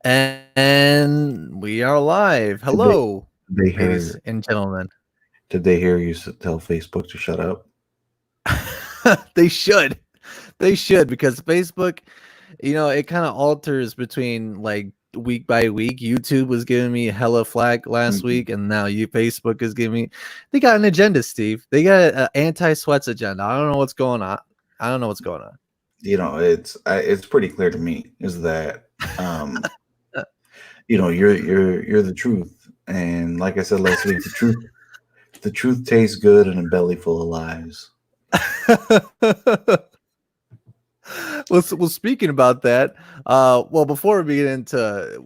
And we are live. Did they Hello, they ladies hear and gentlemen. did they hear you tell Facebook to shut up? They should. They should because Facebook, it kind of alters between like week by week. YouTube was giving me hella flack last Mhm. week, and now Facebook is giving me. They got an agenda, Steve. They got an anti-sweats agenda. I don't know what's going on. I don't know what's going on. It's pretty clear to me is that um you're the truth, and like I said last week, the truth tastes good in a belly full of lies. Well, speaking about that, before we get into,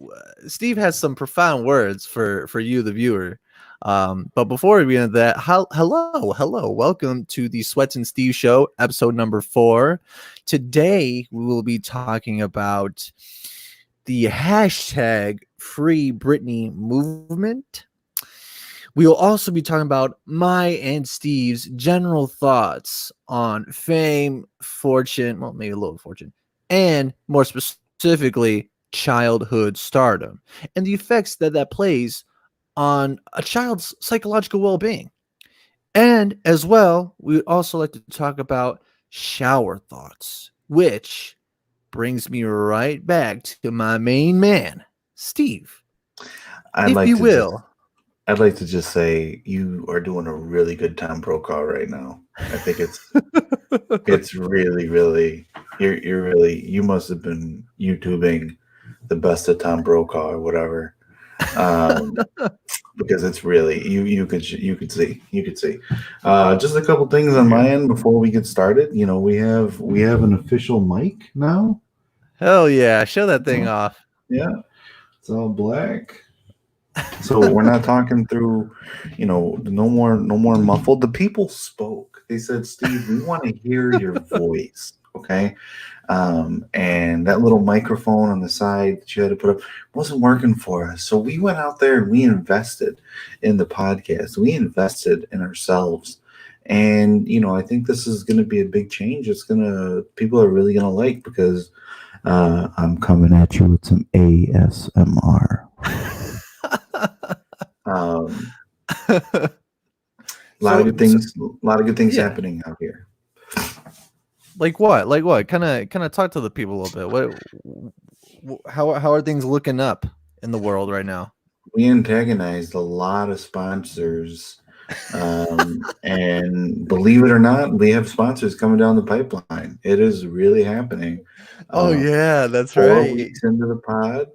Steve has some profound words for you, the viewer. But before we get into that, hello, welcome to the Sweats and Steve Show, episode number 4. Today we will be talking about the hashtag Free Britney movement. We will also be talking about my and Steve's general thoughts on fame, fortune, well, maybe a little fortune, and more specifically, childhood stardom, and the effects that plays on a child's psychological well-being. And as well, we would also like to talk about shower thoughts, which brings me right back to my main man, Steve, I'd if like you to just will. I'd like to just say you are doing a really good Tom Brokaw right now. I think it's really you must have been YouTubing the best of Tom Brokaw or whatever. Um, because it's really you could see. Just a couple things on my end before we get started. We have an official mic now. Hell yeah, show that thing Uh, off. yeah, it's all black. So we're not talking through, no more muffled. The people spoke. They said, "Steve, we want to hear your voice." Okay, and that little microphone on the side that you had to put up wasn't working for us. So we went out there and we invested in the podcast. We invested in ourselves, and I think this is going to be a big change. People are really going to like because I'm coming at you with some ASMR. Um, a lot of so, good so things. A lot of good things yeah, happening out here. like what? Like what? Kind of talk to the people a little bit. How are things looking up in the world right now? We antagonized a lot of sponsors, and believe it or not, we have sponsors coming down the pipeline. It is really happening. Oh Uh, yeah, that's 4 weeks right. into the pod,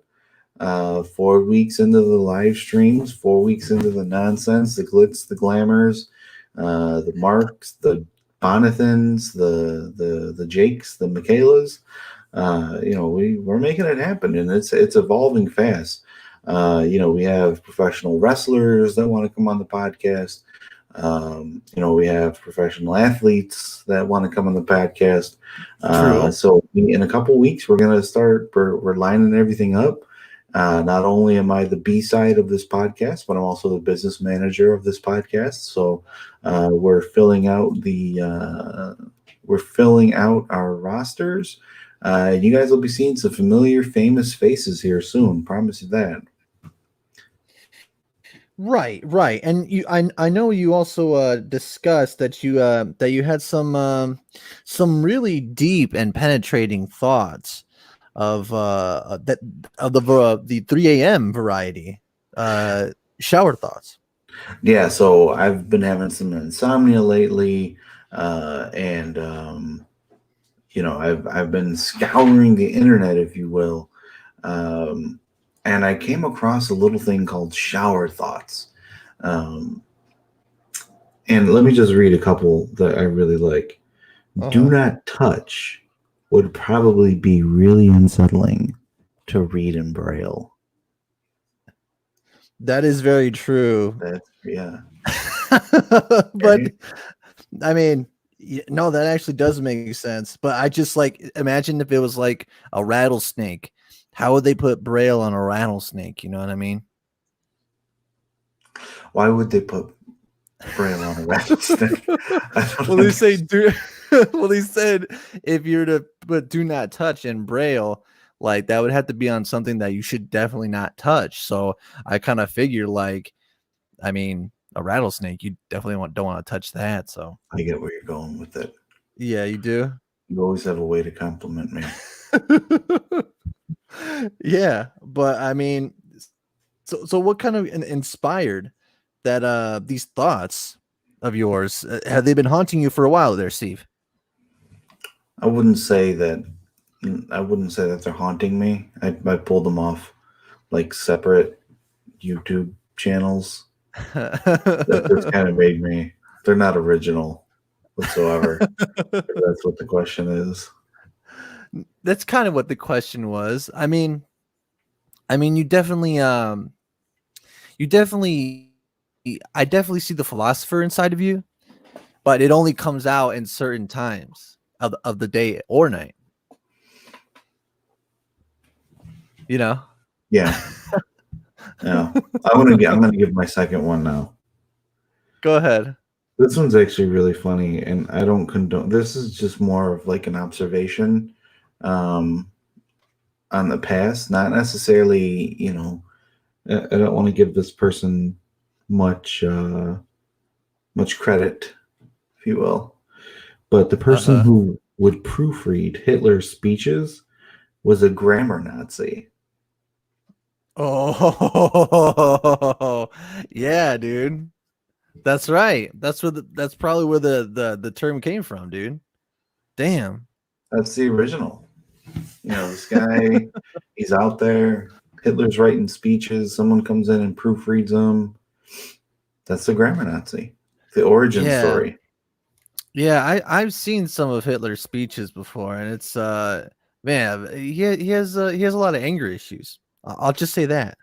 4 weeks into the live streams, 4 weeks into the nonsense, the glitz, the glamours, the Marks, the Bonathans, the Jakes, the Michaelas. We're making it happen, and it's evolving fast. We have professional wrestlers that want to come on the podcast. We have professional athletes that want to come on the podcast. True. In a couple weeks, we're gonna start. We're lining everything up. Not only am I the B side of this podcast, but I'm also the business manager of this podcast. So we're filling out our rosters. You guys will be seeing some familiar, famous faces here soon. Promise you that. Right. And I know you also discussed that you had some really deep and penetrating thoughts that of the 3 a.m. variety. Shower thoughts. Yeah, so I've been having some insomnia lately, and I've been scouring the internet, if you will, um, and I came across a little thing called shower thoughts. Um, and let me just read a couple that I really like. Do Uh-huh. not touch would probably be really unsettling to read in braille. That is very true. That's yeah. But Okay. I mean, no, that actually does make sense. But I just like imagine if it was like a rattlesnake. How would they put braille on a rattlesnake? You know what I mean? Why would they put braille on a rattlesnake? I Well, don't they say understand. do. Well, they said if you're to put "do not touch" in braille, like that would have to be on something that you should definitely not touch. So I kind of figure like, I mean, a rattlesnake, you definitely don't want to touch that. So I get where you're going with it. yeah, you do. You always have a way to compliment me. Yeah, but I mean, so what kind of inspired that these thoughts of yours? Have they been haunting you for a while there, Steve? I wouldn't say that. I wouldn't say that they're haunting me. I pulled them off like separate YouTube channels. That just kind of made me. They're not original whatsoever. If that's what the question is. That's kind of what the question was. I mean, you definitely, I definitely see the philosopher inside of you, but it only comes out in certain times of the day or night. You know? Yeah. Yeah. I'm gonna give my second one now. Go ahead. This one's actually really funny, and I don't condone. This is just more of like an observation um, on the past, not necessarily. I don't want to give this person much much credit, if you will. But the person Uh-huh. who would proofread Hitler's speeches was a grammar Nazi. Oh, yeah, dude. That's right. That's probably where the term came from, dude. Damn. That's the original. This guy, he's out there. Hitler's writing speeches. Someone comes in and proofreads them. That's the grammar Nazi. The origin Yeah. story. Yeah, I've seen some of Hitler's speeches before, and it's man, he has a lot of anger issues. I'll just say that.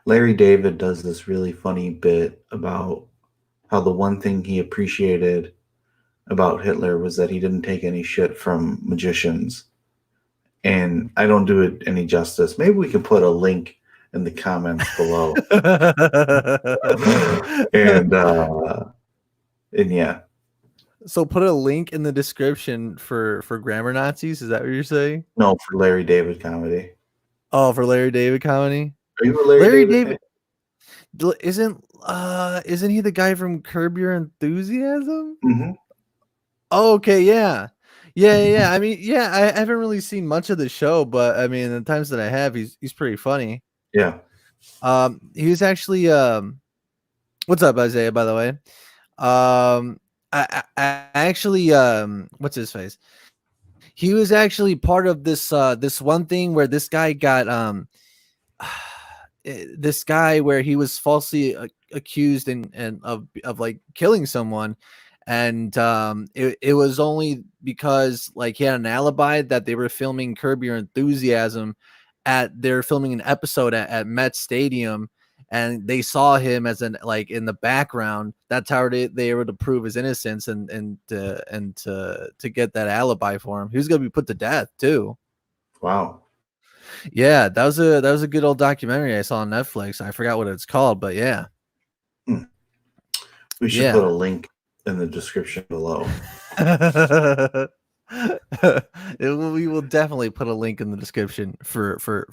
Larry David does this really funny bit about how the one thing he appreciated about Hitler was that he didn't take any shit from magicians. And I don't do it any justice. Maybe we can put a link in the comments below. and yeah. So put a link in the description for grammar Nazis. Is that what you're saying? No, for Larry David comedy. Oh, for Larry David comedy. Are you a Larry Larry David fan? David isn't he the guy from Curb Your Enthusiasm? Mm-hmm. Oh, okay, yeah. Yeah. I mean, yeah, I haven't really seen much of the show, but I mean, the times that I have, he's pretty funny. Yeah. He was actually what's up, Isaiah, by the way? I actually what's his face? He was actually part of this one thing where this guy got this guy where he was falsely accused and of like killing someone, and it was only because like he had an alibi that they were filming Curb Your Enthusiasm they're filming an episode at Met Stadium, and they saw him as an like in the background. That's how they were able to prove his innocence and to get that alibi for him. He was gonna be put to death too. Wow. Yeah, that was a good old documentary I saw on Netflix. I forgot what it's called, but yeah. We should put a link in the description below. We will definitely put a link in the description for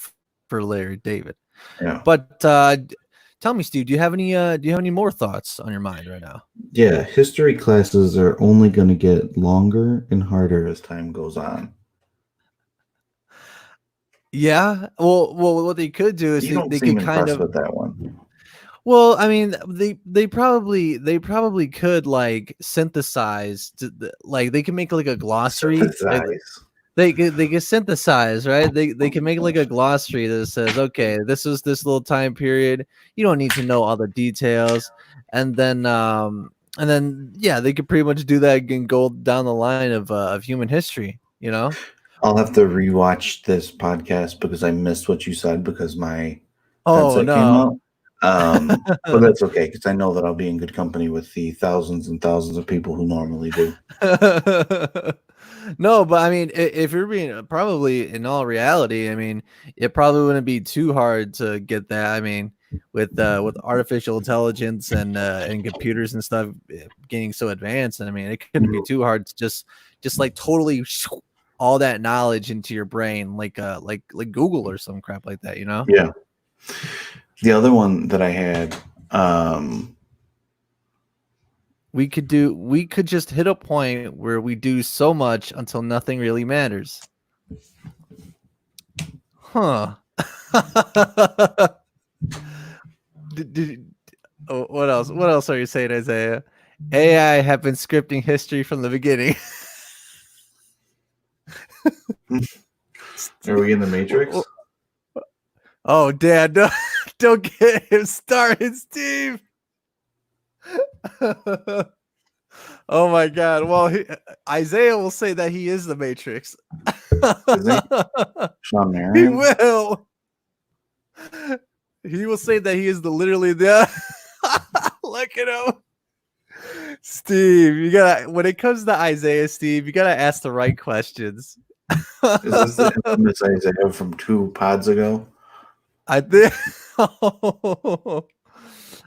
Larry David. Yeah. But tell me, Steve, do you have any more thoughts on your mind right now? Yeah, history classes are only going to get longer and harder as time goes on. Yeah. Well, what they could do is you don't they seem could kind impressed of with that one. Well, I mean, they probably could like synthesize like they can make like a glossary. They can synthesize, right? They can make like a glossary that says, okay, this is this little time period. You don't need to know all the details, and then yeah, they could pretty much do that and go down the line of human history. You know. I'll have to rewatch this podcast because I missed what you said because my Oh headset came no. out. But that's okay because I know that I'll be in good company with the thousands and thousands of people who normally do. No, but I mean, if you're being probably in all reality, I mean, it probably wouldn't be too hard to get that. I mean, with artificial intelligence and computers and stuff getting so advanced, and I mean, it couldn't be too hard to just like totally all that knowledge into your brain, like Google or some crap like that, you know? Yeah. The other one that I had, We could just hit a point where we do so much until nothing really matters. Huh. What else? What else are you saying, Isaiah? AI have been scripting history from the beginning. are we in the Matrix? Oh, Dad, no, don't get him started, Steve. Oh my God. Well, Isaiah will say that he is the Matrix. Sean He Marion? will. He will say that he is literally the. Look at him, Steve. You gotta, when it comes to Isaiah, Steve, you gotta ask the right questions. Is this the infamous Isaiah from 2 pods ago? I think.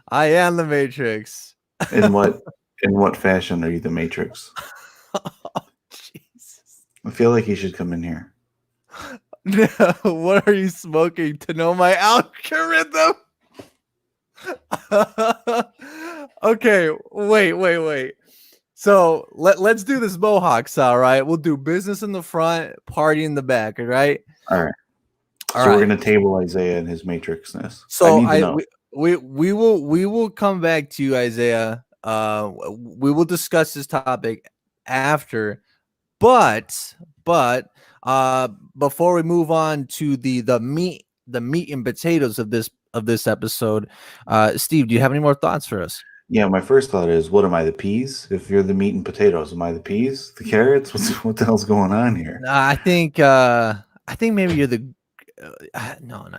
I am the Matrix. In what fashion are you the Matrix? Oh, Jesus. I feel like he should come in here. No, what are you smoking to know my algorithm? Okay, wait. So let's do this Mohawk style, right? We'll do business in the front, party in the back, all right? All right. So we're gonna table Isaiah and his matrixness. So I need to know. We will come back to you, Isaiah. We will discuss this topic after, but before we move on to the meat and potatoes of this episode, Steve, do you have any more thoughts for us? Yeah, my first thought is, what am I, the peas? If you're the meat and potatoes, am I the peas? The carrots? What the hell's going on here? I think maybe you're the no.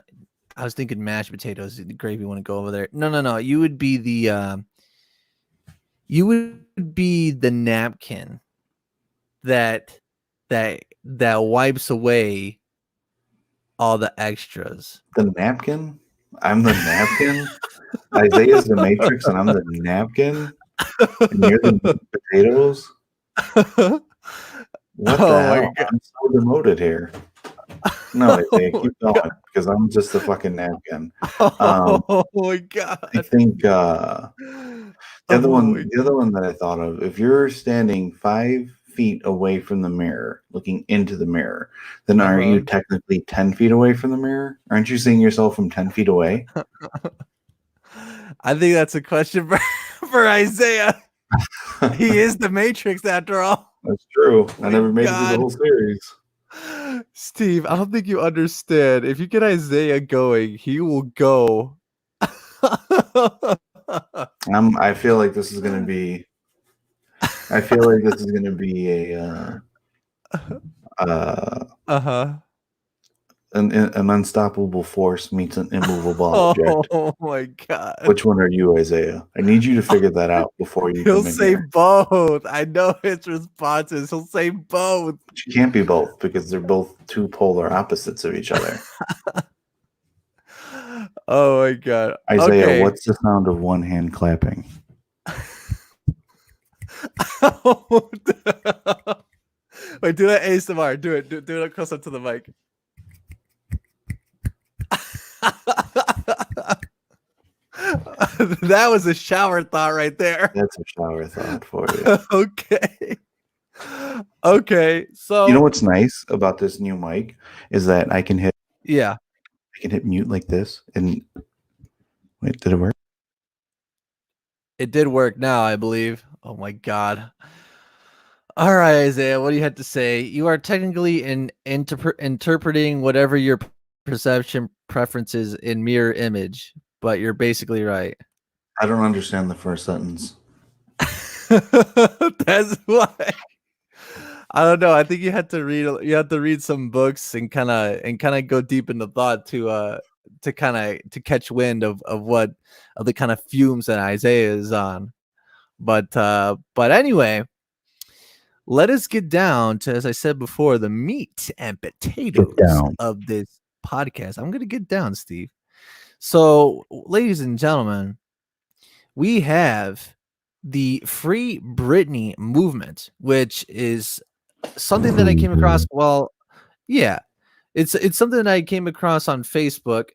I was thinking mashed potatoes. The gravy want to go over there. No. You would be the napkin that wipes away all the extras. The napkin? I'm the napkin? Isaiah's the matrix and I'm the napkin? And you're the potatoes? What the hell? I'm so demoted here. No, Isaiah, keep going, because I'm just a fucking napkin. Oh my God. I think the other one that I thought of, if you're standing 5 feet away from the mirror, looking into the mirror, then are you technically 10 feet away from the mirror? Aren't you seeing yourself from 10 feet away? I think that's a question for Isaiah. He is the Matrix after all. That's true. I never made it through the whole series. Steve, I don't think you understand. If you get Isaiah going, he will go. I feel like this is going to be. I feel like this is going to be an unstoppable force meets an immovable object. Oh my God! Which one are you, Isaiah? I need you to figure that out before you. He'll say both. I know his responses. He'll say both. But you can't be both because they're both two polar opposites of each other. Oh my God, Isaiah! What's the sound of one hand clapping? Wait, do that ASMR. Do it close up to the mic. That was a shower thought right there. That's a shower thought for you. Okay. So you know what's nice about this new mic is that I can hit. Yeah. I can hit mute like this, and wait, did it work? It did work now, I believe. Oh my God. All right, Isaiah, what do you have to say? You are technically interpreting whatever your perception preferences in mirror image, but you're basically right. I don't understand the first sentence. That's why. I don't know. I think you have to read some books and kind of go deep into thought to catch wind of the kind of fumes that Isaiah is on. But anyway, let us get down to, as I said before, the meat and potatoes of this podcast. I'm going to get down, Steve. So, ladies and gentlemen, we have the Free Britney movement, which is something that I came across. Well, yeah, it's something that I came across on Facebook.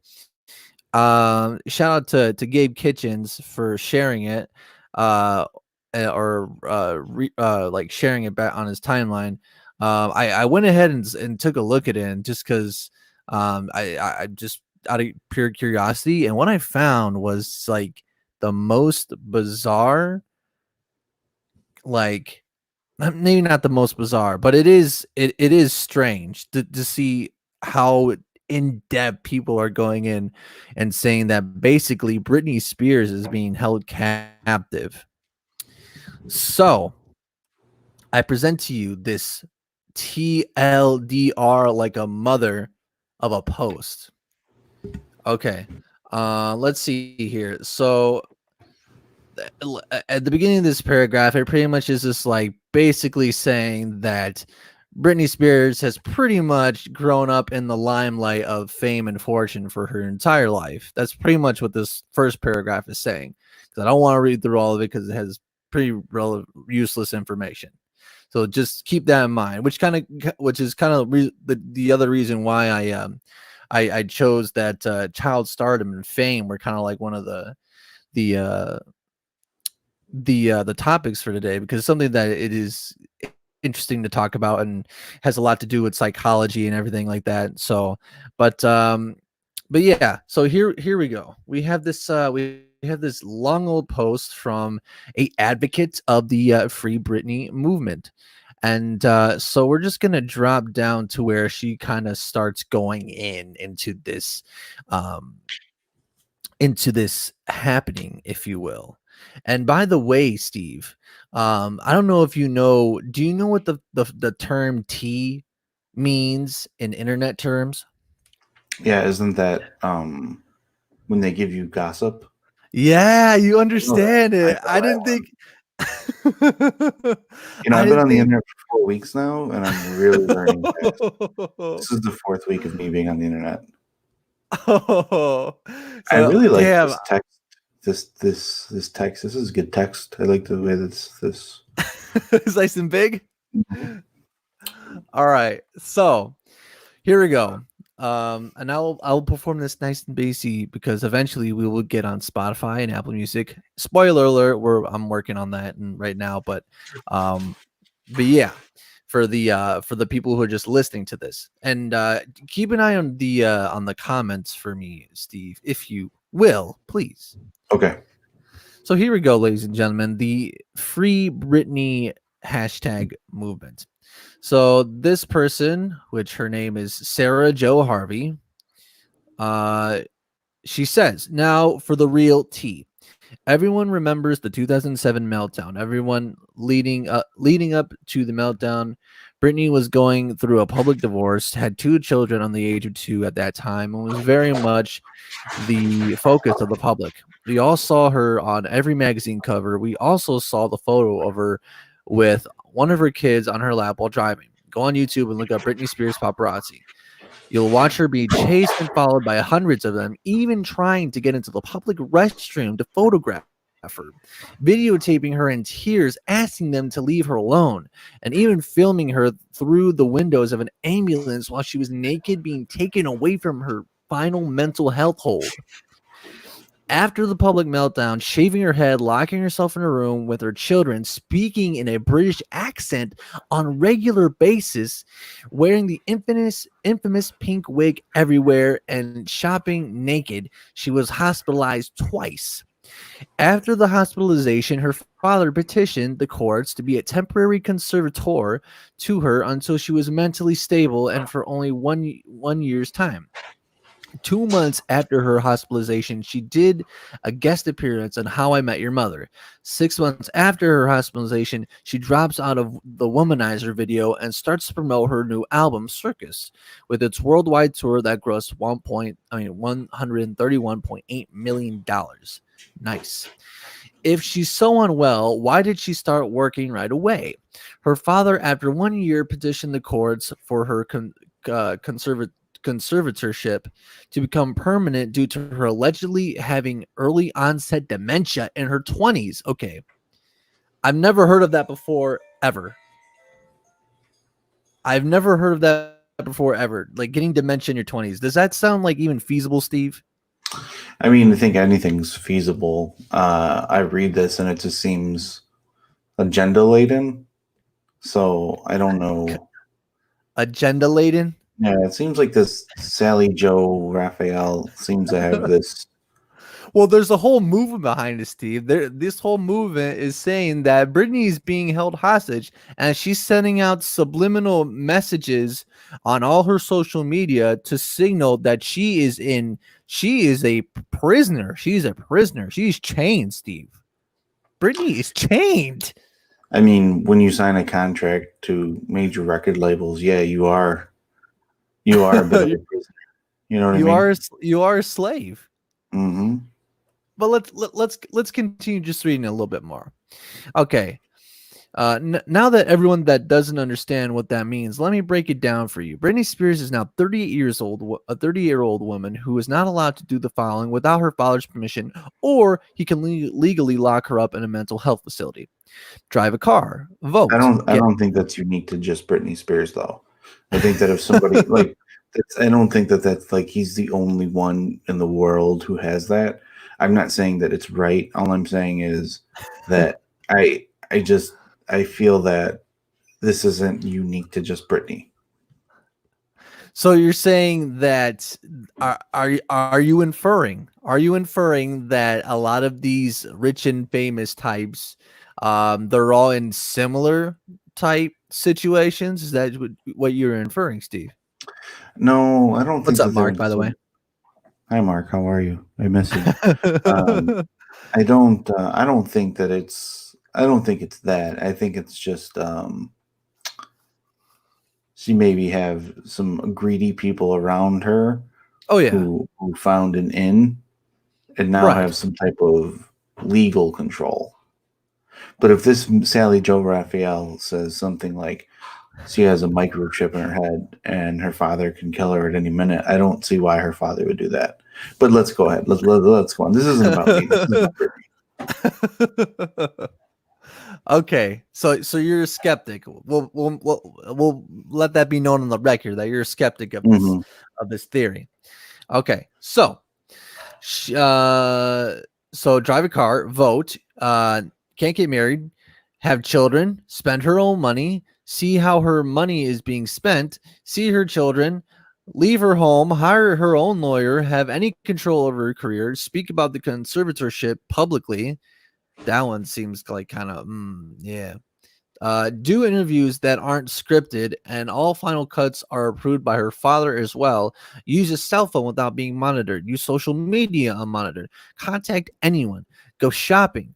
Shout out to Gabe Kitchens for sharing it, uh, like sharing it back on his timeline. I went ahead and took a look at it, and just because I just out of pure curiosity, and what I found was like the most bizarre, like maybe not the most bizarre, but it is strange to see how in depth people are going in and saying that basically Britney Spears is being held captive. So I present to you this TLDR like a mother of a post. Okay. Let's see here. So at the beginning of this paragraph, it pretty much is just like basically saying that Britney Spears has pretty much grown up in the limelight of fame and fortune for her entire life. That's pretty much what this first paragraph is saying. Because I don't want to read through all of it because it has pretty useless information. So just keep that in mind. Which is kind of the other reason why I chose that child stardom and fame were kind of like one of the the topics for today, because it's something that it is interesting to talk about and has a lot to do with psychology and everything like that. So but yeah, so here we go. We have this long old post from a advocate of the Free Britney movement. And so we're just gonna drop down to where she kind of starts going um into this happening, if you will. And by the way, Steve, I don't know if you know. Do you know what the term "T" means in internet terms? Yeah, isn't that when they give you gossip? Yeah, you I know that. understand I it. know I that didn't one. think. I I've been didn't on the think. internet for 4 weeks now, and I'm really learning fast. This is the fourth week of me being on the internet. Oh, I so really like damn. this text. This text. This is good text. I like the way this. It's nice and big. All right, so here we go. And I'll perform this nice and bassy because eventually we will get on Spotify and Apple Music. Spoiler alert, I'm working on that and right now, um, but yeah, for the people who are just listening to this, and keep an eye on the comments for me, Steve, if you will, please. Okay. So here we go, ladies and gentlemen, the Free Britney hashtag movement. So this person, which her name is Sarah Jo Harvey, uh, she says, now for the real tea. Everyone remembers the 2007 meltdown. Everyone leading up to the meltdown, Britney was going through a public divorce, had two children on the age of 2 at that time, and was very much the focus of the public. We all saw her on every magazine cover. We also saw the photo of her with one of her kids on her lap while driving. Go on YouTube and look up Britney Spears paparazzi. You'll watch her be chased and followed by hundreds of them, even trying to get into the public restroom to photograph her, videotaping her in tears, asking them to leave her alone, and even filming her through the windows of an ambulance while she was naked, being taken away from her final mental health hold. After the public meltdown, shaving her head, locking herself in a room with her children, speaking in a British accent on regular basis, wearing the infamous pink wig everywhere, and shopping naked, she was hospitalized twice. After the hospitalization, her father petitioned the courts to be a temporary conservator to her until she was mentally stable and for only one year's time. 2 months after her hospitalization, she did a guest appearance on How I Met Your Mother. 6 months after her hospitalization, she drops out of the Womanizer video and starts to promote her new album, Circus, with its worldwide tour that grossed $131.8 million. Nice. If she's so unwell, why did she start working right away? Her father, after 1 year, petitioned the courts for her conservatorship to become permanent due to her allegedly having early onset dementia in her 20s. Okay. I've never heard of that before, ever. I've never heard of that before ever. Like getting dementia in your 20s. Does that sound like even feasible, Steve? I mean, I think anything's feasible. I read this and it just seems agenda laden. So I don't know. Agenda laden? Yeah, it seems like this Sally Joe Raphael seems to have this. Well, there's a whole movement behind it, Steve. This whole movement is saying that Britney is being held hostage, and she's sending out subliminal messages on all her social media to signal that she is a prisoner. She's a prisoner. She's chained, Steve. Britney is chained. I mean, when you sign a contract to major record labels, yeah, you are a bit of a prisoner. You know what I mean? You are a slave. Mm-hmm. But let's continue just reading a little bit more. Okay. Now that everyone that doesn't understand what that means, let me break it down for you. Britney Spears is now 38 years old, a 30-year-old woman who is not allowed to do the following without her father's permission, or he can legally lock her up in a mental health facility. Drive a car, vote. I don't think that's unique to just Britney Spears, though. I think that if somebody like, I don't think that that's like he's the only one in the world who has that. I'm not saying that it's right. All I'm saying is that I just I feel that this isn't unique to just Britney. So you're saying that are you inferring? Are you inferring that a lot of these rich and famous types, they're all in similar type situations? Is that what you're inferring, Steve? No, I don't What's think up, that they're Mark? in By the way. Hi, Mark. How are you? I miss you. Um, I don't think that it's. I don't think it's that. I think it's just. She maybe have some greedy people around her Oh yeah, who found an in and now right. have some type of legal control. But if this Sally Joe Raphael says something like she has a microchip in her head and her father can kill her at any minute, I don't see why her father would do that. But let's go ahead. Let's go on. This isn't about me. This is about Brittany. Okay, so you're a skeptic. We'll let that be known on the record that you're a skeptic Mm-hmm. of this theory. Okay, so sh- uh, so drive a car, vote, can't get married, have children, spend her own money, see how her money is being spent, see her children, leave her home, hire her own lawyer, have any control over her career, speak about the conservatorship publicly. That one seems like kind of yeah. Do interviews that aren't scripted, and all final cuts are approved by her father as well. Use a cell phone without being monitored. Use social media unmonitored. Contact anyone. Go shopping.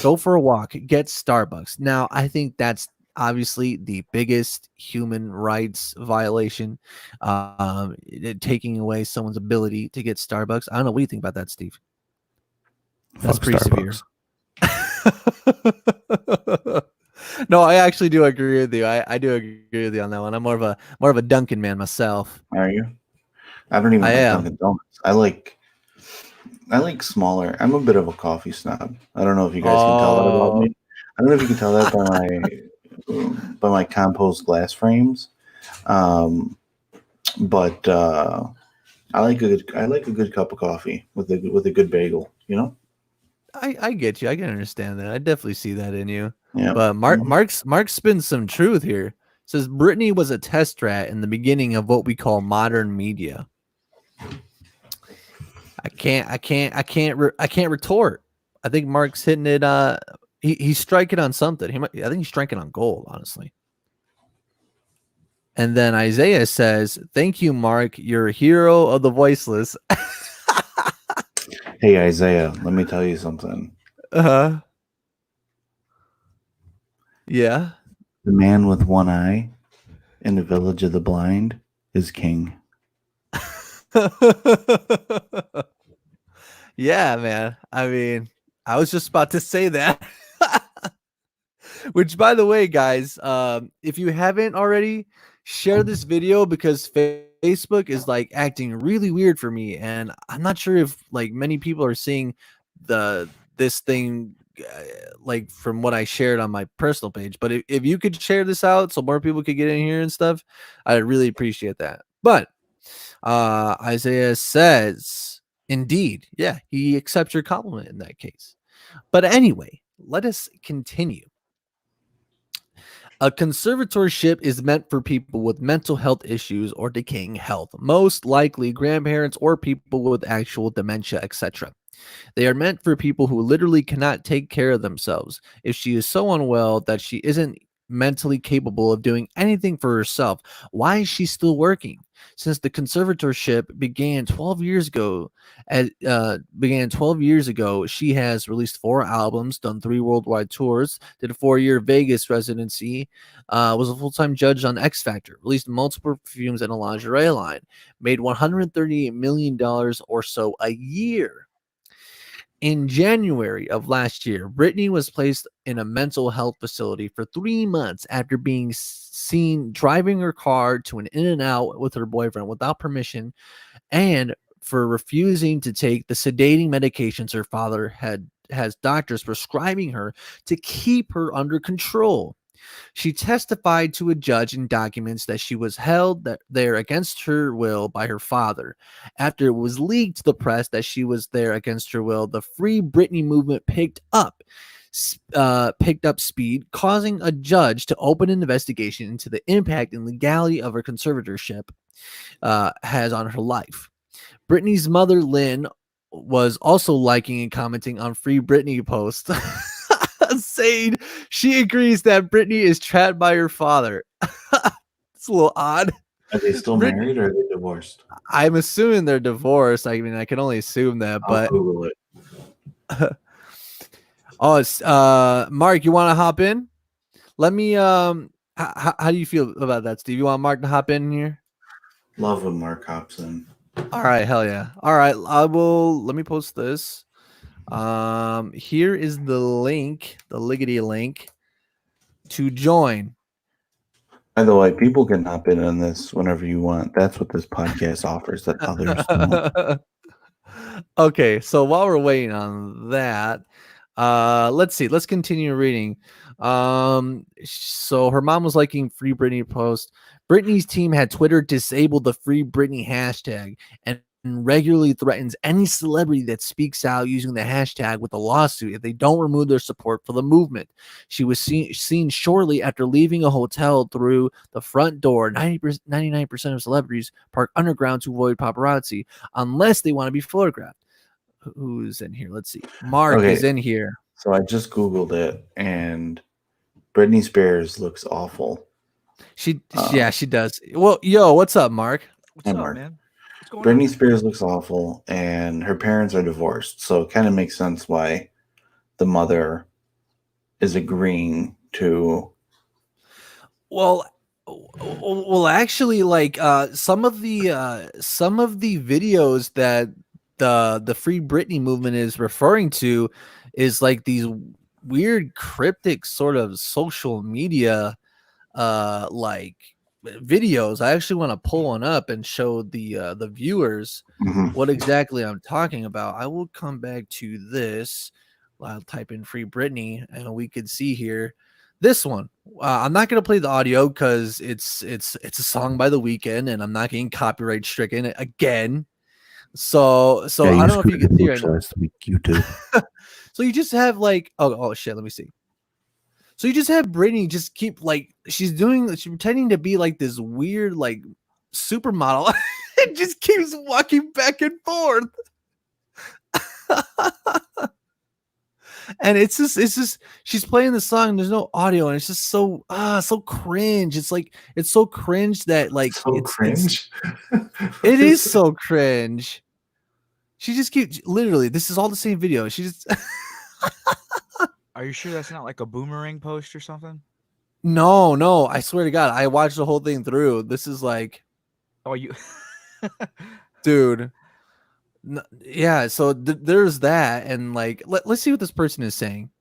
Go for a walk. Get Starbucks. Now, I think that's obviously the biggest human rights violation, taking away someone's ability to get Starbucks. I don't know. What do you think about that, Steve? That's Fuck pretty severe. Starbucks. No, I actually do agree with you. I do agree with you on that one. I'm more of a Dunkin' man myself. Are you? I don't even I like am. Dunkin' Donuts. I like smaller. I'm a bit of a coffee snob. I don't know if you guys can tell that about Oh, me. I don't know if you can tell that by my compost glass frames. Um, but I like a good cup of coffee with a good bagel. You know. I get you. I can understand that. I definitely see that in you. Yeah. But Mhm. Mark spins some truth here. Says Brittany was a test rat in the beginning of what we call modern media. I can't retort. I think Mark's hitting it. He's striking on something. I think he's striking on gold, honestly. And then Isaiah says, "Thank you, Mark. You're a hero of the voiceless." Hey Isaiah, let me tell you something. uh Yeah. The man with one eye in the village of the blind is king. Yeah, man. I mean, I was just about to say that. Which, by the way, guys, if you haven't already, share this video because Facebook is like acting really weird for me, and I'm not sure if like many people are seeing this thing like from what I shared on my personal page. But if you could share this out so more people could get in here and stuff, I'd really appreciate that. But Isaiah says, indeed, yeah, he accepts your compliment in that case. But anyway, let us continue. A conservatorship is meant for people with mental health issues or decaying health, most likely grandparents or people with actual dementia, etc. They are meant for people who literally cannot take care of themselves. If she is so unwell that she isn't mentally capable of doing anything for herself, why is she still working? Since the conservatorship began 12 years ago, she has released 4 albums, done 3 worldwide tours, did a 4-year Vegas residency, was a full-time judge on X Factor, released multiple perfumes and a lingerie line, made $138 million or so a year. In January of last year, Brittany was placed in a mental health facility for 3 months after being seen driving her car to an In-N-Out with her boyfriend without permission and for refusing to take the sedating medications her father has doctors prescribing her to keep her under control. She testified to a judge in documents that she was held there against her will by her father. After it was leaked to the press that she was there against her will, the Free Britney movement picked up speed, causing a judge to open an investigation into the impact and legality of her conservatorship has on her life. Britney's mother, Lynn, was also liking and commenting on Free Britney posts. Saying she agrees that Brittany is trapped by her father. It's a little odd. Are they still married or are they divorced? I'm assuming they're divorced. I mean, I can only assume that, but I'll Google it. Oh, it's Mark, you want to hop in? Let me how do you feel about that, Steve? You want Mark to hop in here? Love when Mark hops in. All right, hell yeah. All right, let me post this. Here is the link, the liggity link to join. By the way, people can hop in on this whenever you want. That's what this podcast offers that others don't. Okay, so while we're waiting on that, let's see. Let's continue reading. So her mom was liking Free Britney post. Britney's team had Twitter disable the Free Britney hashtag and regularly threatens any celebrity that speaks out using the hashtag with a lawsuit if they don't remove their support for the movement. She was seen shortly after leaving a hotel through the front door. 99% of celebrities park underground to avoid paparazzi unless they want to be photographed. Who's in here? Let's see. Mark is in here. So I just Googled it, and Britney Spears looks awful. She does. Well, yo, what's up, Mark? What's up, man? Britney Spears looks awful, and her parents are divorced, so it kind of makes sense why the mother is agreeing to. Well, actually, like some of the videos that the Free Britney movement is referring to is like these weird cryptic sort of social media like videos. I actually want to pull one up and show the viewers what exactly I'm talking about. I will come back to this. I'll type in Free Britney and we could see here this one. I'm not going to play the audio because it's a song by The Weeknd and I'm not getting copyright stricken again. So yeah, I don't know if you can see right now. Last week, you too. So you just have like oh shit, let me see. So you just have Britney just keep like she's pretending to be like this weird like supermodel and just keeps walking back and forth. And it's just she's playing the song, there's no audio, and it's just so cringe. It's like it's so cringe that like it's cringe. It is so cringe. She just keeps literally, this is all the same video. She just Are you sure that's not like a boomerang post or something? No, I swear to God, I watched the whole thing through. This is like, oh, you, dude. Yeah, so there's that, and like, let's see what this person is saying.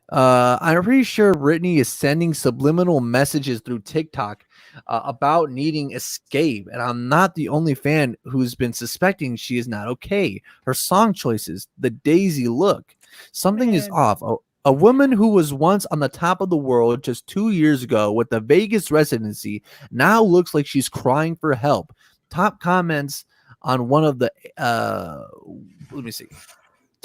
I'm pretty sure Britney is sending subliminal messages through TikTok about needing escape, and I'm not the only fan who's been suspecting she is not okay. Her song choices, the Daisy look, Something is Man. off. A woman who was once on the top of the world just 2 years ago with a Vegas residency now looks like she's crying for help. Top comments on one of the let me see.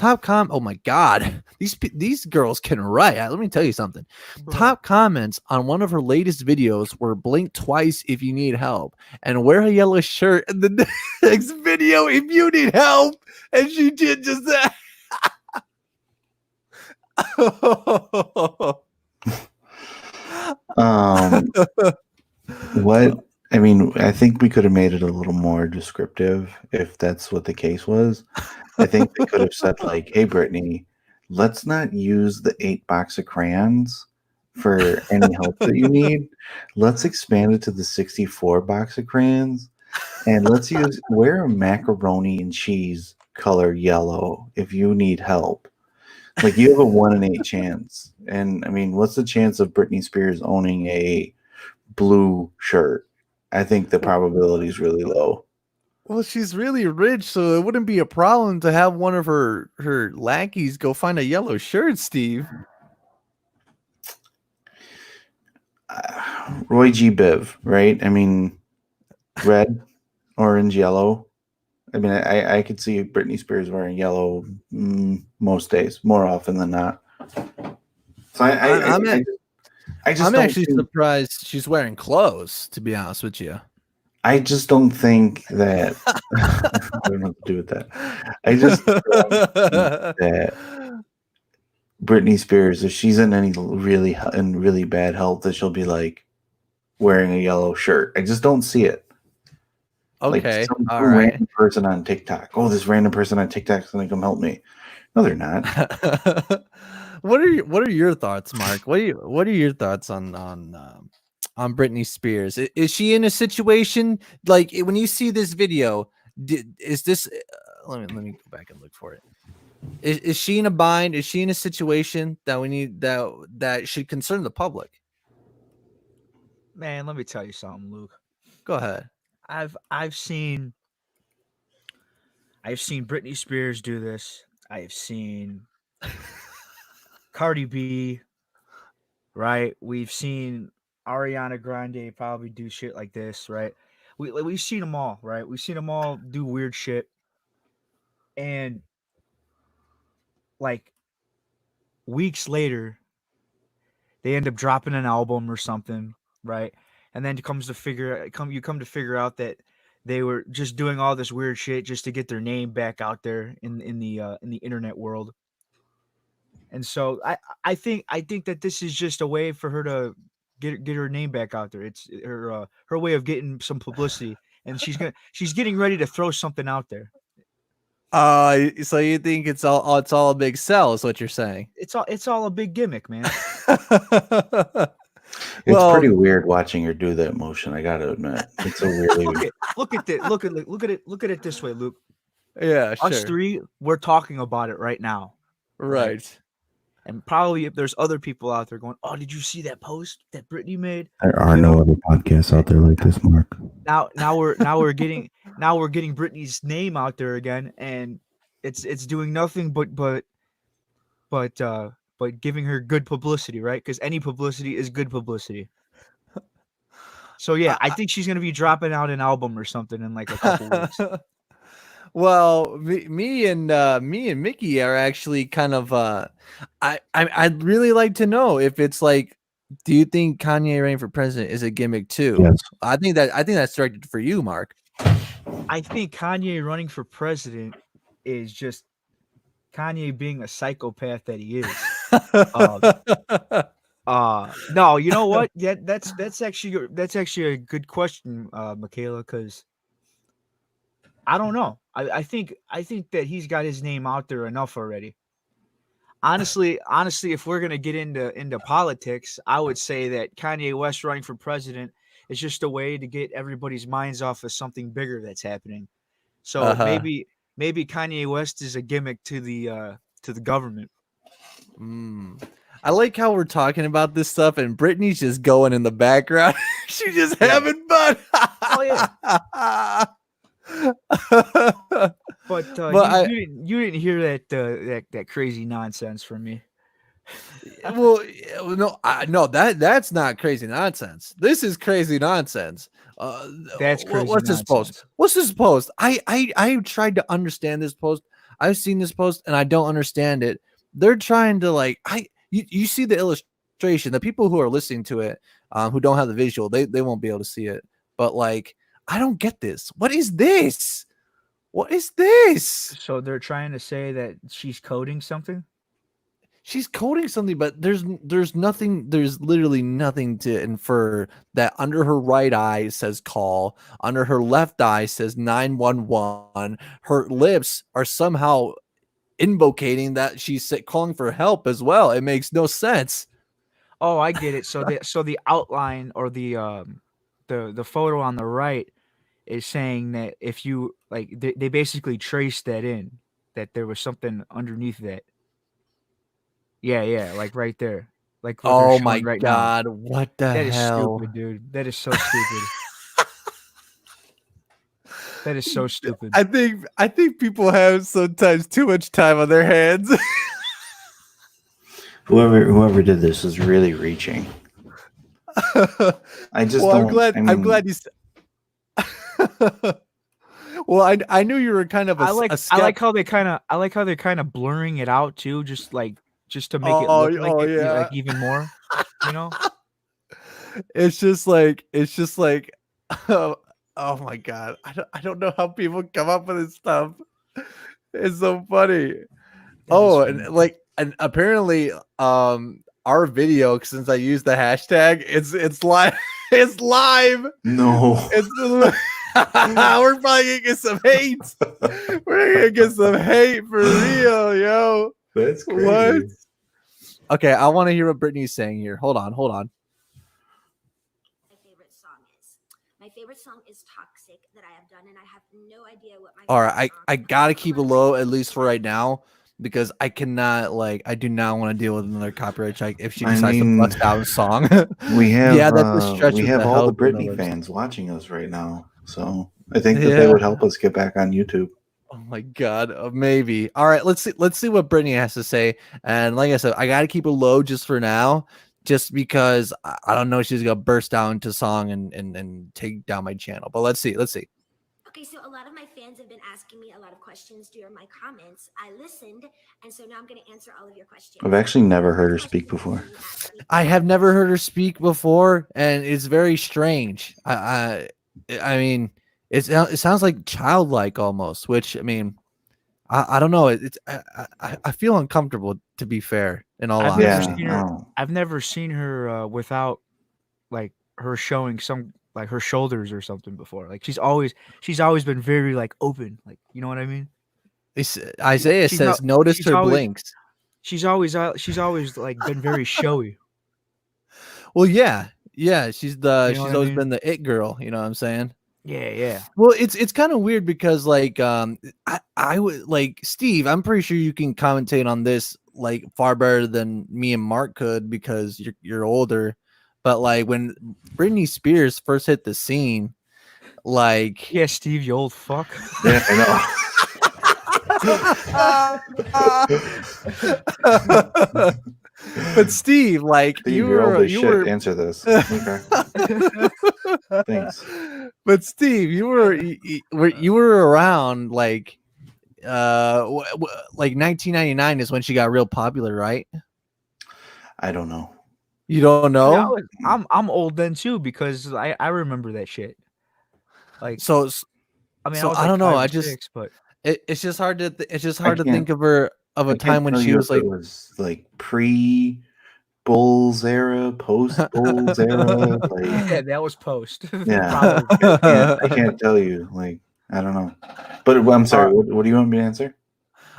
Oh my god, these girls can write. Let me tell you something. Bro. Top comments on one of her latest videos were blink twice if you need help and wear a yellow shirt in the next video if you need help, and she did just that. What I mean, I think we could have made it a little more descriptive if that's what the case was. I think they could have said like, "Hey, Brittany, let's not use the 8 box of crayons for any help that you need. Let's expand it to the 64 box of crayons, and let's wear a macaroni and cheese color yellow if you need help. Like you have a 1 in 8 chance. And I mean, what's the chance of Britney Spears owning a blue shirt? I think the probability is really low. Well, she's really rich, so it wouldn't be a problem to have one of her lackeys go find a yellow shirt, Steve. Roy G. Biv, right? I mean, red, orange, yellow. I mean, I could see Britney Spears wearing yellow most days, more often than not. So I'm actually surprised she's wearing clothes, to be honest with you. I just don't think that I don't know what to do with that. I just don't think that Britney Spears, if she's in any really bad health, that she'll be like wearing a yellow shirt. I just don't see it. Okay, like some all right. random person on TikTok. Oh, this random person on TikTok is going to come help me. No, they're not. What are your thoughts, Mark? What are your thoughts on Britney Spears? Is she in a situation like when you see this video? Is this? Let me go back and look for it. Is she in a bind? Is she in a situation that we need that should concern the public? Man, let me tell you something, Luke. Go ahead. I've seen Britney Spears do this. I've seen Cardi B, right? We've seen Ariana Grande probably do shit like this, right? We've seen them all, right? We've seen them all do weird shit, and like weeks later, they end up dropping an album or something, right? And then you come to figure out that they were just doing all this weird shit just to get their name back out there in the internet world. And so I think that this is just a way for her to get her name back out there. It's her way of getting some publicity, and she's getting ready to throw something out there. So you think it's all a big sell, is what you're saying? It's all a big gimmick, man. It's pretty weird watching her do that motion. I gotta admit, it's a really look at it this way, Luke. Yeah, sure. Us three, we're talking about it right now, right? And probably if there's other people out there going, "Oh, did you see that post that Brittany made?" There are no other podcasts out there like this, Mark. Now we're getting Brittany's name out there again, and it's doing nothing but giving her good publicity, right? Because any publicity is good publicity. So yeah, I think she's gonna be dropping out an album or something in like a couple weeks. Well, me and Mickey are actually kind of I'd really like to know if it's like, do you think Kanye running for president is a gimmick too? Yes. I think that's directed for you, Mark. I think Kanye running for president is just Kanye being a psychopath that he is. No, you know what? Yeah, that's actually a good question, Michaela, because I don't know. I think that he's got his name out there enough already. Honestly, if we're gonna get into politics, I would say that Kanye West running for president is just a way to get everybody's minds off of something bigger that's happening. So maybe Kanye West is a gimmick to the government. I like how we're talking about this stuff and Brittany's just going in the background. She's just having fun. Oh yeah. But But I you didn't hear that crazy nonsense from me. well, no, no, that's not crazy nonsense. This is crazy nonsense. Uh, That's crazy what's this post? nonsense. What's this post? I tried to understand this post. I've seen this post and I don't understand it. They're trying to like you see the illustration. The people who are listening to it, who don't have the visual, they won't be able to see it. But like, I don't get this. What is this? What is this? So they're trying to say that she's coding something. She's coding something, but there's nothing. There's literally nothing to infer that under her right eye says call, under her left eye says 911. Her lips are somehow invocating that she's calling for help as well. It makes no sense. Oh, I get it. So the outline or the photo on the right is saying that if you like they basically traced that in that there was something underneath that. Yeah, like right there. Like what they're Oh showing my right now. god, what the That is hell? stupid, dude. That is so stupid. That is so stupid. I think people have sometimes too much time on their hands. Whoever did this is really reaching. I just well, don't. I mean, I'm glad you. Well, I knew you were kind of a I like how they kind of blurring it out too, just to make it Oh, look like oh it yeah. like even more, you know? It's just like oh, oh my god. I don't know how people come up with this stuff. It's so funny. Oh, and like and apparently our video, since I used the hashtag, it's live. It's live. no. It's we're probably gonna get some hate. We're gonna get some hate for real, yo. That's crazy. What? Okay, I want to hear what Brittany's saying here. Hold on. My favorite song is Toxic that I have done, and I have no idea what my All favorite right, song I is. gotta keep it low at least for right now because I cannot I do not want to deal with another copyright strike if she decides to bust out a song. We have yeah, that's a stretch. we with have the all the help and Britney others. fans watching us right now, so I think that Yeah. they would help us get back on YouTube. Oh my god, maybe. All right, let's see what Brittany has to say. And like I said, I gotta keep it low just for now, just because I don't know if she's gonna burst out into song and take down my channel. But let's see. Okay, so a lot of my fans have been asking me a lot of questions during my comments. I listened, and so now I'm going to answer all of your questions. I've actually never heard her speak before. I have never heard her speak before, and it's very strange. I mean, it sounds like childlike almost, which I mean, I don't know. I feel uncomfortable, to be fair. In all honesty, I've never seen her without like her showing some like her shoulders or something before. Like she's always been very like open. Like you know what I mean? Isaiah says, "Notice her blinks." She's always like been very showy. Well, yeah. She's always been the it girl. You know what I'm saying? Yeah. Well, it's kind of weird because like I would like Steve. I'm pretty sure you can commentate on this like far better than me and Mark could because you're older. But like when Britney Spears first hit the scene, like yeah, Steve, you old fuck. Yeah, I know. But Steve, like Steve, you you're old were, as you shit. were. Answer this. Okay. Thanks. But Steve, you were around like like 1999 is when she got real popular, right? I don't know. You don't know? Yeah, I'm old then too because I remember that shit. Like so I mean, so I was I like don't know. 5 or I just 6, but it's just hard to think of her of a I time can't when tell she you was if like it was like pre Bulls era, post Bulls era. Like, yeah, that was post. yeah, I can't tell you. Like, I don't know. But I'm sorry. What do you want me to answer?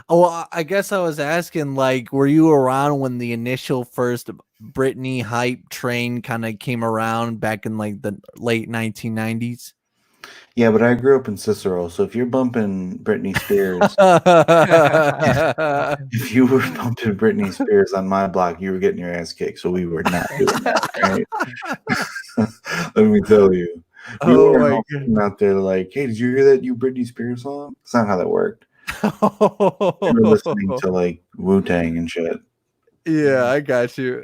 Oh, well, I guess I was asking, like, were you around when the initial first Britney hype train kind of came around back in like the late 1990s? Yeah, but I grew up in Cicero, so if you're bumping Britney Spears, if you were bumping Britney Spears on my block, you were getting your ass kicked. So we were not doing that, right? Let me tell you. We weren't out there like, hey, did you hear that new Britney Spears song? That's not how that worked. They were listening to like Wu-Tang and shit. Yeah, I got you.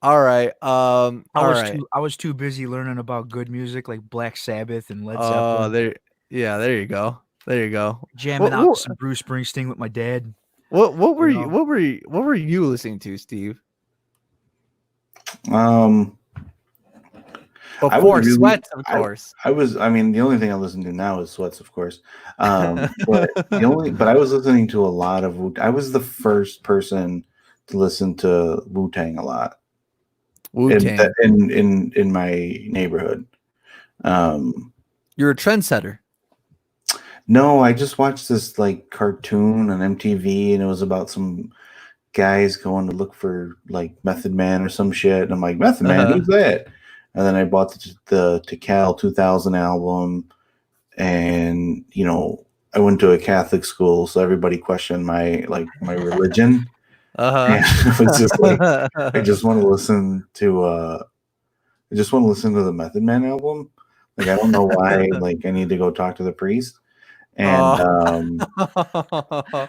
All right. All right. I was too busy learning about good music like Black Sabbath and Led Oh, Zeppelin, there you go. There you go. jamming out to some Bruce Springsteen with my dad. What were You you know. what were you listening to, Steve? I Before was really, Sweats, of course. I was. I mean, the only thing I listen to now is Sweats, of course. But I was listening to a lot of Wu. I was the first person to listen to Wu-Tang a lot Wu-Tang. in my neighborhood. You're a trendsetter. No, I just watched this like cartoon on MTV, and it was about some guys going to look for like Method Man or some shit. And I'm like, Method Man, Uh-huh. who's that? And then I bought the Tikal 2000 album, and I went to a Catholic school, so everybody questioned my religion. Uh-huh. And it was just like I just want to listen to the Method Man album. Like I don't know why. Like I need to go talk to the priest. And Oh.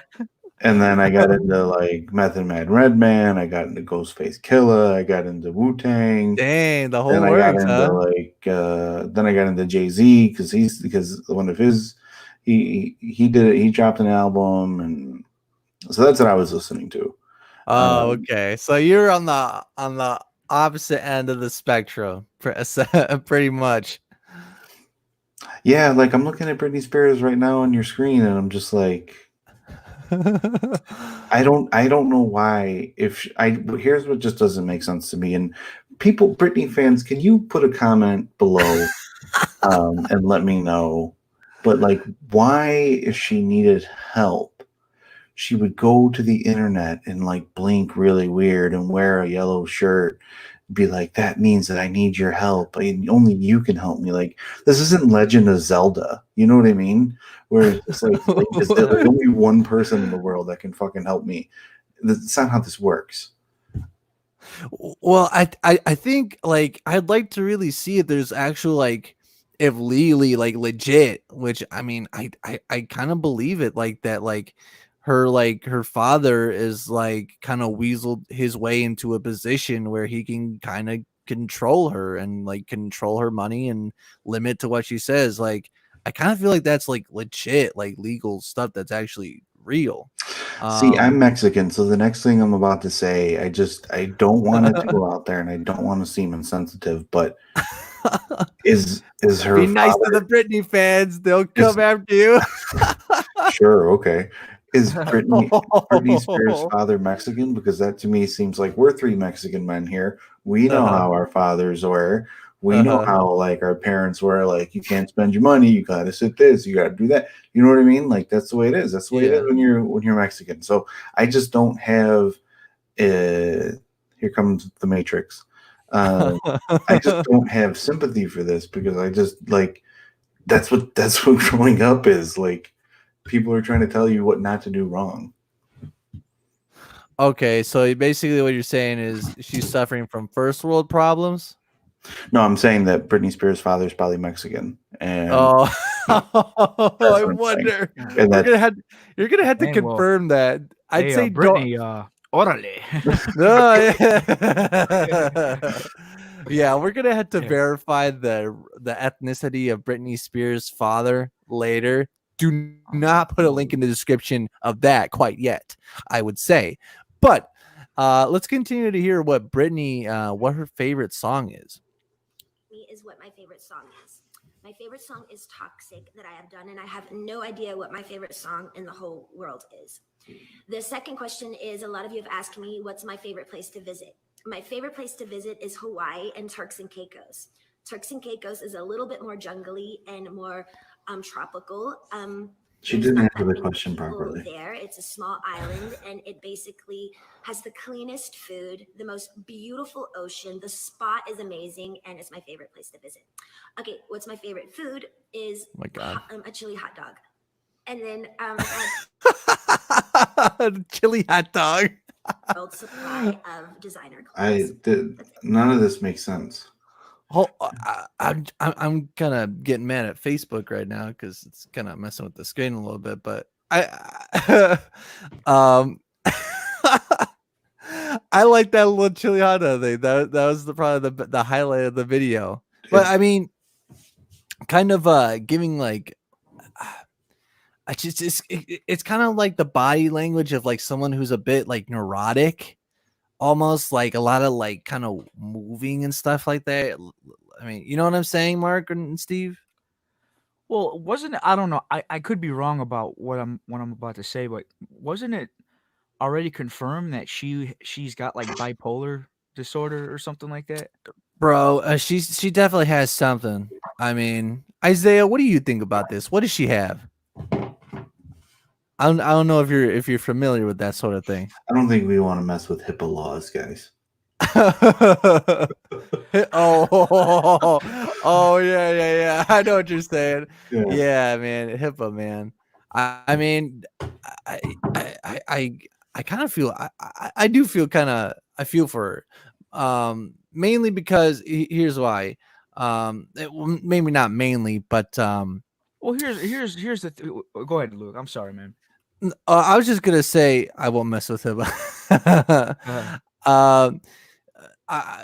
and then I got into like Method Man Redman. I got into Ghostface Killer. I got into Wu-Tang. Dang, the Then whole I got works, into huh? then I got into Jay-Z because one of his he did it. He dropped an album, and so that's what I was listening to. Oh, okay. So you're on the opposite end of the spectrum, pretty much. Yeah, like I'm looking at Britney Spears right now on your screen, and I'm just like, I don't know why. Here's what just doesn't make sense to me. And people, Britney fans, can you put a comment below and let me know? But like, why, if she needed help, she would go to the internet and like blink really weird and wear a yellow shirt, be like, that means that I need your help. Only you can help me. Like, this isn't Legend of Zelda. You know what I mean? Where it's just like, there's only one person in the world that can fucking help me. That's not how this works. Well, I think like I'd like to really see if there's actual like if Lily like legit, which I mean I kind of believe it like that like her father is like kind of weaseled his way into a position where he can kind of control her and like control her money and limit to what she says. Like I kind of feel like that's like legit like legal stuff that's actually real. See, I'm Mexican, so the next thing I'm about to say, I don't want it to go out there, and I don't want to seem insensitive, but is her Be nice to father? the Britney fans. They'll Is come after you. Sure, okay. Is Britney Spears' father Mexican? Because that to me seems like we're three Mexican men here. We know Uh-huh. how our fathers were. We know Uh-huh. how like our parents were. Like you can't spend your money. You gotta sit this. You gotta do that. You know what I mean? Like that's the way it is. That's the way it is Yeah. when you're Mexican. So I just don't have. Here comes the Matrix. I just don't have sympathy for this because I just like that's what growing up is like. People are trying to tell you what not to do wrong. Okay, so basically what you're saying is she's suffering from first world problems. No, I'm saying that Britney Spears' father is probably Mexican, and Oh, that's I what I'm saying. wonder. And You're gonna have to Hey, well, confirm that. I'd hey, say don't. Brittany, orale. No, yeah. Yeah, we're gonna have to Yeah. verify the ethnicity of Britney Spears' father later. Do not put a link in the description of that quite yet, I would say. But let's continue to hear what Britney, what her favorite song is. Me is what my favorite song is. My favorite song is Toxic that I have done, and I have no idea what my favorite song in the whole world is. The second question is a lot of you have asked me what's my favorite place to visit. My favorite place to visit is Hawaii and Turks and Caicos. Turks and Caicos is a little bit more jungly and more tropical. she There's didn't not answer that the many question people properly. there. It's a small island, and it basically has the cleanest food, the most beautiful ocean. The spot is amazing, and it's my favorite place to visit. Okay, what's my favorite food is Oh my God. a chili hot dog. And then Chili hot dog. world supply of designer clothes. None of this makes sense. I'm kind of getting mad at Facebook right now because it's kind of messing with the screen a little bit. But um, I like that little Chiliana thing. That was probably the highlight of the video. But I mean, kind of giving like, it's kind of like the body language of like someone who's a bit like neurotic, almost like a lot of like kind of moving and stuff like that. I mean, you know what I'm saying, Mark and Steve? Well, wasn't it, I don't know. I could be wrong about what I'm about to say, but wasn't it already confirmed that she's got like bipolar disorder or something like that? Bro, she definitely has something. I mean, Isaiah, what do you think about this? What does she have? I don't know if you're familiar with that sort of thing. I don't think we want to mess with HIPAA laws, guys. Oh yeah. I know what you're saying. Yeah. Yeah, man, HIPAA, man. I mean, I I kind of feel I do feel kind of I feel for her. Mainly because here's why. Maybe not mainly, but Well, here's the go ahead, Luke. I'm sorry, man. I was just gonna say I won't mess with him. Uh, um,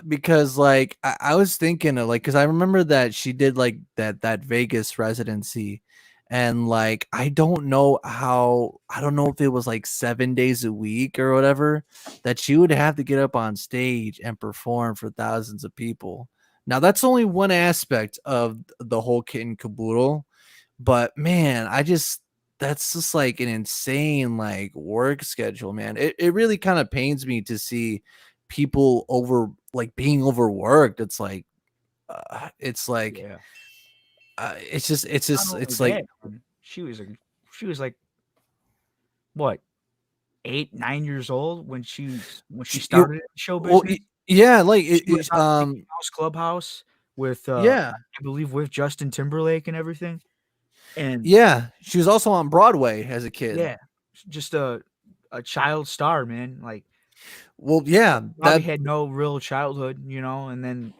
because like I was thinking of like because I remember that she did like that Vegas residency, and like I don't know if it was like 7 days a week or whatever that she would have to get up on stage and perform for thousands of people. Now that's only one aspect of the whole kit and caboodle, but man, that's just like an insane like work schedule, man. It really kind of pains me to see people being overworked. It's like yeah. it's Not just only it's like that, she was like what 8 9 years old when she you started in show well business. yeah like She was on Mickey Mouse Clubhouse with yeah I believe with Justin Timberlake and everything. And yeah she was also on Broadway as a kid. yeah, just a child star, man. Like Well, yeah, probably that had no real childhood, and then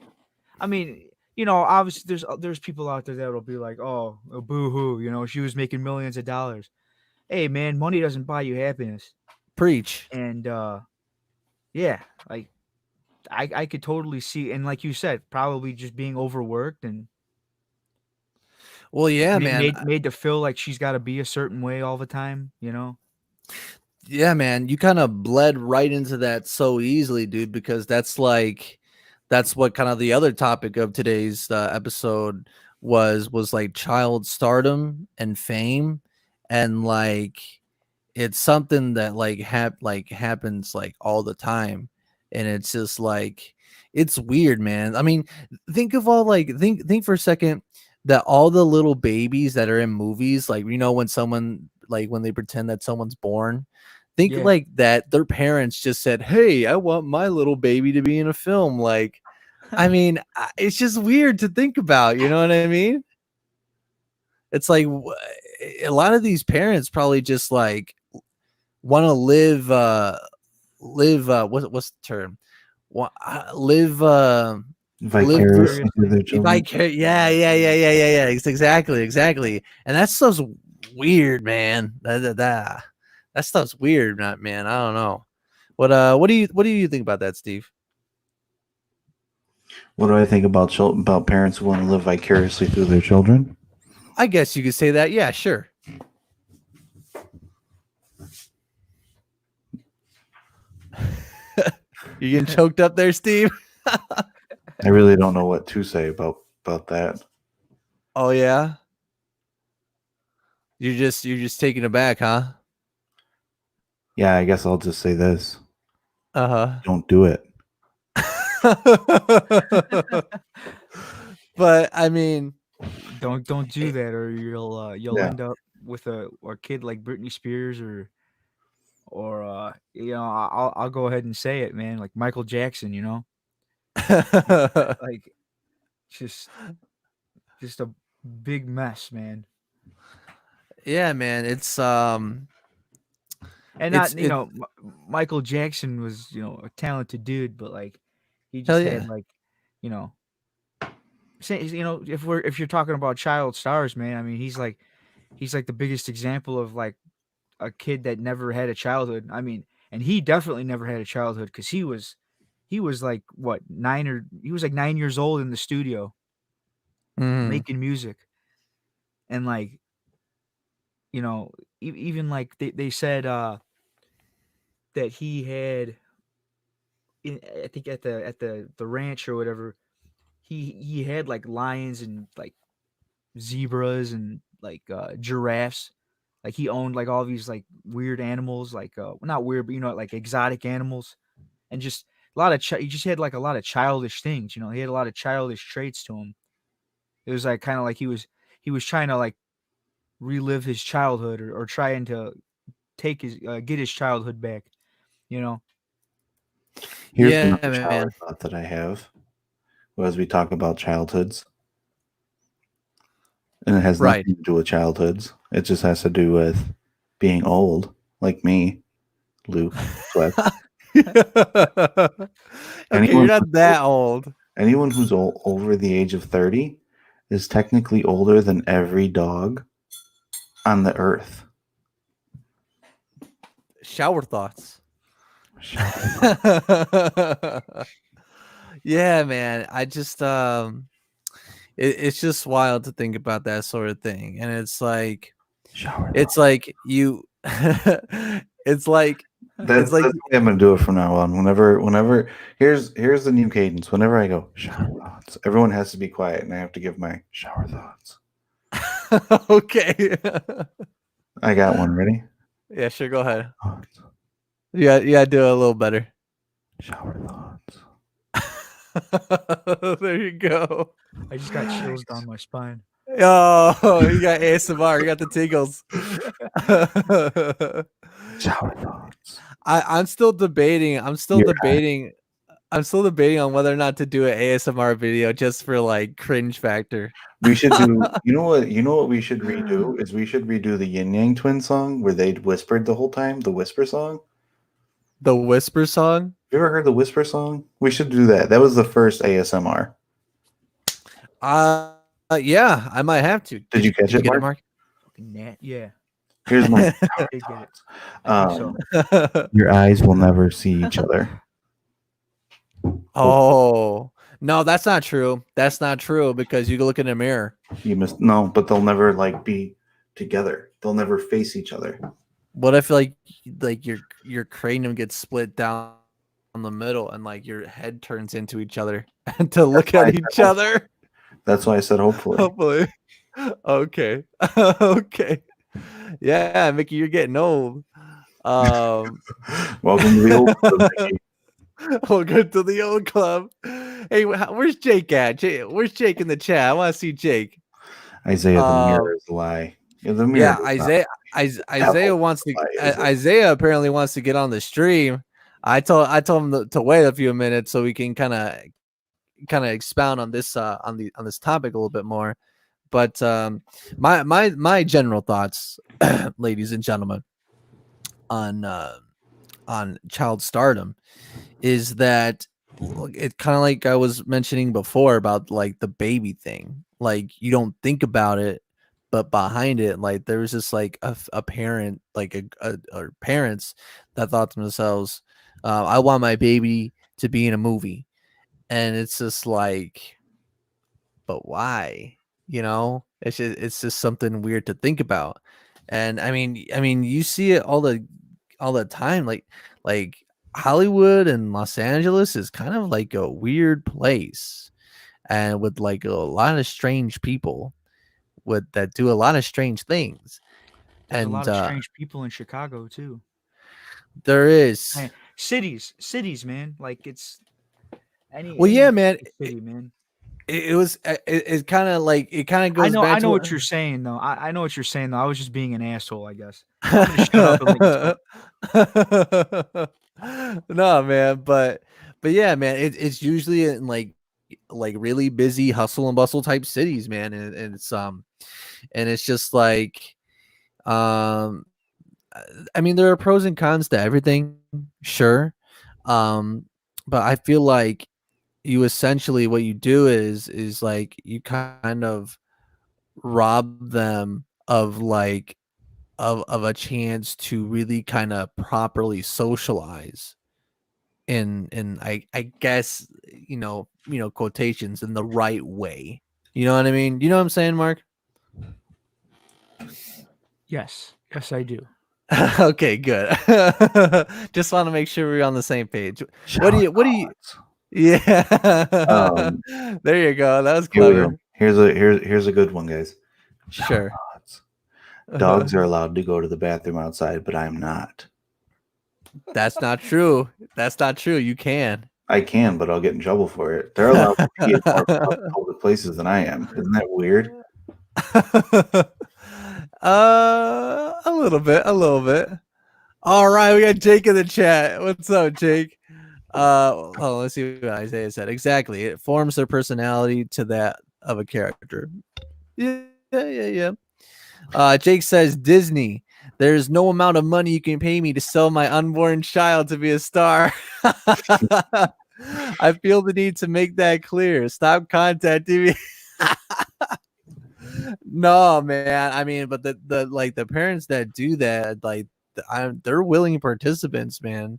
I mean, obviously there's people out there that'll be like, "Oh, boo hoo," she was making millions of dollars. Hey, man, money doesn't buy you happiness. preach. And yeah, like I could totally see, and like you said, probably just being overworked and Well, yeah, made man. made, made to feel like she's got to be a certain way all the time. Yeah, man, you kind of bled right into that so easily, dude, because that's what kind of the other topic of today's episode was like child stardom and fame, and like it's something that like happens like all the time, and it's just like it's weird, man. I mean, think of all like think for a second that all the little babies that are in movies, like when someone like when they pretend that someone's born, think Yeah. like that their parents just said, "Hey, I want my little baby to be in a film." Like, I mean, it's just weird to think about, you know what I mean? It's like a lot of these parents probably just like want to what's the term? Live live Vicariously through their children. yeah. Exactly. And that stuff's weird, man. That stuff's weird, man. I don't know. What do you think about that, Steve? What do I think about parents who want to live vicariously through their children? I guess you could say that. Yeah, sure. You getting choked up there, Steve? I really don't know what to say about that. Oh yeah. You're just taking it back, huh? Yeah, I guess I'll just say this: Uh don't do it. huh. But I mean, Don't do that, or you'll Yeah. end up with a kid like Britney Spears, or I'll go ahead and say it, man, like Michael Jackson. Like just just a big mess, man. yeah, man, And it's not, it. Michael Jackson was, a talented dude, but like he Hell just had yeah. like, you know, if you're talking about child stars, man, I mean, he's like the biggest example of like a kid that never had a childhood. I mean, and he definitely never had a childhood because he was like what 9 years old in the studio Mhm. making music, and like even like they said that he had I think at the ranch or whatever, he had like lions and like zebras and like giraffes. Like he owned like all these like weird animals, like not weird, but like exotic animals, and just a lot of he just had like a lot of childish things. He had a lot of childish traits to him. It was like kind of like he was trying to like relive his childhood, or trying to take his get his childhood back. You know, Here's Yeah, another man. shower thought that I have as we talk about childhoods, and it has Right. nothing to do with childhoods. It just has to do with being old, like me, Luke Sweats. Okay, you're Anyone not that old. anyone who's over the age of 30 is technically older than every dog on the earth. Shower thoughts. Shower. Yeah, man. I just it's just wild to think about that sort of thing. And it's like Shower. you it's like That's the way I'm gonna do it from now on. Whenever here's the new cadence. Whenever I go shower thoughts, everyone has to be quiet, and I have to give my shower thoughts. okay. I got one ready. Yeah, sure, go ahead. Thoughts. Yeah, do it a little better. Shower thoughts. There you go. I just got chills down my spine. Oh, you got ASMR, you got the tingles. Shower thoughts. I'm still debating. I'm still debating on whether or not to do an ASMR video just for like cringe factor. We should do. You know what? You know what we should redo is we should redo the Yin Yang Twin song where they whispered the whole time. The whisper song. The whisper song. You ever heard the whisper song? We should do that. That was the first ASMR. Yeah, I might have to. Did you catch it, get it, Mark? Fucking yeah. Here's my I did get it. I think so. Mark? Your eyes will never see each other. Oh no, that's not true. That's not true because you can look in a mirror. You missed no, but they'll never like be together. They'll never face each other. What if like your cranium gets split down the middle and like your head turns into each other to look at each other? That's why I said hopefully. Hopefully. Okay. Okay. Yeah, Mickey, you're getting old. Welcome to the old club, Mickey. Welcome to the old club. Hey, where's Jake at? Where's Jake in the chat? I want to see Jake. Isaiah, the mirror is a lie. Yeah, the mirror. Yeah, Isaiah wants to. Isaiah apparently wants to get on the stream. I told him to wait a few minutes so we can kind of expound on this on this topic a little bit more. But my general thoughts, ladies and gentlemen, on child stardom is that it's kind of like I was mentioning before about like the baby thing. Like you don't think about it, but behind it, like there was just like a parent, like or parents that thought to themselves, I want my baby to be in a movie. And it's just like, but why? It's just something weird to think about. And I mean, you see it all the time. Like Hollywood and Los Angeles is kind of like a weird place, and with like a lot of strange people that do a lot of strange things. There's and a lot of strange people in Chicago too. There is. Man, cities, man. Like it's Yeah, man. City, man. It kind of like it kind of goes. I know what you're saying though. I know what you're saying though. I was just being an asshole, I guess. I'm gonna shut up and let you No, man, but yeah, man, it's usually in like really busy hustle and bustle type cities, man, and it's just like I mean, there are pros and cons to everything, sure, but I feel like you essentially what you do is like you kind of rob them of like of a chance to really kind of properly socialize in I guess quotations in the right way. You know what I mean? You know what I'm saying, Mark? Yes, I do. Okay, good. Just want to make sure we're on the same page. What do you yeah. There you go. That was Here we go. clever. Here's a good one, guys. Sure. Dogs are allowed to go to the bathroom outside, but I'm not. That's not true. That's not true. You can. I can, but I'll get in trouble for it. They're allowed to pee in more public places than I am. Isn't that weird? A little bit, a little bit. All right, we got Jake in the chat. What's up, Jake? Let's see what Isaiah said. Exactly. It forms their personality to that of a character. Yeah. Jake says Disney. There's no amount of money you can pay me to sell my unborn child to be a star. I feel the need to make that clear. Stop contacting me. No, man. I mean, but the parents that do that, like, they're willing participants, man.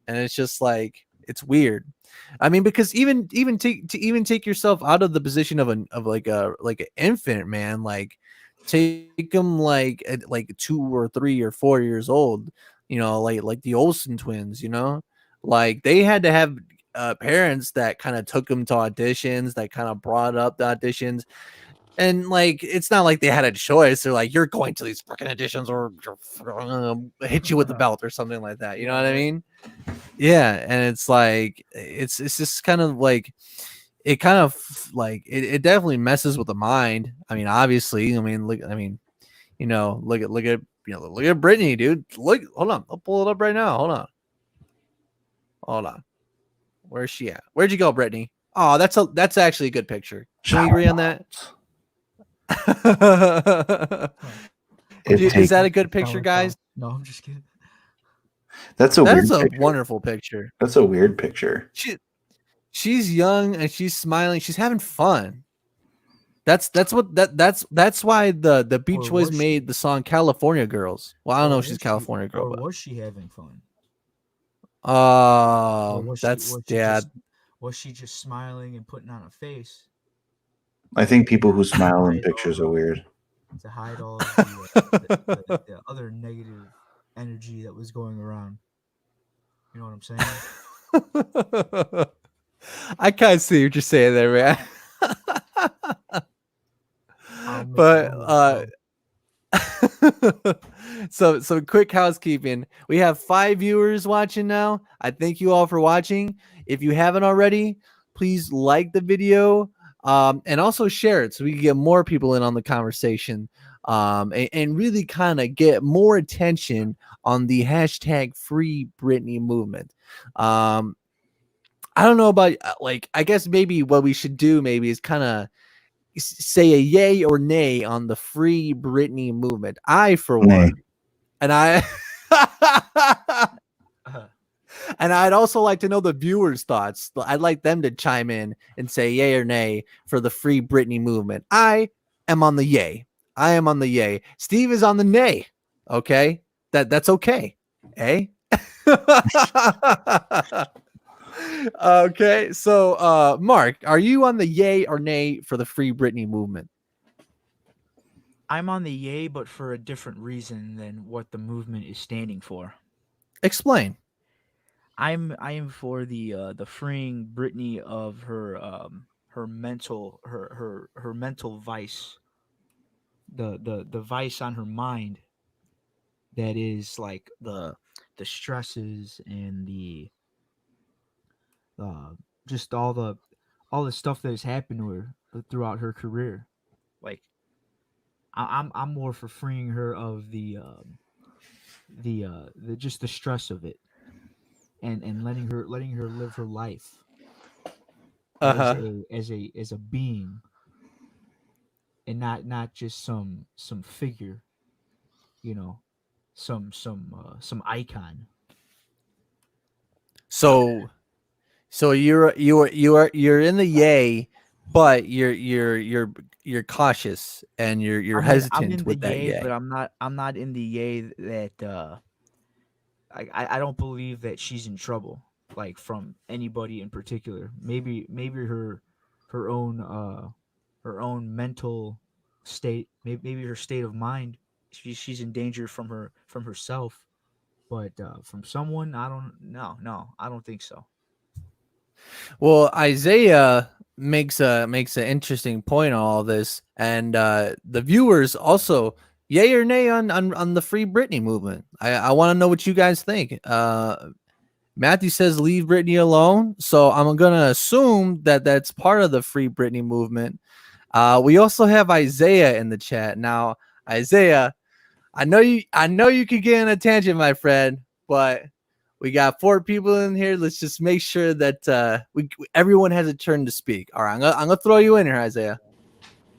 And it's just like it's weird. I mean, because even take yourself out of the position of an infant, man. Like, take them like at like 2 or 3 or 4 years old. Like the Olsen twins. Like they had to have parents that kind of took them to auditions, that kind of brought up the auditions. And like, it's not like they had a choice. They're like, you're going to these fucking auditions, or hit you with the belt or something like that. You know what I mean? Yeah. And it's like, it's just kind of like, it kind of like, it definitely messes with the mind. I mean, obviously, look at Brittany, dude. Hold on. I'll pull it up right now. Hold on. Where's she at? Where'd you go, Brittany? Oh, that's actually a good picture. Can we agree on that? Is that a good picture, guys? No, I'm just kidding. That's a weird picture. Wonderful picture. That's a weird picture. She's young and she's smiling. She's having fun. That's why the Beach Boys made the song California Girls. Well, I don't know if she's a California girl, or but was she having fun? Was she just smiling and putting on a face? I think people who smile in pictures are weird. To hide all of the other negative energy that was going around. You know what I'm saying? I can't see what you're saying there, man. But so quick housekeeping. We have 5 viewers watching now. I thank you all for watching. If you haven't already, please like the video, and also share it so we can get more people in on the conversation, and really kind of get more attention on the hashtag Free Britney movement. I don't know about I guess maybe what we should do maybe is kind of say a yay or nay on the Free Britney movement. I, for one, and and I'd also like to know the viewers' thoughts. I'd like them to chime in and say yay or nay for the Free Britney movement. I am on the yay. I am on the yay. Steve is on the nay. Okay, that's okay. Eh? Okay, so Mark, are you on the yay or nay for the Free Britney movement? I'm on the yay, but for a different reason than what the movement is standing for. Explain. I am for the freeing Britney of her mental vice, the vice on her mind that is like the stresses and the just all the stuff that has happened to her throughout her career. Like I'm more for freeing her of the just the stress of it, and letting her live her life as a being, and not just some figure, some icon. So So you're in the yay, but you're cautious and you're I'm hesitant in the with that yay, yay. but I'm not in the yay that I don't believe that she's in trouble, like from anybody in particular. Maybe her own mental state, maybe her state of mind. She's in danger from herself, but from someone, I don't. No, I don't think so. Well, Isaiah makes an interesting point on all this, and the viewers also yay or nay on the Free Britney movement. I want to know what you guys think. Matthew says leave Britney alone, so I'm gonna assume that that's part of the Free Britney movement. We also have Isaiah in the chat now. Isaiah, I know you could get in a tangent, my friend, but we got 4 people in here. Let's just make sure that everyone has a turn to speak. All right, I'm gonna throw you in here, Isaiah.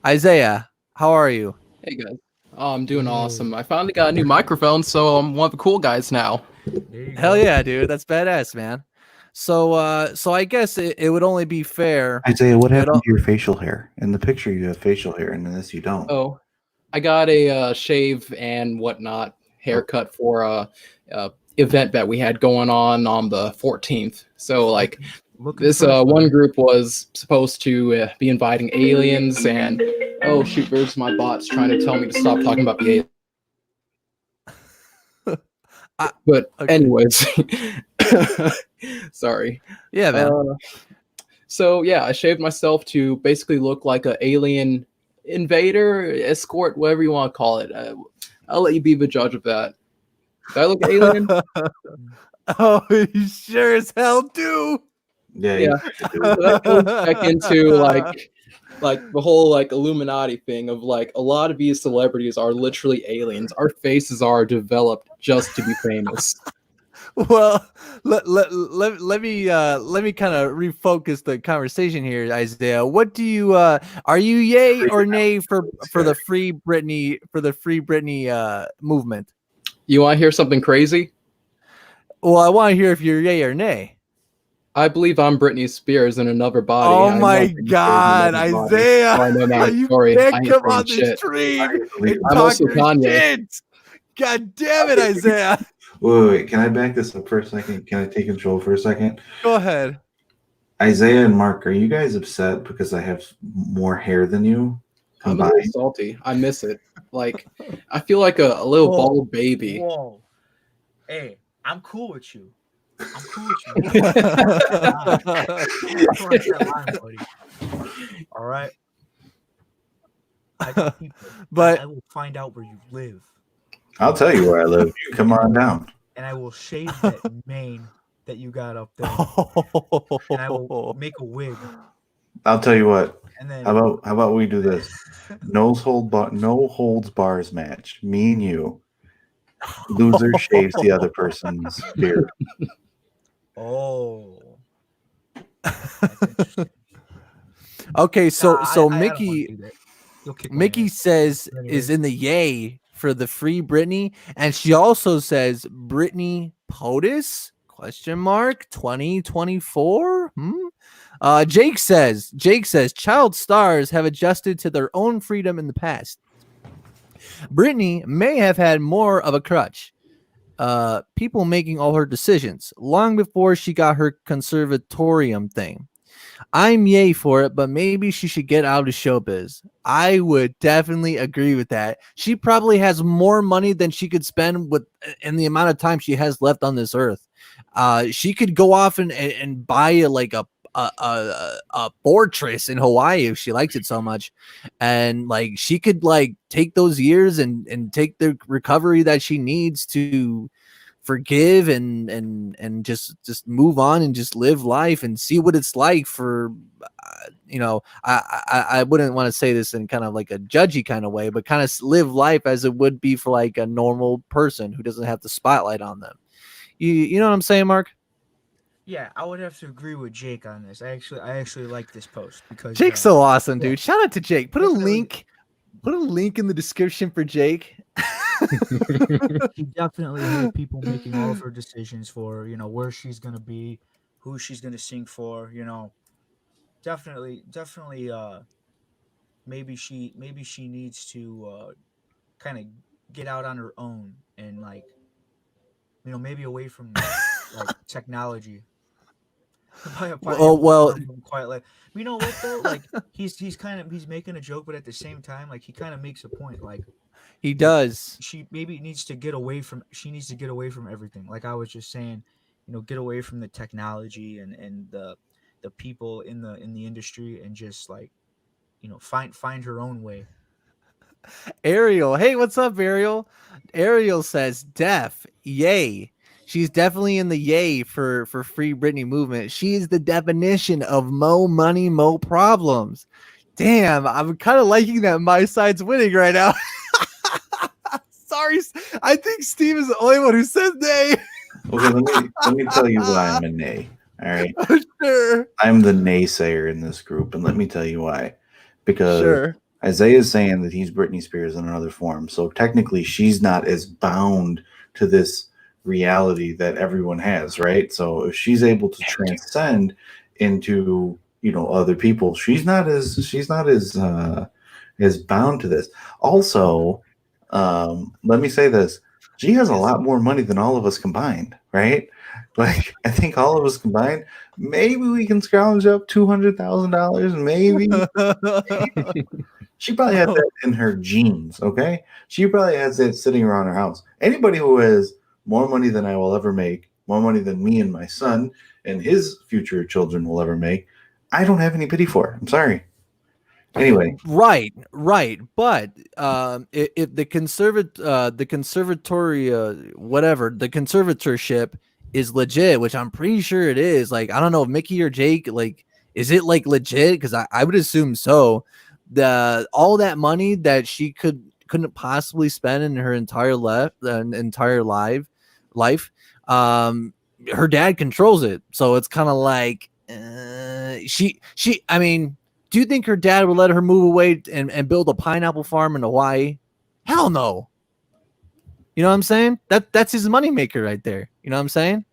Isaiah, how are you? Hey guys. Oh, I'm doing awesome. I finally got a new microphone, so I'm one of the cool guys now. There you Hell go. yeah, dude, that's badass, man. So I guess it would only be fair. Isaiah, what It happened al- to your facial hair? In the picture, you have facial hair, and in this, you don't. Oh, I got a shave and whatnot haircut for a event that we had going on the 14th. So like Looking this fresh, one man. group was supposed to be inviting aliens, and oh shoot, there's my bots trying to tell me to stop talking about the aliens. But okay. anyways, sorry. Yeah, man. So yeah, I shaved myself to basically look like an alien invader, escort, whatever you want to call it. I'll let you be the judge of that. Do I look alien? Oh, you sure as hell do. Yeah, Yeah. So that goes back into like the whole like Illuminati thing of like a lot of these celebrities are literally aliens. Our faces are developed just to be famous. Well, let me kind of refocus the conversation here, Isaiah. What do you are you yay or nay for the Free Britney movement? You want to hear something crazy? Well, I want to hear if you're yay or nay. I believe I'm Britney Spears in another body. Oh I'm my not Britney Spears in God, another body. Isaiah! Oh, I know now. You Sorry, I can't ain't come saying on this shit. stream and I'm talk also your Kanye. shit. God damn it, Isaiah! Wait. Can I back this up for a second? Can I take control for a second? Go ahead. Isaiah and Mark, are you guys upset because I have more hair than you I'm a little combined? salty. I miss it. Like, I feel like a little Whoa. bald baby. Whoa. Hey, I'm cool with you. I'm cool with you. All right. I got people. But I will find out where you live, I'll tell you where I live. You come on down. and I will shave that mane that you got up there, and I will make a wig, I'll tell you what. and then How about we do this? No holds bars match. Me and you. Loser shaves the other person's beard. oh, that's interesting. okay, so Nah, so I don't wanna Mickey do that. You'll kick my Mickey ass. says Anyways. is in the yay for the Free Britney, and she also says Britney POTUS ? 2024. Jake says child stars have adjusted to their own freedom in the past. Britney may have had more of a crutch. People making all her decisions long before she got her conservatorium thing. I'm yay for it, but maybe she should get out of showbiz. I would definitely agree with that. She probably has more money than she could spend with in the amount of time she has left on this earth. She could go off and buy a fortress in Hawaii if she likes it so much, and like she could like take those years and take the recovery that she needs to forgive and just move on and just live life and see what it's like for I wouldn't want to say this in kind of like a judgy kind of way, but kind of live life as it would be for like a normal person who doesn't have the spotlight on them. You know what I'm saying, Mark? Yeah, I would have to agree with Jake on this. I actually like this post because Jake's so awesome, yeah. dude. Shout out to Jake. Put a Definitely. link in the description for Jake. She definitely had people making all of her decisions for where she's gonna be, who she's gonna sing for. Definitely, definitely. Maybe she needs to kind of get out on her own and like maybe away from like technology. Well, Quiet life. You know what though? Like he's making a joke, but at the same time, like he kind of makes a point. Like he does. she maybe needs to get away from. She needs to get away from everything. Like I was just saying, get away from the technology and the people in the industry and just like find her own way. Ariel, hey, what's up, Ariel? Ariel says, "Def, yay." She's definitely in the yay for Free Britney movement. She is the definition of mo money, mo problems. Damn, I'm kind of liking that my side's winning right now. Sorry, I think Steve is the only one who says nay. Okay, let me tell you why I'm a nay. All right, Sure. I'm the naysayer in this group, and let me tell you why. Because Sure. Isaiah is saying that he's Britney Spears in another form, so technically she's not as bound to this reality that everyone has, right? So if she's able to transcend into other people, she's not as bound to this. Also, let me say this: she has a lot more money than all of us combined, right? Like I think all of us combined, maybe we can scrounge up $200,000, maybe. She probably had that in her genes, okay? She probably has that sitting around her house. Anybody who has more money than I will ever make, more money than me and my son and his future children will ever make, I don't have any pity for. I'm sorry. Anyway. Right. But if the conservatorship is legit, which I'm pretty sure it is. Like, I don't know if Mickey or Jake, like, is it like legit? Because I would assume so. All that money that she couldn't possibly spend in her entire life, her dad controls it. So it's kind of like I mean, do you think her dad would let her move away and build a pineapple farm in Hawaii? Hell no. You know what I'm saying? That's his moneymaker right there. You know what I'm saying?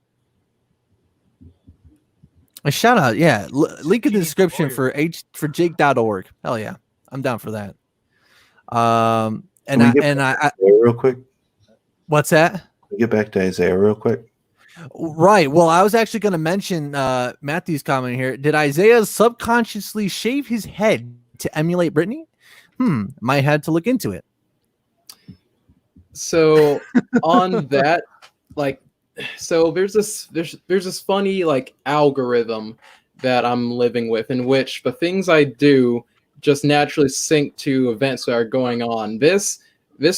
A shout out, yeah. Link in the description for Jake.org. Hell yeah. I'm down for that. Real quick. What's that? Can we get back to Isaiah real quick. Right. Well, I was actually going to mention Matthew's comment here. Did Isaiah subconsciously shave his head to emulate Britney? Might have to look into it. So on that, like, so there's this funny like algorithm that I'm living with in which the things I do just naturally sync to events that are going on. This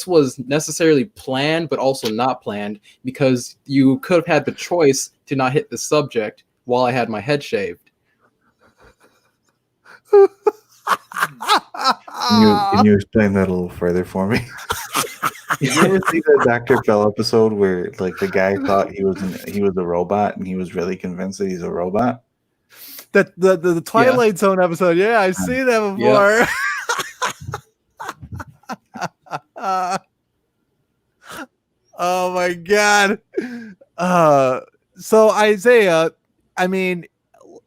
was necessarily planned, but also not planned, because you could have had the choice to not hit the subject while I had my head shaved. Can you explain that a little further for me? Did you ever see that Dr. Phil episode where like the guy thought he was a robot and he was really convinced that he's a robot? That the Twilight Zone episode. Yeah, I've seen that before. Yeah. Oh my god. So Isaiah, I mean,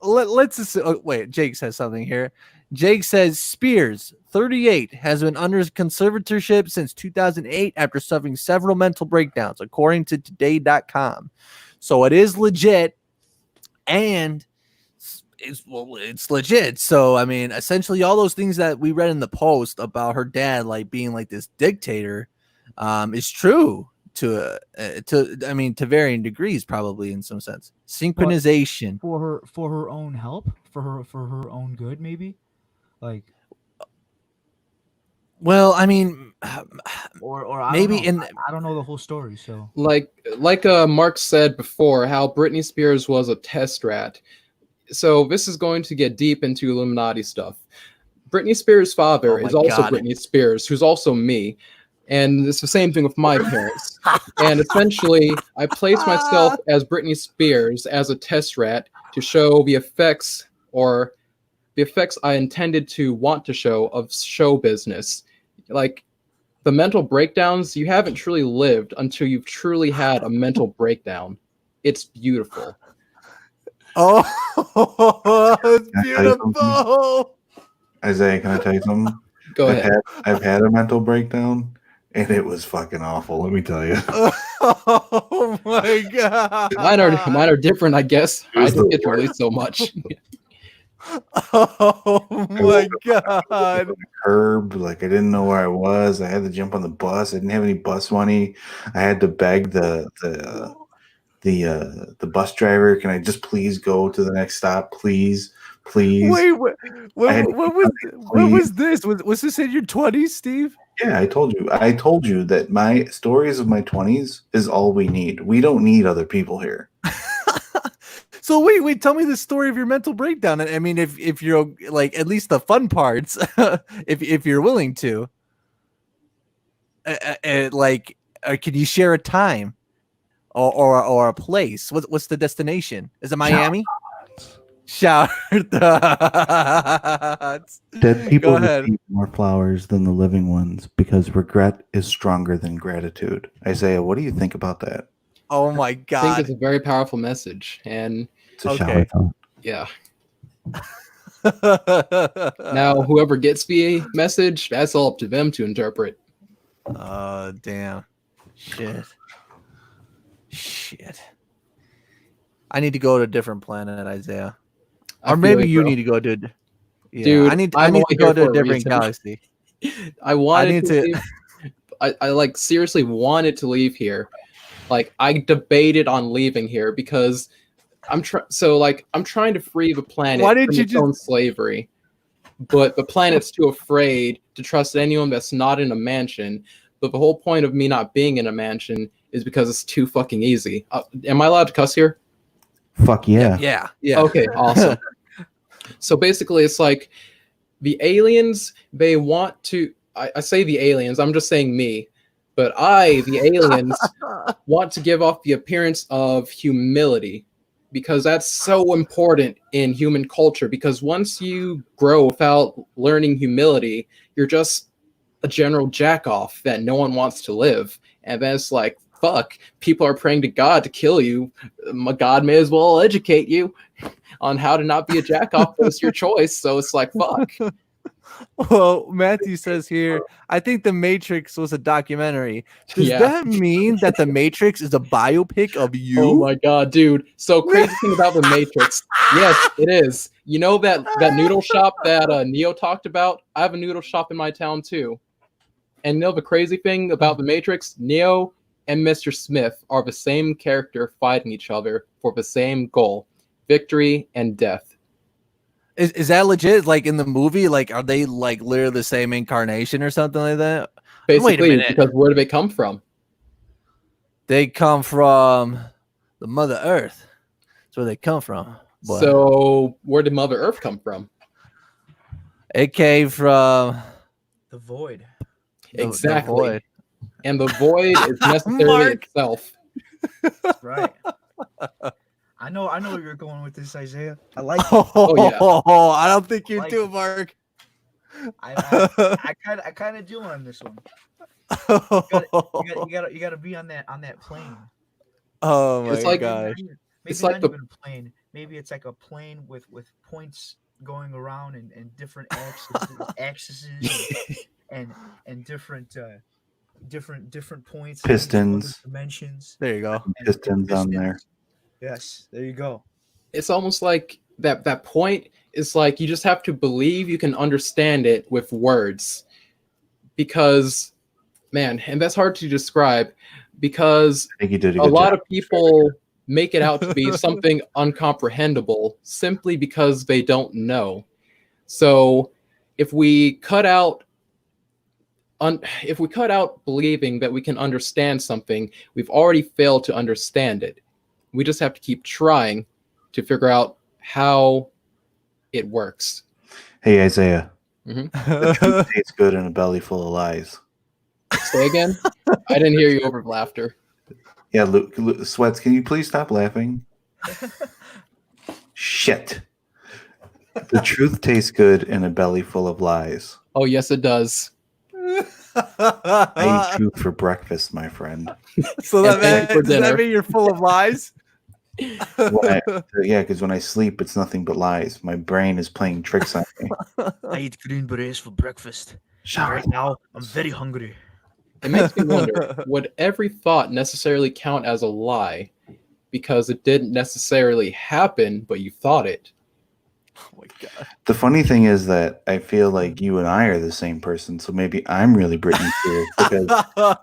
let's just wait. Jake says something here. Jake says Spears, 38, has been under conservatorship since 2008 after suffering several mental breakdowns, according to today.com. So it is legit, and it's legit. So I mean, essentially all those things that we read in the post about her dad like being like this dictator is true to varying degrees, probably in some sense. Synchronization for her own help, for her own good, maybe. Like, well, I mean, or I maybe don't know. I don't know the whole story. So like Mark said before, how Britney Spears was a test rat. So this is going to get deep into Illuminati stuff. Britney Spears' father is also Britney Spears, who's also me. And it's the same thing with my parents. And essentially, I placed myself as Britney Spears as a test rat to show the effects I intended to want to show of show business. Like, the mental breakdowns, you haven't truly lived until you've truly had a mental breakdown. It's beautiful. Oh, it's Can I tell you something? beautiful. Isaiah, can I tell you something? Go ahead. I've had a mental breakdown, and it was fucking awful. Let me tell you. Oh my god. Mine are different, I guess. It I was just the get to worst. release so much. Oh I my woke up god. on the curb, like I didn't know where I was. I had to jump on the bus. I didn't have any bus money. I had to beg the bus driver, can I just please go to the next stop, please, please. Wait, I had to what keep was telling it, this? Was this in your 20s, Steve? yeah, I told you that my stories of my 20s is all we need. We don't need other people here. So wait, tell me the story of your mental breakdown. I mean, if you're like at least the fun parts, if you're willing to, can you share a time or a place? What's the destination? Is it Miami? Shout outs. Dead people Go ahead. receive more flowers than the living ones because regret is stronger than gratitude. Isaiah, what do you think about that? Oh my I think god. it's a very powerful message. And It's a Okay. shower thought. yeah. Now, whoever gets the message, that's all up to them to interpret. Oh damn. Shit. I need to go to a different planet, Isaiah. I Or feel maybe it, you bro. need to go to Dude, I need I'm to only go here to a for a different reason. galaxy. I wanted need to to- leave. I like seriously wanted to leave here. Like I debated on leaving here because I'm trying to free the planet Why didn't from you its own slavery. But the planet's too afraid to trust anyone that's not in a mansion. But the whole point of me not being in a mansion is because it's too fucking easy. Am I allowed to cuss here? Fuck yeah. Yeah. Okay, awesome. So basically, it's like the aliens, they want to. I say the aliens, I'm just saying me. But the aliens, want to give off the appearance of humility because that's so important in human culture. Because once you grow without learning humility, you're just a general jack off that no one wants to live. And then it's like, fuck, people are praying to God to kill you. God may as well educate you on how to not be a jack off, but it's your choice. So it's like, fuck. Well, Matthew says here, I think The Matrix was a documentary. Does Yeah. that mean that The Matrix is a biopic of you? Oh my god, dude. So crazy thing about the Matrix. Yes, it is. You know that noodle shop that Neo talked about? I have a noodle shop in my town too. And you know the crazy thing about the Matrix? Neo and Mr. Smith are the same character fighting each other for the same goal. Victory and death. Is that legit? Like in the movie, like are they like literally the same incarnation or something like that? Basically, Wait a minute. because where do they come from? They come from the Mother Earth. That's where they come from. But So where did Mother Earth come from? it came from The void. the Exactly. void. And the void is necessarily Mark. itself. That's right. I know where you're going with this, Isaiah. I like it. Oh, yeah. I don't think you Like do, it. Mark. I kind of do on this one. You gotta be on that plane. Oh my It's like- gosh. Maybe It's not like the- even a plane. Maybe it's like a plane with points going around and different axes and different points, in Pistons. different dimensions. There you go. and Pistons on there. Yes, there you go. It's almost like that point is like you just have to believe you can understand it with words. Because, man, and that's hard to describe because I think you did a a good lot job. of people make it out to be something uncomprehendable simply because they don't know. So if we cut out believing that we can understand something, we've already failed to understand it. We just have to keep trying to figure out how it works. Hey Isaiah, Oh, it tastes good in a belly full of lies. Say again? I didn't hear you over laughter. Yeah, Luke, Sweats, can you please stop laughing? Shit. The truth tastes good in a belly full of lies. Oh, yes, it does. I eat truth for breakfast, my friend. So And thanks for does that dinner. mean you're full of lies? Because when I sleep, it's nothing but lies. My brain is playing tricks on me. I eat green berets for breakfast. Shower Right now, I'm very hungry. It makes me wonder, would every thought necessarily count as a lie because it didn't necessarily happen, but you thought it? Oh my god. The funny thing is that I feel like you and I are the same person, so maybe I'm really Britney Spears because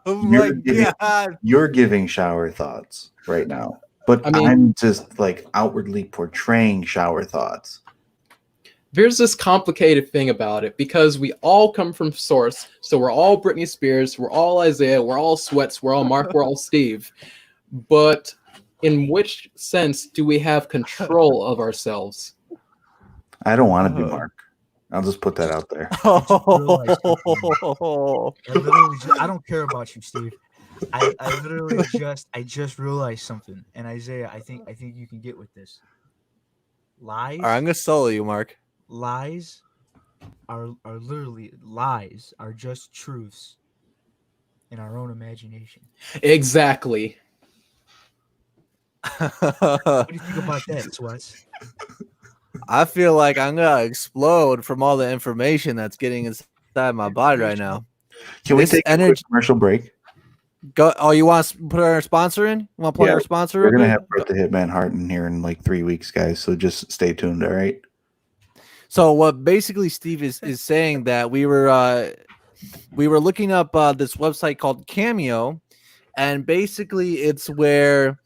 Oh my god. you're giving shower thoughts right now. But I mean- I'm just like outwardly portraying shower thoughts. There's this complicated thing about it because we all come from source. So we're all Britney Spears, we're all Isaiah, we're all Sweats, we're all Mark, we're all Steve. But in which sense do we have control of ourselves? I don't want to be Mark. I'll just put that out there. I don't care about you, Steve. I literally just realized something. And Isaiah, I think you can get with this. Lies. All right, I'm gonna solo you, Mark. Lies are literally lies are just truths in our own imagination. Exactly. What do you think about that, Sweats? I feel like I'm gonna explode from all the information that's getting inside my body right now. Can we This take a quick commercial break? Go. Oh, you want to put our sponsor in? You want to plug Yeah, our sponsor? We're real gonna quick? have Brett the Hitman Hart in here in like 3 weeks, guys. So just stay tuned. All right. So what basically Steve is saying that we were looking up this website called Cameo, and basically it's where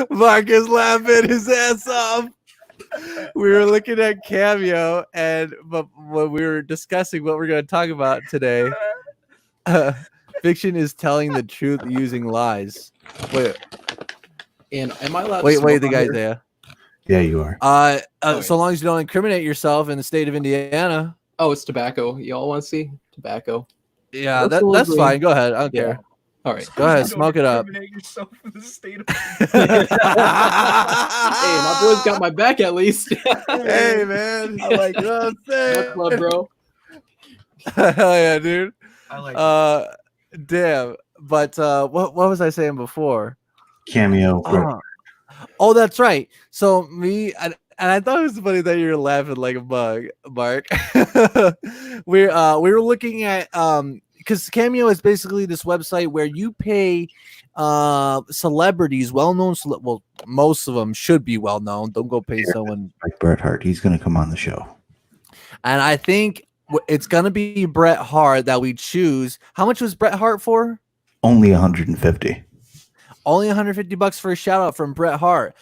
Mark is laughing his ass off. We were looking at Cameo, but when we were discussing what we're going to talk about today, fiction is telling the truth using lies. Wait, And am I allowed to wait, smoke the on guy's here? there. Yeah, you are. So long as you don't incriminate yourself in the state of Indiana. Oh, it's tobacco. Y'all want to see tobacco? Yeah, that's Absolutely. fine. Go ahead. I don't Yeah. care. All right. Go ahead, smoke it up. Yourself in the state of Hey, my boy's got my back at least. Hey, man. I like what I'm saying. Much love, bro. Hell yeah, dude. I like Damn. But what was I saying before? Cameo. Oh, that's right. So and I thought it was funny that you're laughing like a bug, Mark. we were looking at because Cameo is basically this website where you pay celebrities, well-known. Well, most of them should be well-known. Don't go pay someone Like Bret Hart. He's going to come on the show. And I think it's gonna be Bret Hart that we choose. How much was Bret Hart for? Only 150. Only $150 for a shout out from Bret Hart.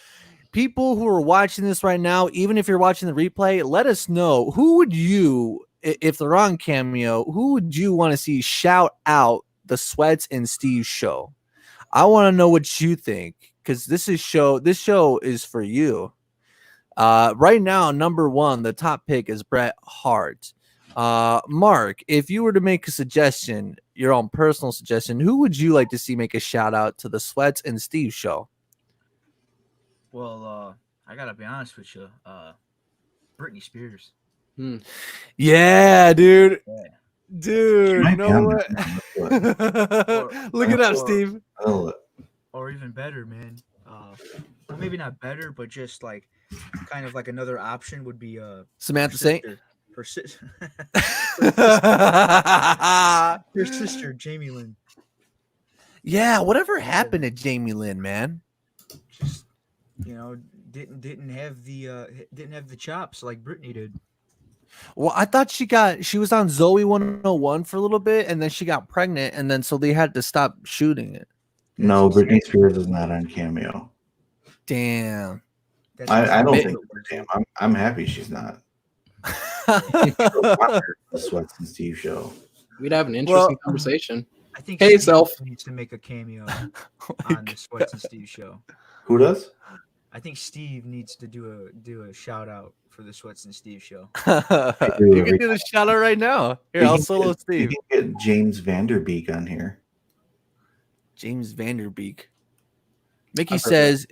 People who are watching this right now, even if you're watching the replay, let us know who would you, if they're on Cameo, who would you want to see shout out the Sweats and Steve show? I want to know what you think because this show is for you. Right now, number one, the top pick is Bret Hart. Mark, if you were to make a suggestion, your own personal suggestion, who would you like to see make a shout out to the Sweats and Steve show? Well, I gotta be honest with you. Britney Spears. Yeah, dude. Yeah. Dude, you know what? Look it up, or- Steve. Or even better, man. Well, maybe not better, but just like kind of like another option would be Samantha Saint. Her sister, your sister, Jamie Lynn. Yeah, whatever happened to Jamie Lynn, man? Just didn't have the chops like Britney did. Well, I thought she was on Zoe 101 for a little bit, and then she got pregnant, and then so they had to stop shooting it. No, Britney Spears is not on Cameo. Damn. I don't think. Damn, I'm happy she's not. The Sweats and Steve show. We'd have an interesting conversation. I think Hey, Steve self. needs to make a cameo on the Sweats and Steve show. Who does? I think Steve needs to do a shout out for the Sweats and Steve show. You can do the shout out right now. Here, I'll solo Steve. You can get James Vanderbeek on here. James Vanderbeek. Mickey says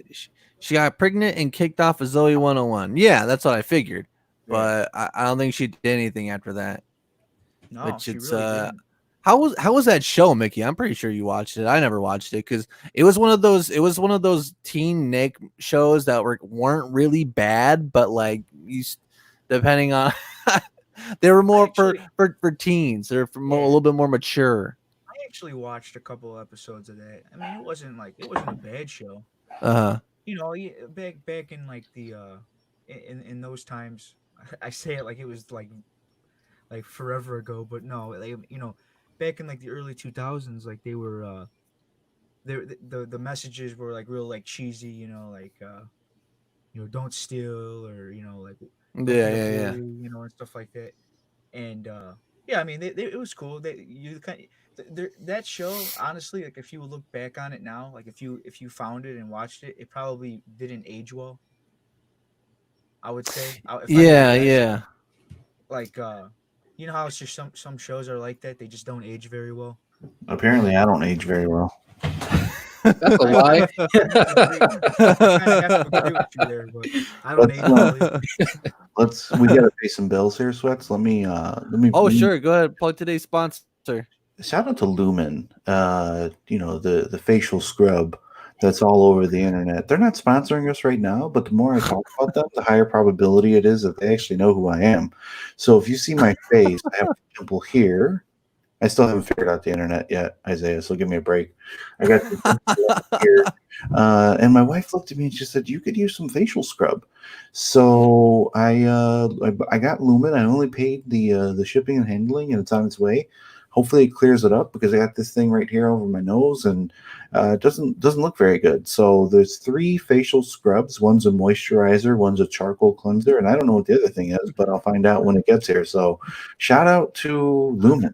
she got pregnant and kicked off of Zoe 101. Yeah, that's what I figured. But I don't think she did anything after that. No, Which she it's really didn't. How was that show, Mickey? I'm pretty sure you watched it. I never watched it because it was one of those teen Nick shows that weren't really bad, but like depending on they were more for teens. They're a little bit more mature. I actually watched a couple episodes of that. I mean, it wasn't a bad show. You know, back in like the in those times, I say it like it was like forever ago, but no, back in like the early 2000s, like they were the messages were like real like cheesy, don't steal, or like don't be a bully, and stuff like that. And yeah, I mean, it was cool. That show, honestly, like if you look back on it now, like if you found it and watched it, it probably didn't age well. I would say. If I had to guess, like you know how it's just some shows are like that, they just don't age very well. Apparently, I don't age very well. That's a lie. I kind of have to agree with you there, but I don't age really. We gotta pay some bills here, Sweats. Let me. Sure. Go ahead. Plug today's sponsor. Shout out to Lumen. The facial scrub that's all over the internet. They're not sponsoring us right now, but the more I talk about them, the higher probability it is that they actually know who I am. So if you see my face, I have a pimple here. I still haven't figured out the internet yet, Isaiah, so give me a break. I got the here. And my wife looked at me and she said, you could use some facial scrub. So I got Lumen. I only paid the shipping and handling, and it's on its way. Hopefully it clears it up because I got this thing right here over my nose, and it doesn't look very good. So there's 3 facial scrubs. One's a moisturizer, one's a charcoal cleanser, and I don't know what the other thing is, but I'll find out when it gets here. So shout out to Lumen.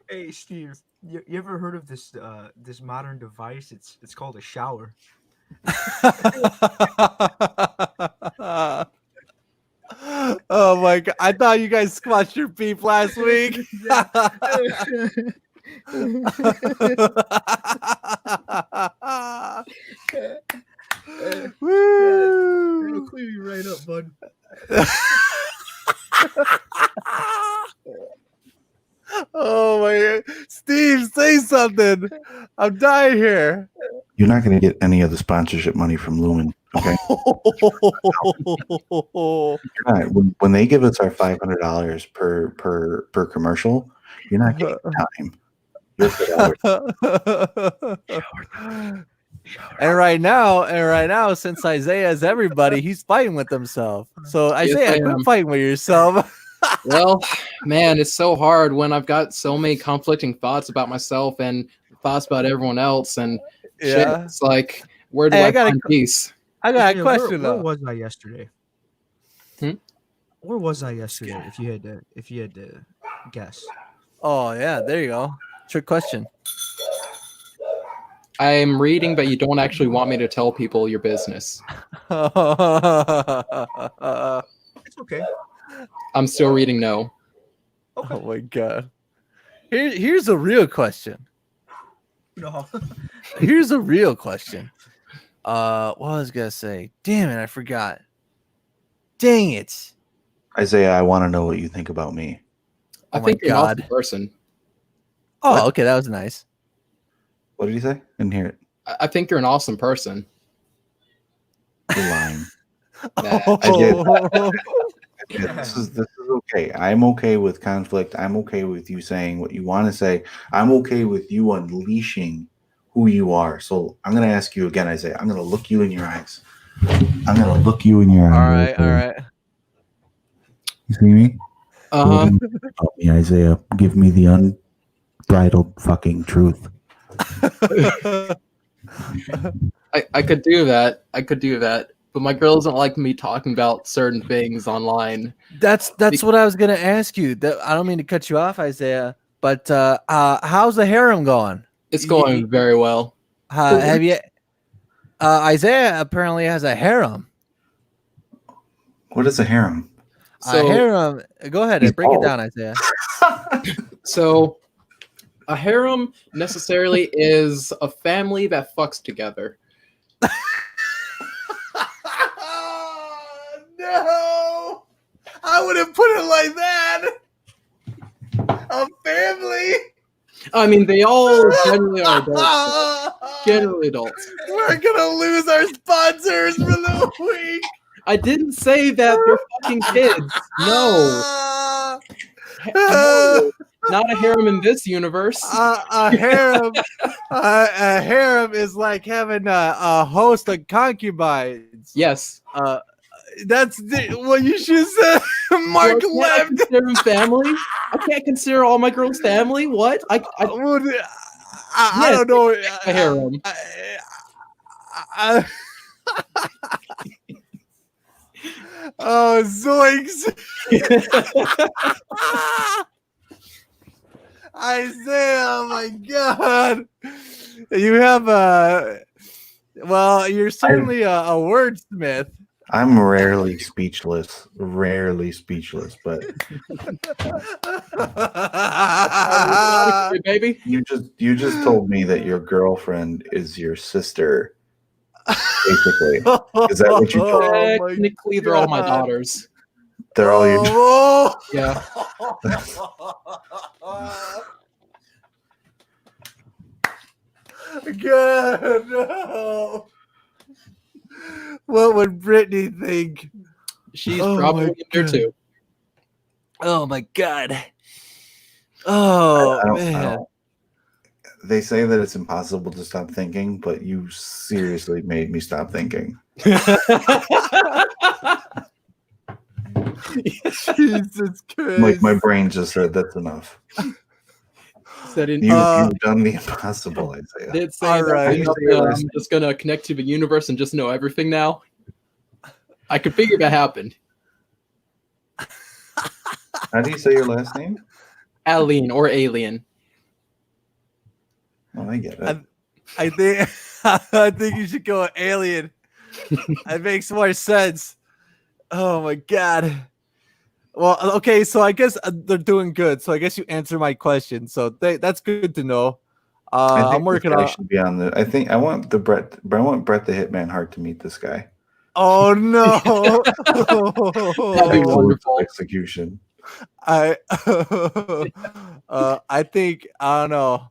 Hey, Steve, you ever heard of this this modern device? It's called a shower. Oh my god! I thought you guys squashed your beef last week. Woo! It'll clear you right up, bud. Oh my god. Steve, say something. I'm dying here. You're not going to get any of the sponsorship money from Lumen, okay? Right. When they give us our $500 per commercial, you're not getting time. You're And right now, since Isaiah is everybody, he's fighting with himself. So Isaiah, quit fighting with yourself. Well, man, it's so hard when I've got so many conflicting thoughts about myself and thoughts about everyone else, and shit, it's like, where do I find peace? I got a question though. Where was I yesterday? Where was I yesterday? If you had to guess. Oh yeah, there you go. Trick question. I'm reading, but you don't actually want me to tell people your business. It's okay. I'm still reading no. Okay. Oh my god. Here's a real question. No. Here's a real question. What was I gonna say? Damn it, I forgot. Dang it. Isaiah, I want to know what you think about me. I think you're an awesome person. Oh, What? okay, that was nice. What did you say? Didn't hear it. I think you're an awesome person. You're lying. Oh. This is okay. I'm okay with conflict. I'm okay with you saying what you want to say. I'm okay with you unleashing who you are. So I'm going to ask you again, Isaiah. I'm going to look you in your eyes. I'm going to look you in your eyes. All right. You see me? Uh-huh. Help me, Isaiah. Give me the unbridled fucking truth. I could do that. But my girl doesn't like me talking about certain things online. That's what I was gonna ask you. I don't mean to cut you off, Isaiah, but how's the harem going? It's going very well. Have you? Isaiah apparently has a harem. What is a harem? So, a harem. Go ahead and break it down, Isaiah. So, a harem necessarily is a family that fucks together. No, I wouldn't put it like that. A family. I mean, they all generally are adults. Generally adults. We're gonna lose our sponsors for the week. I didn't say that they're fucking kids. No. No. Not a harem in this universe. A harem. A harem is like having a host of concubines. Yes. That's what you should say. Mark Well, left. I consider them family. I can't consider all my girls family. What? I don't know. A harem. Oh, zoinks. Isaiah, oh my God. You have well, you're certainly a wordsmith. I'm rarely speechless, but baby. you just told me that your girlfriend is your sister. Basically, is that what you told me? Technically, they're all my daughters. They're all your. Yeah. God, no. What would Brittany think? She's probably in there too. Oh my God. Oh I man. don't. They say that it's impossible to stop thinking, but you seriously made me stop thinking. Jesus Christ. Like my brain just said that's enough. You've done the impossible, Isaiah. Did say all right. I'm just gonna connect to the universe and just know everything now. I could figure that happened. How do you say your last name? Alien or alien. Oh, I get it. I think you should go with alien. It makes more sense. Oh my God. Well, okay, so I guess they're doing good. So I guess you answer my question. So that's good to know. I'm working on. Should be on the. I want Brett the Hitman Hart to meet this guy. Oh no! That'd be wonderful. Execution. I think I don't know.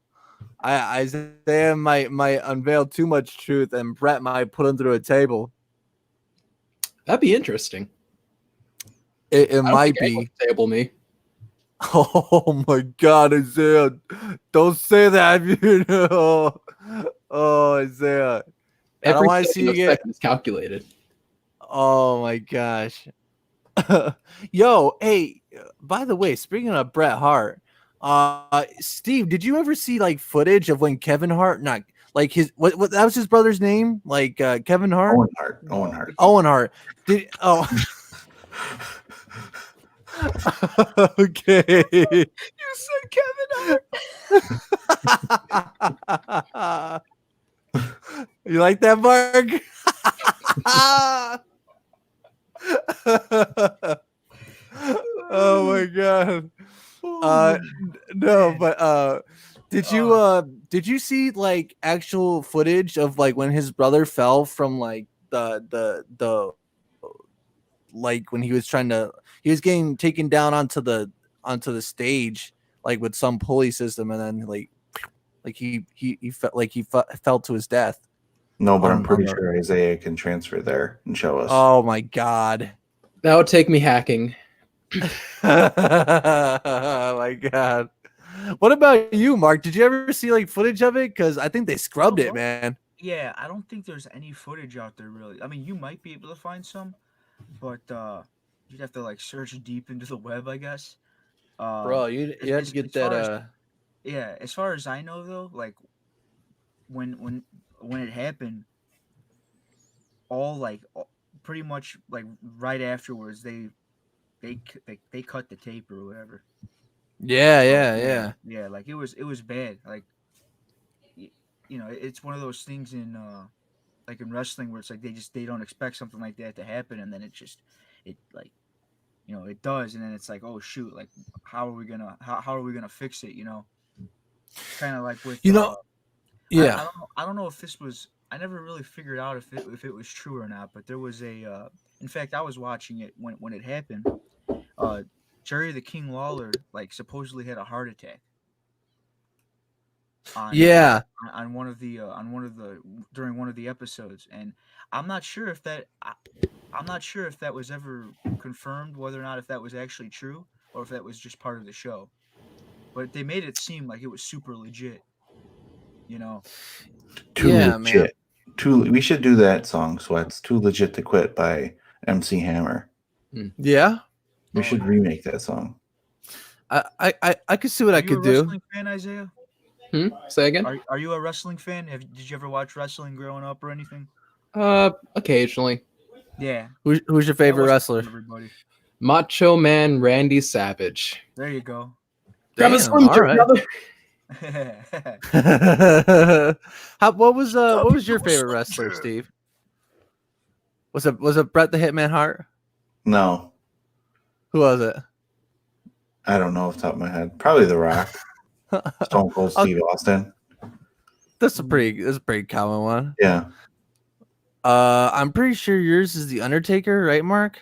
Isaiah might unveil too much truth, and Brett might put him through a table. That'd be interesting. It might be. Table me. Oh my God, Isaiah! Don't say that. You know. Oh, Isaiah! I don't want to see you get calculated. Oh my gosh. Yo, hey, by the way, speaking of Bret Hart, Steve, did you ever see like footage of when Kevin Hart, not like his what that was his brother's name? Like Kevin Hart? Owen Hart. Okay. You said Kevin Hart. You like that, Mark? Oh my God. No, but did you see like actual footage of like when his brother fell from like the like when he was getting taken down onto the stage like with some pulley system, and then like he fell to his death. No, but I'm pretty sure Isaiah can transfer there and show us. Oh my God. That would take me hacking. Oh my God. What about you, Mark? Did you ever see like footage of it? Because I think they scrubbed it, man. Yeah, I don't think there's any footage out there really. I mean, you might be able to find some, but you'd have to like search deep into the web, I guess. Bro, you have to get that. Yeah, as far as I know, though, like when it happened, pretty much like right afterwards, they cut the tape or whatever. Yeah. Yeah, like it was bad. Like you know, it's one of those things in like in wrestling where it's like they don't expect something like that to happen, and then it like, you know, it does, and then it's like, oh shoot, like how are we gonna fix it, you know? Kind of like with yeah. I don't know if this was, I never really figured out if it was true or not, but there was in fact I was watching it when it happened. Jerry the King Lawler like supposedly had a heart attack. Yeah. On one of the during one of the episodes, and I'm not sure if that was ever confirmed, whether or not if that was actually true or if that was just part of the show. But they made it seem like it was super legit. You know. Too Yeah, legit. We should do that song, Sweats. Too Legit to Quit by MC Hammer. Yeah. We should remake that song. I could see what I could do. Are you a wrestling fan, Isaiah? Say again? Are you a wrestling fan? Did you ever watch wrestling growing up or anything? Occasionally. Yeah. Who's your favorite wrestler? Everybody. Macho Man Randy Savage. There you go. Grab a swim all right. brother. What was your favorite wrestler, Steve? Was it Bret the Hitman Hart? No, Who was it? I don't know off the top of my head. Probably The Rock. Stone Cold Steve Austin. That's a pretty common one. Yeah. I'm pretty sure yours is The Undertaker, right, Mark?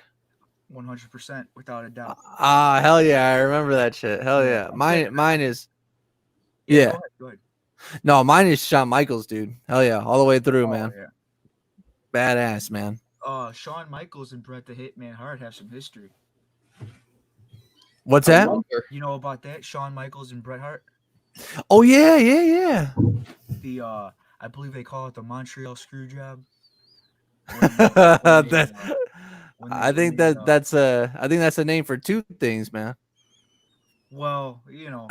100%, without a doubt. Hell yeah, I remember that shit. Hell yeah. Mine is Go ahead. No, mine is Shawn Michaels, dude. Hell yeah, all the way through, man. Yeah. Badass, man. Shawn Michaels and Bret the Hitman Hart have some history. What's that? You know about that? Shawn Michaels and Bret Hart? Oh yeah. The I believe they call it the Montreal screw job. I think that's a name for two things, man. Well, you know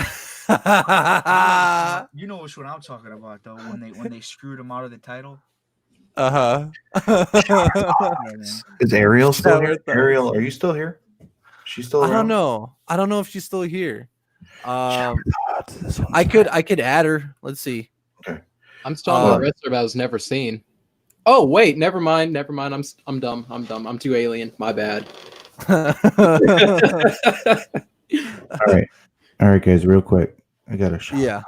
which one I'm talking about though. When they screwed him out of the title. Is Ariel still here? Ariel, are you still here? She's still around? I don't know if she's still I could add her. Let's see. Okay. I'm still on the wrestler that I was never seen. Oh wait, never mind. I'm dumb. I'm too alien. My bad. All right, guys, real quick. I got a shot. Yeah.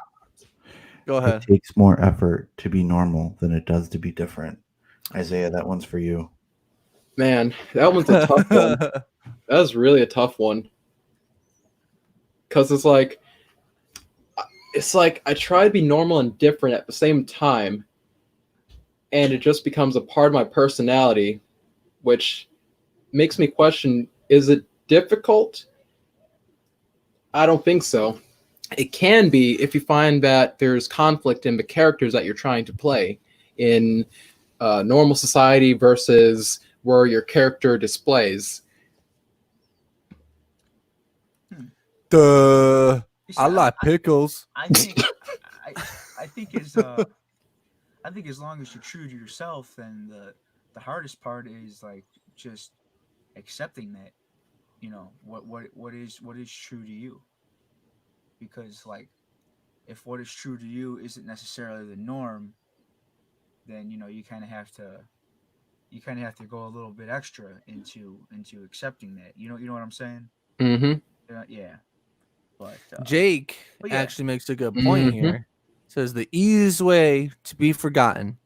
Go ahead. It takes more effort to be normal than it does to be different. Isaiah, that one's for you. Man, that one's a tough one. That was really a tough one. Because it's like I try to be normal and different at the same time. And it just becomes a part of my personality, which makes me question, is it difficult? I don't think so. It can be if you find that there's conflict in the characters that you're trying to play in normal society versus where your character displays. I like pickles. I think as long as you're true to yourself, then the hardest part is like just accepting that, you know, what is true to you. Because like if what is true to you isn't necessarily the norm, then you know you kind of have to go a little bit extra into accepting that. You know what I'm saying? Mm-hmm. Yeah. But Jake actually makes a good point here. Says the easiest way to be forgotten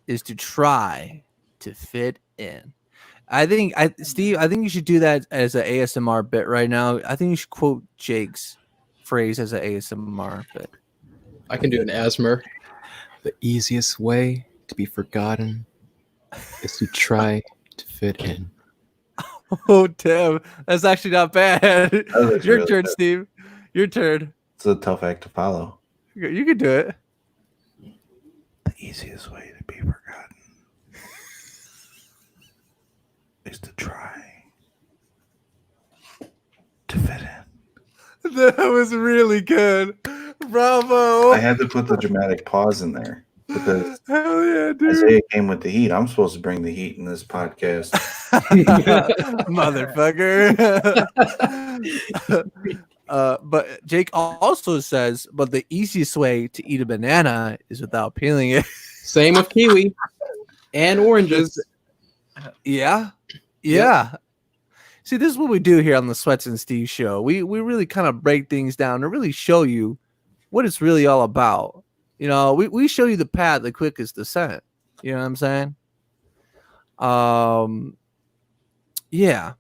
is to try to fit in. Steve, I think you should do that as an ASMR bit right now. I think you should quote Jake's phrase as an ASMR bit. I can do an ASMR. The easiest way to be forgotten is to try to fit in. Oh, damn. That's actually not bad. Your really turn, good. Steve. Your turn. It's a tough act to follow. You can do it. The easiest way to be forgotten is to try to fit in. That was really good. Bravo. I had to put the dramatic pause in there because Hell yeah, dude. Isaiah came with the heat. I'm supposed to bring the heat in this podcast. Motherfucker. But Jake also says, but the easiest way to eat a banana is without peeling it. Same with kiwi and oranges. Yeah. Yep. See, this is what we do here on the Sweats and Steve show. We really kind of break things down and really show you what it's really all about. You know, we show you the path, the quickest descent. You know what I'm saying? Yeah.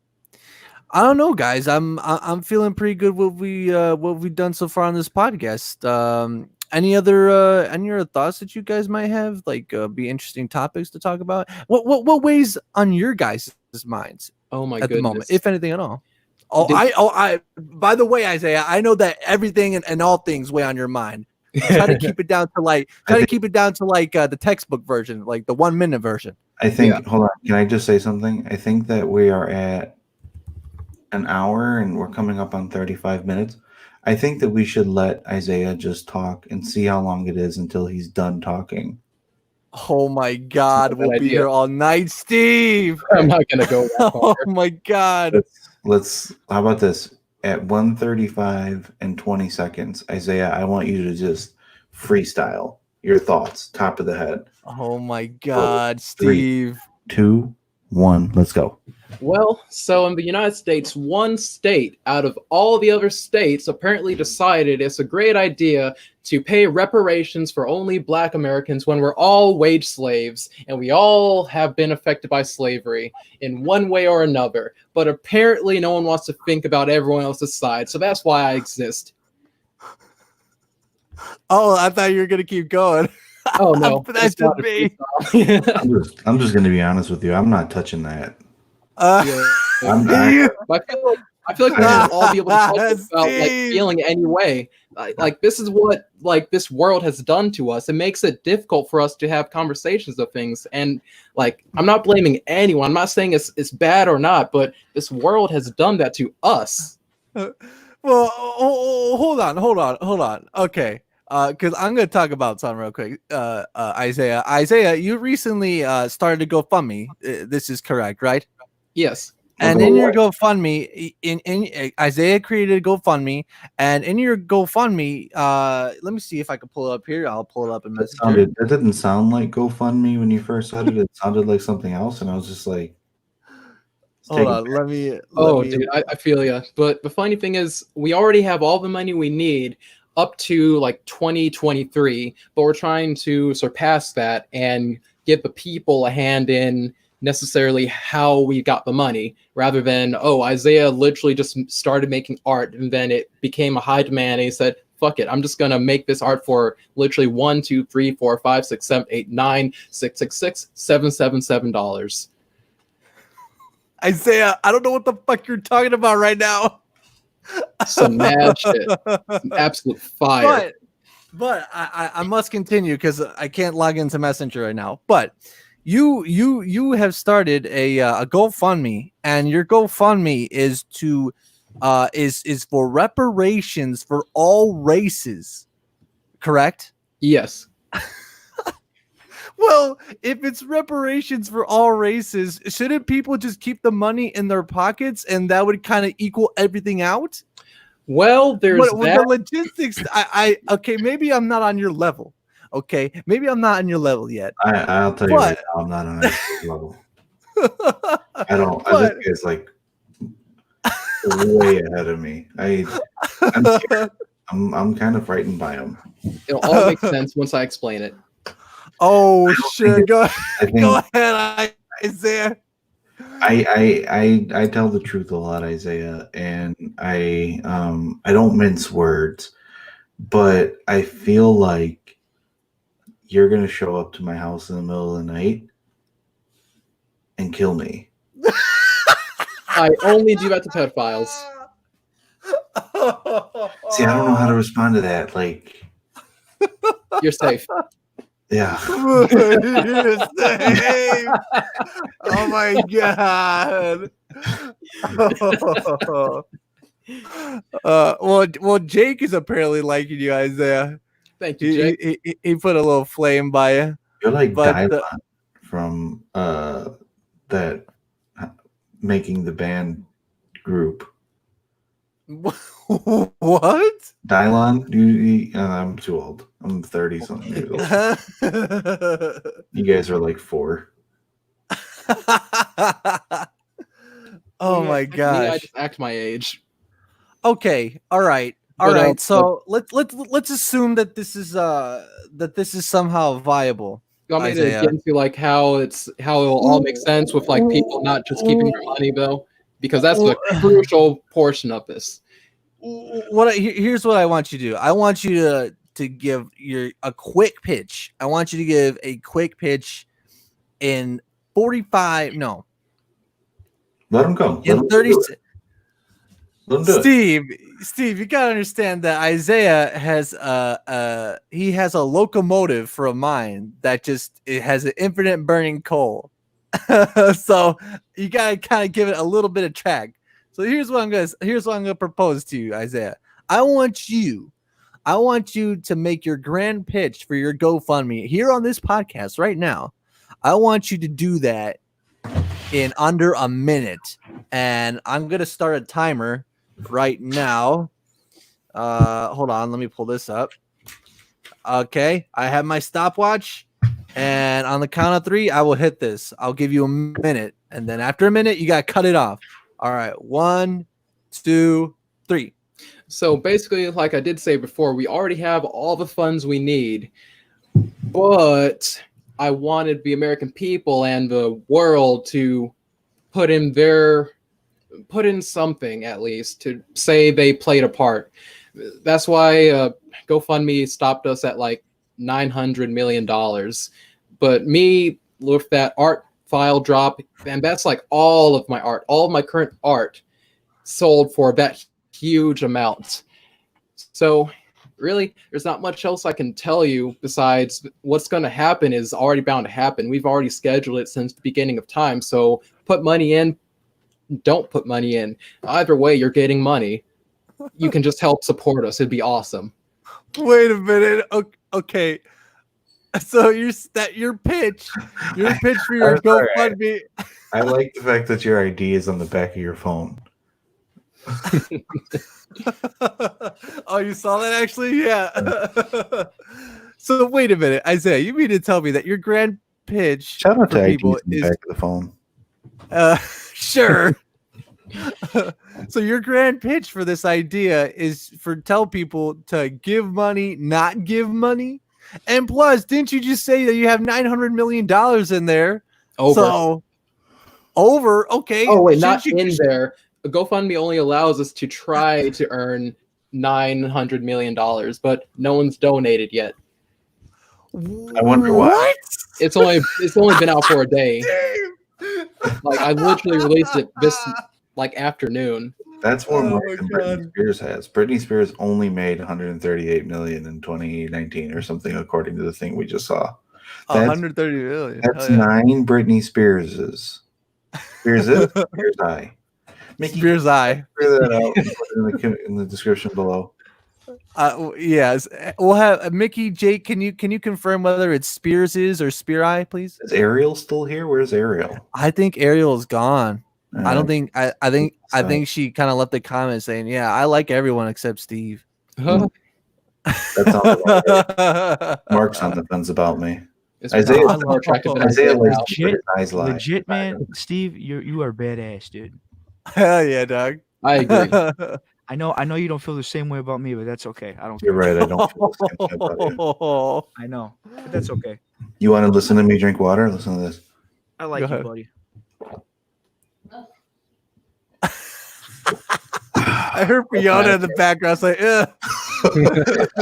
I don't know, guys. I'm feeling pretty good what we've done so far on this podcast. Any other thoughts that you guys might have, like be interesting topics to talk about? What weighs on your guys' minds Oh my at the moment, goodness. if anything at all? Did- I by the way, Isaiah, I know that everything and all things weigh on your mind. Try to keep it down to the textbook version, like the 1 minute version. I think. Hold on. Can I just say something? I think that we are at an hour and we're coming up on 35 minutes. I think that we should let Isaiah just talk and see how long it is until he's done talking. Oh my God, we'll be here all night, Steve. I'm not gonna go that Oh far. my God. Let's. How about this? At 1:35 and 20 seconds, Isaiah, I want you to just freestyle your thoughts, top of the head. Oh my God, 3, Steve. 2, 1, let's go. Well, so in the United States, one state out of all the other states apparently decided it's a great idea to pay reparations for only Black Americans when we're all wage slaves and we all have been affected by slavery in one way or another. But apparently no one wants to think about everyone else's side, so that's why I exist. Oh, I thought you were gonna keep going. Oh no, That's just me. I'm just gonna be honest with you. I'm not touching that. Yeah. I feel like we should all be able to talk about like Steve. feeling any way. Like this is what like this world has done to us. It makes it difficult for us to have conversations of things. And like I'm not blaming anyone. I'm not saying it's bad or not, but this world has done that to us. Well, hold on. Okay. Because I'm gonna talk about something real quick. Isaiah. Isaiah, you recently started a GoFundMe. This is correct, right? Yes. And in your GoFundMe, in Isaiah created a GoFundMe, and in your GoFundMe, let me see if I can pull it up here. I'll pull it up in Messenger. That didn't sound like GoFundMe when you first said it. It sounded like something else, and I was just like, Hold on, let me. Dude, I feel you. But the funny thing is, we already have all the money we need up to like 2023, but we're trying to surpass that and give the people a hand in necessarily how we got the money, rather than Isaiah literally just started making art and then it became a high demand and he said, fuck it, I'm just gonna make this art for literally 1, 2, 3, 4, 5, 6, 7, 8, 9, 6, 6, 6, $777. Isaiah, I don't know what the fuck you're talking about right now. Some mad shit. Some absolute fire. But I must continue because I can't log into Messenger right now. But you have started a GoFundMe, and your GoFundMe is to is for reparations for all races, correct? Yes. Well, if it's reparations for all races, shouldn't people just keep the money in their pockets and that would kind of equal everything out? Well, there's that. The logistics. Okay, maybe I'm not on your level. Okay, maybe I'm not on your level yet. I'll tell you right now, I'm not on that level. I don't. This guy's like way ahead of me. I'm kind of frightened by him. It'll all make sense once I explain it. Oh shit! Go ahead, Isaiah. I tell the truth a lot, Isaiah, and I don't mince words, but I feel like you're gonna show up to my house in the middle of the night and kill me. I only do that to pedophiles. See, I don't know how to respond to that. Like, you're safe. Yeah. You're safe. Oh my god. Well, Jake is apparently liking you, Isaiah. Thank you, Jake. He put a little flame by you. You're like Dylan from that making the band group. What? Dylon? I'm too old. I'm 30 something years old. You guys are like 4. Oh my gosh! I just act my age. Okay, all right. So let's assume that this is somehow viable. You want me to get into like how it'll all make sense with like people not just keeping their money though? because that's the crucial portion of this. Here's what I want you to do. I want you to give a quick pitch. I want you to give a quick pitch in 45. No, Let him go. in 30. Steve, you gotta understand that Isaiah has he has a locomotive for a mind that it has an infinite burning coal. So you gotta kind of give it a little bit of track. So here's what I'm gonna propose to you, Isaiah. I want you to make your grand pitch for your GoFundMe here on this podcast right now. I want you to do that in under a minute, and I'm gonna start a timer right now. Hold on, let me pull this up. Okay, I have my stopwatch, and on the count of 3, I will hit this. I'll give you a minute, and then after a minute, you gotta cut it off. All right, 1, 2, 3. So basically, like I did say before, we already have all the funds we need, but I wanted the American people and the world to put in something at least to say they played a part. That's why GoFundMe stopped us at like $900 million. But me with that art file drop, and that's like all of my art, all of my current art sold for that huge amount. So really, there's not much else I can tell you besides what's going to happen is already bound to happen. We've already scheduled it since the beginning of time. So put money in, don't put money in. Either way, you're getting money. You can just help support us. It'd be awesome. Wait a minute. Okay. So your pitch for your GoFundMe. I like the fact that your ID is on the back of your phone. Oh, you saw that actually? Yeah. So wait a minute, Isaiah. You mean to tell me that your grand pitch Shout out to IDs people on the is back of the phone. Sure. So your grand pitch for this idea is tell people to give money, not give money. And plus, didn't you just say that you have $900 million in there? Over. Okay. Oh wait, not in there. GoFundMe only allows us to try to earn $900 million, but no one's donated yet. I wonder why. What? It's only been out for a day. Like I literally released it this afternoon. That's more money than Britney Spears has. Britney Spears only made $138 million in 2019 or something, according to the thing we just saw. That's 130 million. That's 9 Britney Spearses. Spears Eye. Mickey, Spears Eye. figure that out. Put it in the description below. Yes, we'll have Mickey. Jake, can you confirm whether it's Spears's or Spear Eye, please? Is Ariel still here? Where's Ariel? I think Ariel is gone. I don't think. I think she kind of left the comment saying, "Yeah, I like everyone except Steve." That sounds about right. Mark's on the fence about me. Isaiah legit, man. Steve, you are badass, dude. Hell yeah, dog. I agree. I know you don't feel the same way about me, but that's okay. I don't. You're right. I don't feel the same way about you. I know, but that's okay. You want to listen to me drink water? Listen to this. I like you, buddy. I heard Fiona in the background say, "Ugh."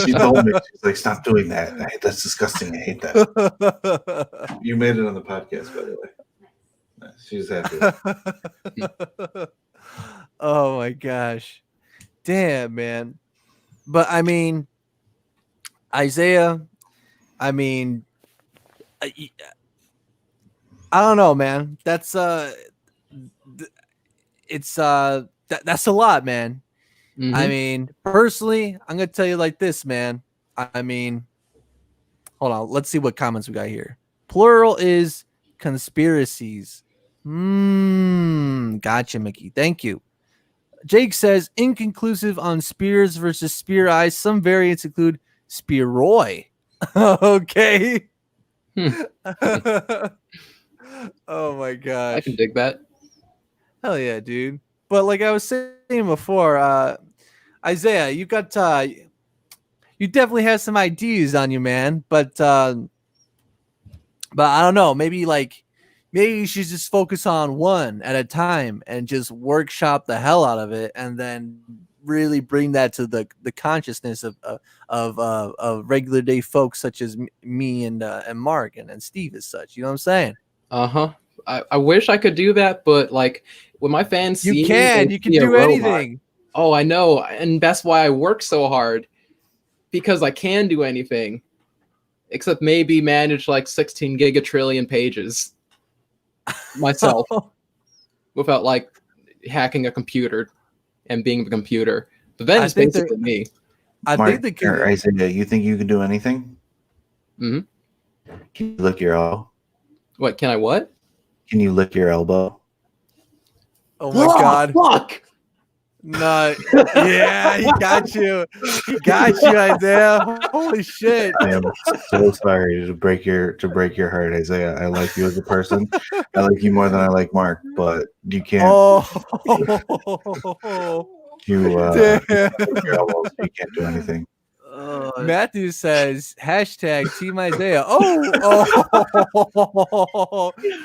She told me, she's like, "Stop doing that. That's disgusting. I hate that." You made it on the podcast, by the way. She's happy. Oh my gosh. Damn, man. But I mean, Isaiah, I mean, I don't know, man. That's that's a lot, man. Mm-hmm. I mean, personally, I'm gonna tell you like this, man. I mean, hold on, let's see what comments we got here. Plural is conspiracies. Gotcha, Mickey. Thank you. Jake says inconclusive on Spears versus Spear Eye. Some variants include Spearoy. Okay. Oh my gosh. I can dig that. Hell yeah, dude. But like I was saying before, Isaiah, you got you definitely have some ideas on you, man. But I don't know, maybe like maybe you should just focus on one at a time and just workshop the hell out of it, and then really bring that to the consciousness of regular day folks such as me and Mark and Steve as such. You know what I'm saying? Uh-huh. I wish I could do that, but like when my fans see You me, can they do see a robot. anything. Oh, I know, and that's why I work so hard, because I can do anything, except maybe manage like 16 gigatrillion pages myself without like hacking a computer and being the computer. But then it's basically me. I Mark, think they could. Isaiah, you think you can do anything? Mm-hmm. Can you lick your elbow? What can I? What? Can you lick your elbow? Oh my God! Fuck! No, yeah, he got you. He got you, Isaiah. Holy shit! I am so sorry to break your heart, Isaiah. I like you as a person. I like you more than I like Mark, but you can't. Damn. Your elbows, you can't do anything. Matthew says hashtag Team Isaiah.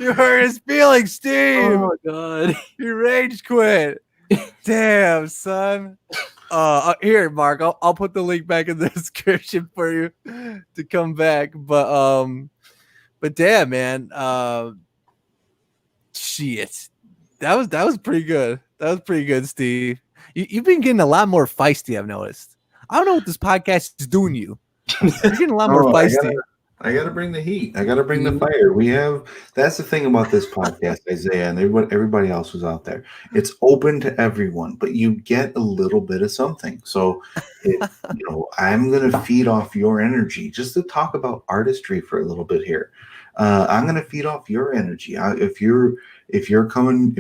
You hurt his feelings, Steve. Oh God! You rage quit. Damn, son. Here, Mark. I'll put the link back in the description for you to come back. But damn, man. Shit. That was pretty good. That was pretty good, Steve. You've been getting a lot more feisty, I've noticed. I don't know what this podcast is doing to you. You're getting a lot more feisty. I gotta bring the heat. I gotta bring the fire. That's the thing about this podcast, Isaiah, and everybody else who's out there. It's open to everyone, but you get a little bit of something. So, I'm gonna feed off your energy just to talk about artistry for a little bit here. I'm gonna feed off your energy. If you're coming,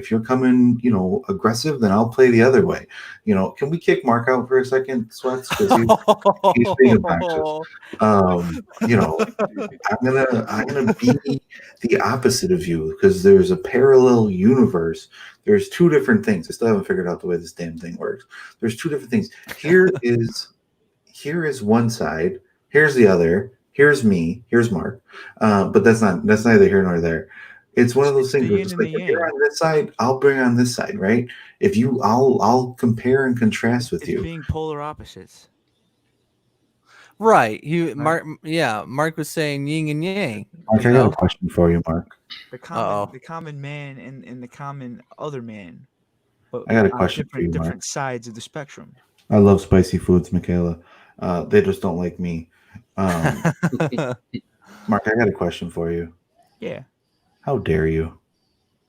aggressive, then I'll play the other way. Can we kick Mark out for a second, Sweats? Because he's being obnoxious. I'm gonna be the opposite of you, because there's a parallel universe. There's two different things. I still haven't figured out the way this damn thing works. There's two different things. Here is one side. Here's the other. Here's me. Here's Mark. But that's neither here nor there. It's one of those things where it's like, if you're on this side, I'll bring on this side, right? I'll compare and contrast with you. Being polar opposites. Right. Mark was saying yin and yang. Mark, I got a question for you, Mark. The common man and the common other man. But I got a question for you, Mark. Different sides of the spectrum. I love spicy foods, Michaela. They just don't like me. Mark, I got a question for you. Yeah. How dare you?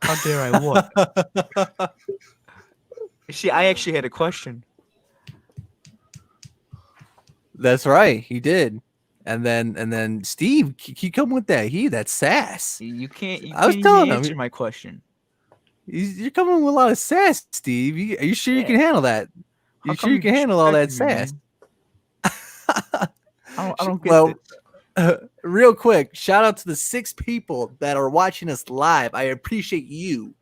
How dare I what? See, I actually had a question. That's right, he did. And then Steve, he come with that sass. You can't answer my question. You're coming with a lot of sass, Steve. Are you sure you can handle that? You sure you can handle all that sass? I don't get it. Real quick, shout out to the 6 people that are watching us live. I appreciate you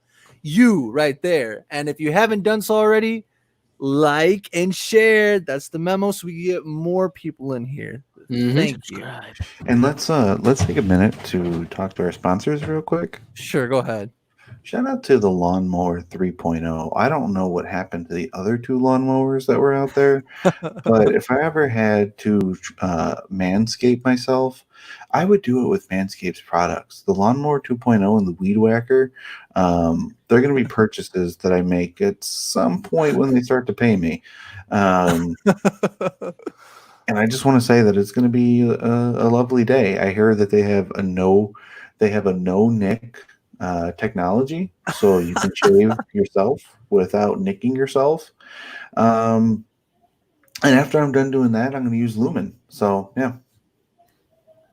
right there. And if you haven't done so already, like and share. That's the memo, so we get more people in here. Thank you. And let's take a minute to talk to our sponsors real quick. Sure, go ahead. Shout out to the Lawnmower 3.0. I don't know what happened to the other 2 lawnmowers that were out there, but if I ever had to manscape myself, I would do it with Manscaped's products. The Lawnmower 2.0 and the Weed Whacker, they're going to be purchases that I make at some point when they start to pay me. And I just want to say that it's going to be a lovely day. I hear that they have a no nick technology, so you can shave yourself without nicking yourself. And after I'm done doing that, I'm going to use Lumen. So yeah.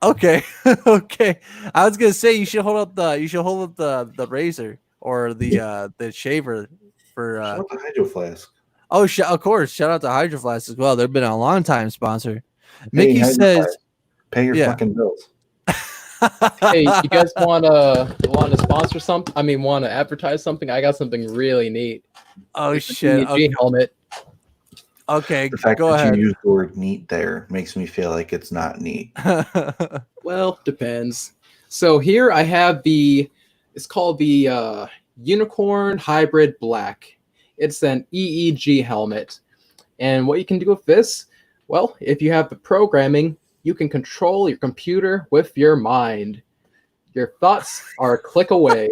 Okay. Okay. I was gonna say you should hold up the razor or the shaver for Shout out to Hydro Flask. Oh, of course. Shout out to Hydro Flask as well. They've been a long time sponsor. Hey, Mickey says, "Pay your fucking bills." Hey, you guys want to sponsor something? I mean, want to advertise something? I got something really neat. Oh it's shit! Okay. Helmet. Okay, the fact go that ahead. you use the word neat there makes me feel like it's not neat. Well, depends. So here I have the It's called the Unicorn Hybrid Black. It's an EEG helmet. And what you can do with this, well, if you have the programming, you can control your computer with your mind. Your thoughts are a click away.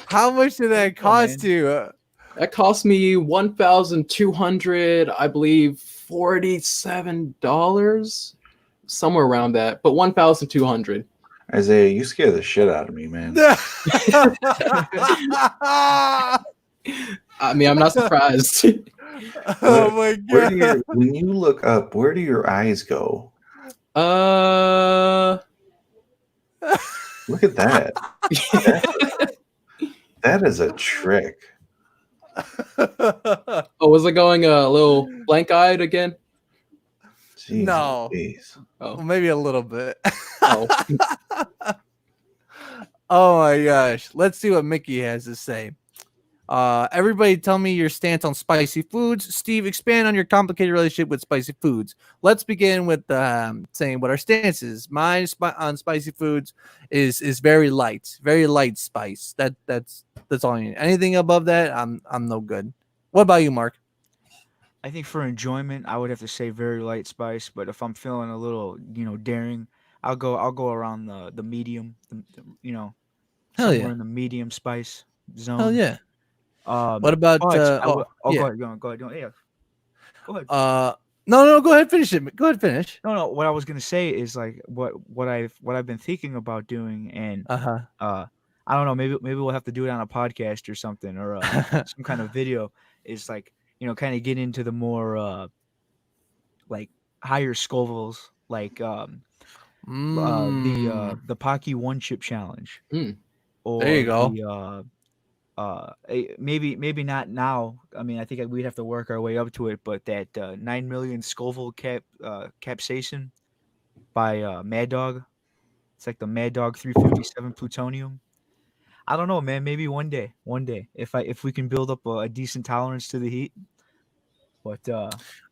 How much did that cost you? That cost me $1,200, I believe, $47, somewhere around that, but $1,200. Isaiah, you scare the shit out of me, man. I mean, I'm not surprised. Oh my god! When you look up, where do your eyes go? Look at that. That is a trick. Oh, was it going a little blank-eyed again? Jeez, no. Please. Oh, Well, maybe a little bit. oh. Oh my gosh. Let's see what Mickey has to say. Everybody tell me your stance on spicy foods. Steve, expand on your complicated relationship with spicy foods. Let's begin with saying what our stance is. Mine on spicy foods is very light spice. That's all I need. Anything above that, I'm no good. What about you, Mark? I think for enjoyment, I would have to say very light spice. But if I'm feeling a little, daring, I'll go around the medium, Hell somewhere yeah. in the medium spice zone. Hell yeah. Um, What about but I would, yeah. go ahead. Yeah, go ahead. No, go ahead, finish it. Go ahead, finish. No. What I was gonna say is like what I've been thinking about doing, and I don't know. Maybe we'll have to do it on a podcast or something, or some kind of video. Is like kind of get into the more like higher Scovilles, like the Pocky One Chip Challenge, or There you go. maybe not now. I mean, I think we'd have to work our way up to it, but that 9 million Scoville capsaicin by Mad Dog. It's like the Mad Dog 357 plutonium. I don't know, man. Maybe one day, if we can build up a decent tolerance to the heat. But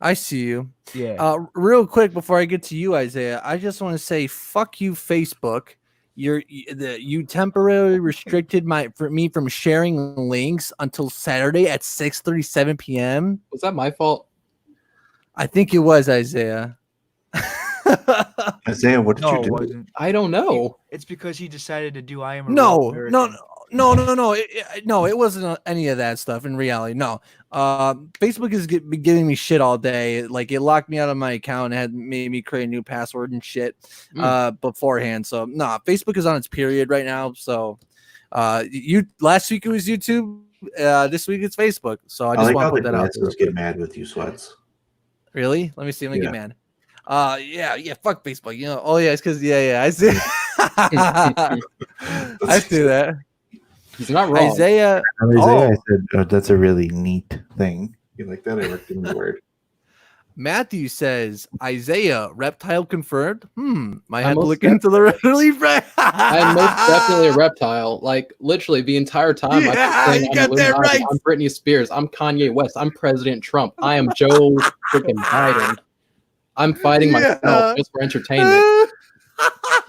I see you. yeah. Real quick before I get to you, Isaiah, I just want to say fuck you, Facebook. You temporarily restricted me from sharing links until Saturday at 6:37 p.m. Was that my fault? I think it was, Isaiah. Isaiah, what did No, you it do? wasn't. I don't know. It's because he decided to do I Am a Real No. American. No, it wasn't any of that stuff in reality. No. Facebook has been giving me shit all day. Like, it locked me out of my account and had made me create a new password and shit beforehand. So no, Facebook is on its period right now. So last week it was YouTube. This week it's Facebook. So I just want to put that out there. Get mad with you, Sweats. Really? Let me see. Let me get mad. Yeah, fuck Facebook. Oh yeah, it's because I see. I see that. He's not wrong. Isaiah. I said that's a really neat thing. You like that? I worked in the word. Matthew says Isaiah reptile confirmed. Might have to look into the relief. I'm most definitely a reptile. Like literally the entire time. You got that right. I'm Britney Spears. I'm Kanye West. I'm President Trump. I am Joe freaking Biden. I'm fighting myself just for entertainment.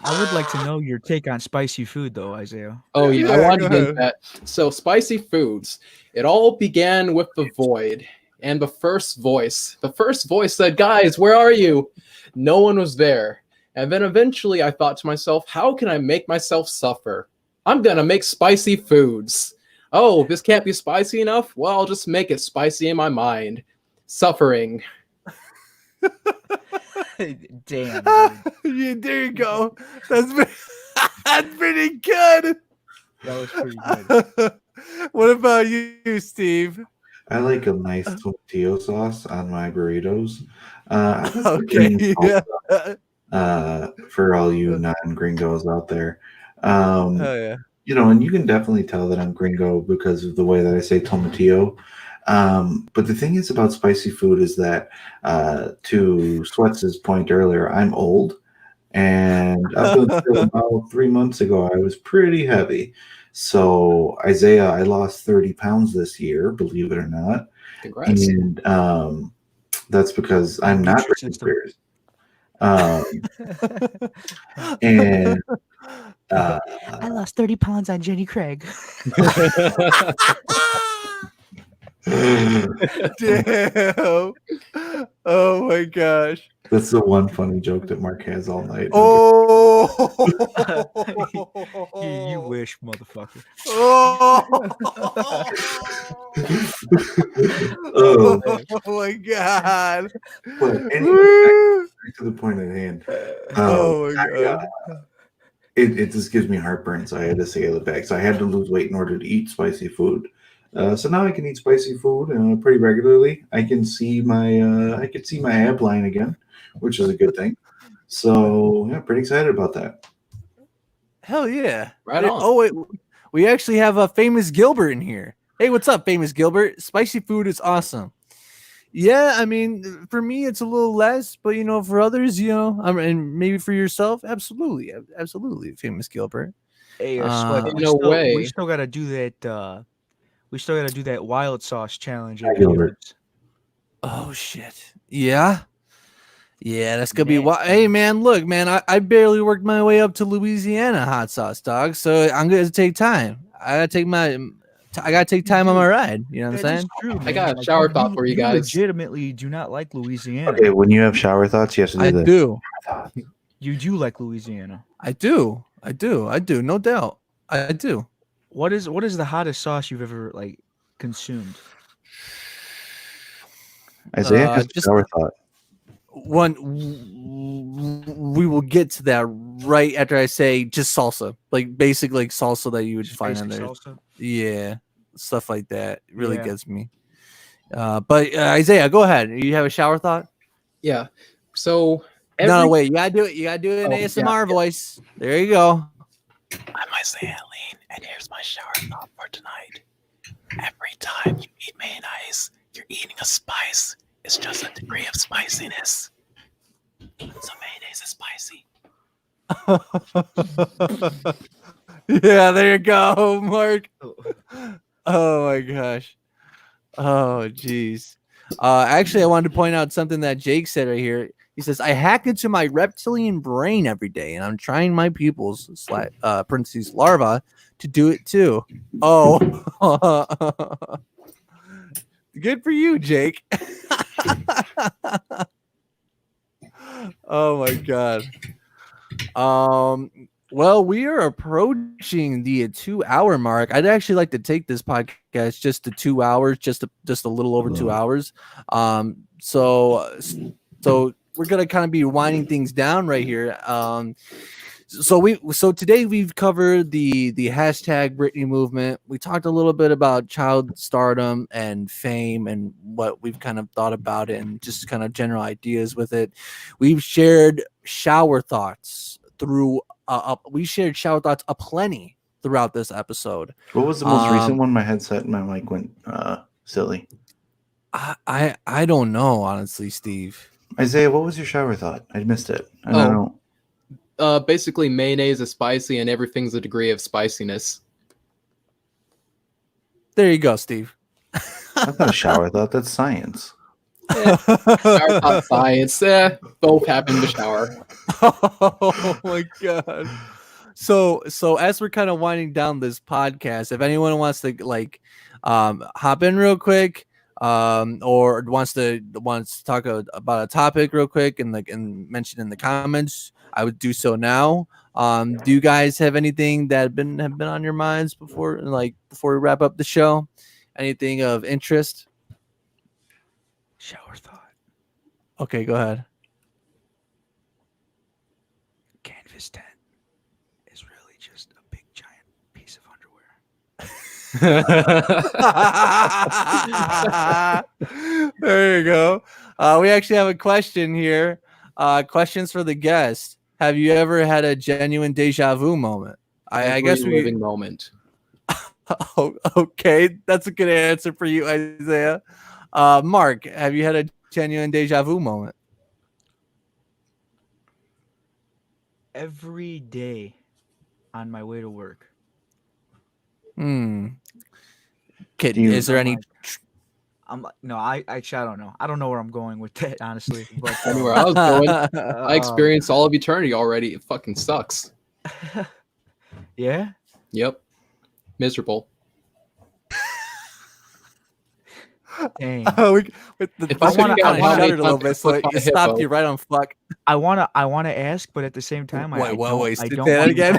I would like to know your take on spicy food, though, Isaiah. Oh, yeah, I wanted to get into that. So, spicy foods. It all began with the void and the first voice. The first voice said, "Guys, where are you?" No one was there. And then eventually I thought to myself, how can I make myself suffer? I'm going to make spicy foods. Oh, this can't be spicy enough? Well, I'll just make it spicy in my mind. Suffering. Damn. Yeah, there you go. That's pretty good. That was pretty good. What about you, Steve? I like a nice tomatillo sauce on my burritos. Okay. For all you non-gringos out there. Oh yeah. And you can definitely tell that I'm gringo because of the way that I say tomatillo. But the thing is about spicy food is that, to Sweats' point earlier, I'm old, and up until about 3 months ago, I was pretty heavy. So, Isaiah, I lost 30 pounds this year, believe it or not. Congrats. And that's because I'm not Britney Spears. And I lost 30 pounds on Jenny Craig. Damn. Oh my gosh. That's the one funny joke that Mark has all night. Oh. You wish, motherfucker. Oh, Oh my god. but anyway, back to the point at hand. Oh my god. It just gives me heartburn, so I had to scale it back. So I had to lose weight in order to eat spicy food. So now I can eat spicy food pretty regularly. I can see my ab line again, which is a good thing. So yeah, pretty excited about that. Hell yeah. Right on. Oh wait, we actually have a Famous Gilbert in here. Hey, what's up, Famous Gilbert? Spicy food is awesome. Yeah, I mean, for me, it's a little less, but for others, and maybe for yourself, absolutely, Famous Gilbert. Hey, no way. We still gotta do that. We still gotta do that wild sauce challenge. Hi, Gilbert. Oh shit. Yeah. Yeah, that's gonna be wild. Hey man, look, man, I barely worked my way up to Louisiana hot sauce, dog. So I'm gonna take time. I gotta take time on my ride. You know what I'm saying? True, I got a shower thought for you guys. Legitimately do not like Louisiana. Okay, when you have shower thoughts, you have to do I this. do. You do like Louisiana. I do. No doubt. I do. What is the hottest sauce you've ever consumed? Isaiah has a just- shower thought. One, we will get to that right after I say just salsa, like basic salsa that you would Just find on basic there. salsa? Yeah, stuff like that really Yeah. gets me. But Isaiah, go ahead. You have a shower thought? Yeah. So No, wait. You gotta do it. You gotta do it in Oh, ASMR voice. There you go. I'm Isaiah Lean, and here's my shower thought for tonight. Every time you eat mayonnaise, you're eating a spice. It's just a degree of spiciness. So mayonnaise is spicy. Yeah, there you go, Mark. Oh my gosh. Oh jeez. Actually, I wanted to point out something that Jake said right here. He says, I hack into my reptilian brain every day, and I'm trying my pupils, parentheses, larva, to do it too. Oh. Good for you, Jake. Oh my god. Well, we are approaching the 2-hour mark. I'd actually like to take this podcast just to 2 hours, just a little over 2 hours. So we're gonna kind of be winding things down right here. So today we've covered the hashtag Britney movement. We talked a little bit about child stardom and fame and what we've kind of thought about it and just kind of general ideas with it. We've shared shower thoughts aplenty throughout this episode. What was the most recent one? My headset and my mic went silly. I don't know, honestly, Steve. Isaiah, what was your shower thought? I missed it. I don't know. Basically, mayonnaise is spicy, and everything's a degree of spiciness. There you go, Steve. That's not a shower thought. That's science. Shower thought science. Both happen to shower. Oh my god. So as we're kind of winding down this podcast, if anyone wants to hop in real quick, or wants to talk about a topic real quick and mention in the comments, I would do so now. Do you guys have anything that have been on your minds before we wrap up the show? Anything of interest? Shower thought. Okay, go ahead. Canvas tent is really just a big giant piece of underwear. There you go. We actually have a question here. Questions for the guest. Have you ever had a genuine deja vu moment? I guess living moment. Oh, okay, that's a good answer for you, Isaiah. Mark, have you had a genuine deja vu moment? Every day on my way to work. Kid, is there any? I don't know. I don't know where I'm going with that, honestly. But Anywhere I was going, I experienced all of eternity already. It fucking sucks. Yeah. Yep. Miserable. Dang. If I I want figured to out how many shuddered a little times I bit, so flipped my it stopped hippo. you right on fuck. I wanna ask, but at the same time, I Wait, don't. I say don't that wanna again.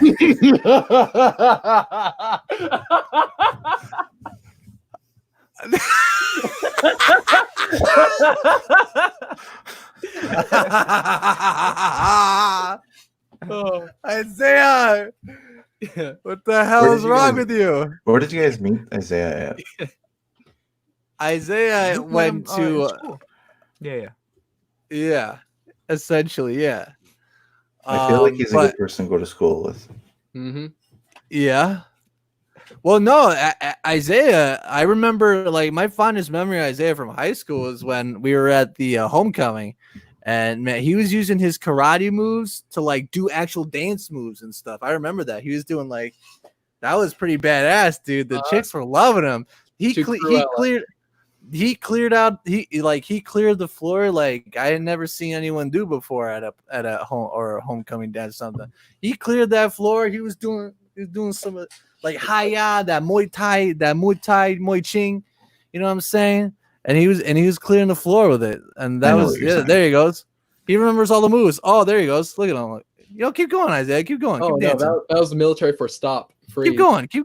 Oh. Isaiah, what the hell Where is did you wrong guys- with you? Where did you guys meet Isaiah at? Isaiah We met him, went in to school. Yeah. yeah, essentially, yeah. I feel like he's a But good person to go to school with. Mm-hmm. yeah. Well, no, Isaiah. I remember like my fondest memory of Isaiah from high school is when we were at the homecoming, and man, he was using his karate moves to like do actual dance moves and stuff. I remember that he was doing like that was pretty badass, dude. The chicks were loving him. He cleared out. He cleared the floor like I had never seen anyone do before at a home or a homecoming dance or something. He cleared that floor. He was doing some of like hi-ya, that Muay Thai, Muay Ching, you know what I'm saying? And he was clearing the floor with it, and that I know was what you're yeah. saying. There he goes. He remembers all the moves. Oh, there he goes. Look at him. Keep going, Isaiah. Keep going. Oh Keep no, dancing. that was the military for stop. Freeze. Keep going. I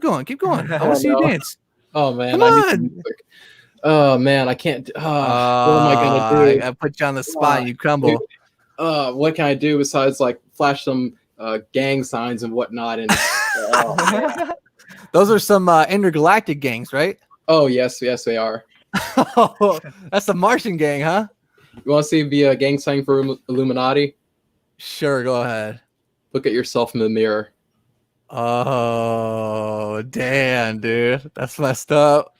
want to see you no. dance. Oh man, Come I need on. some music. Oh man, I can't. What am I gonna do? I put you on the spot. And you crumble. Dude, what can I do besides like flash some gang signs and whatnot? And Those are some intergalactic gangs, right? oh yes, they are. That's a Martian gang, huh? You want to see the gang sign for Illuminati? Sure, go ahead. Look at yourself in the mirror. Oh, damn, dude. That's messed up.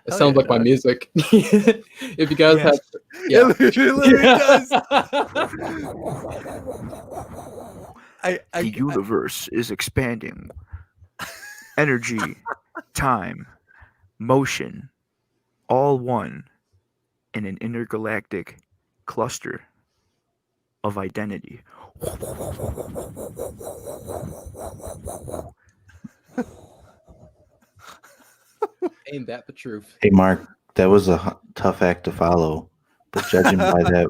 It sounds like my music. If you guys have, Yeah. It literally does. The universe is expanding. Energy, time, motion, all one in an intergalactic cluster of identity. ain't that the truth? Hey, Mark, that was a tough act to follow, but judging by that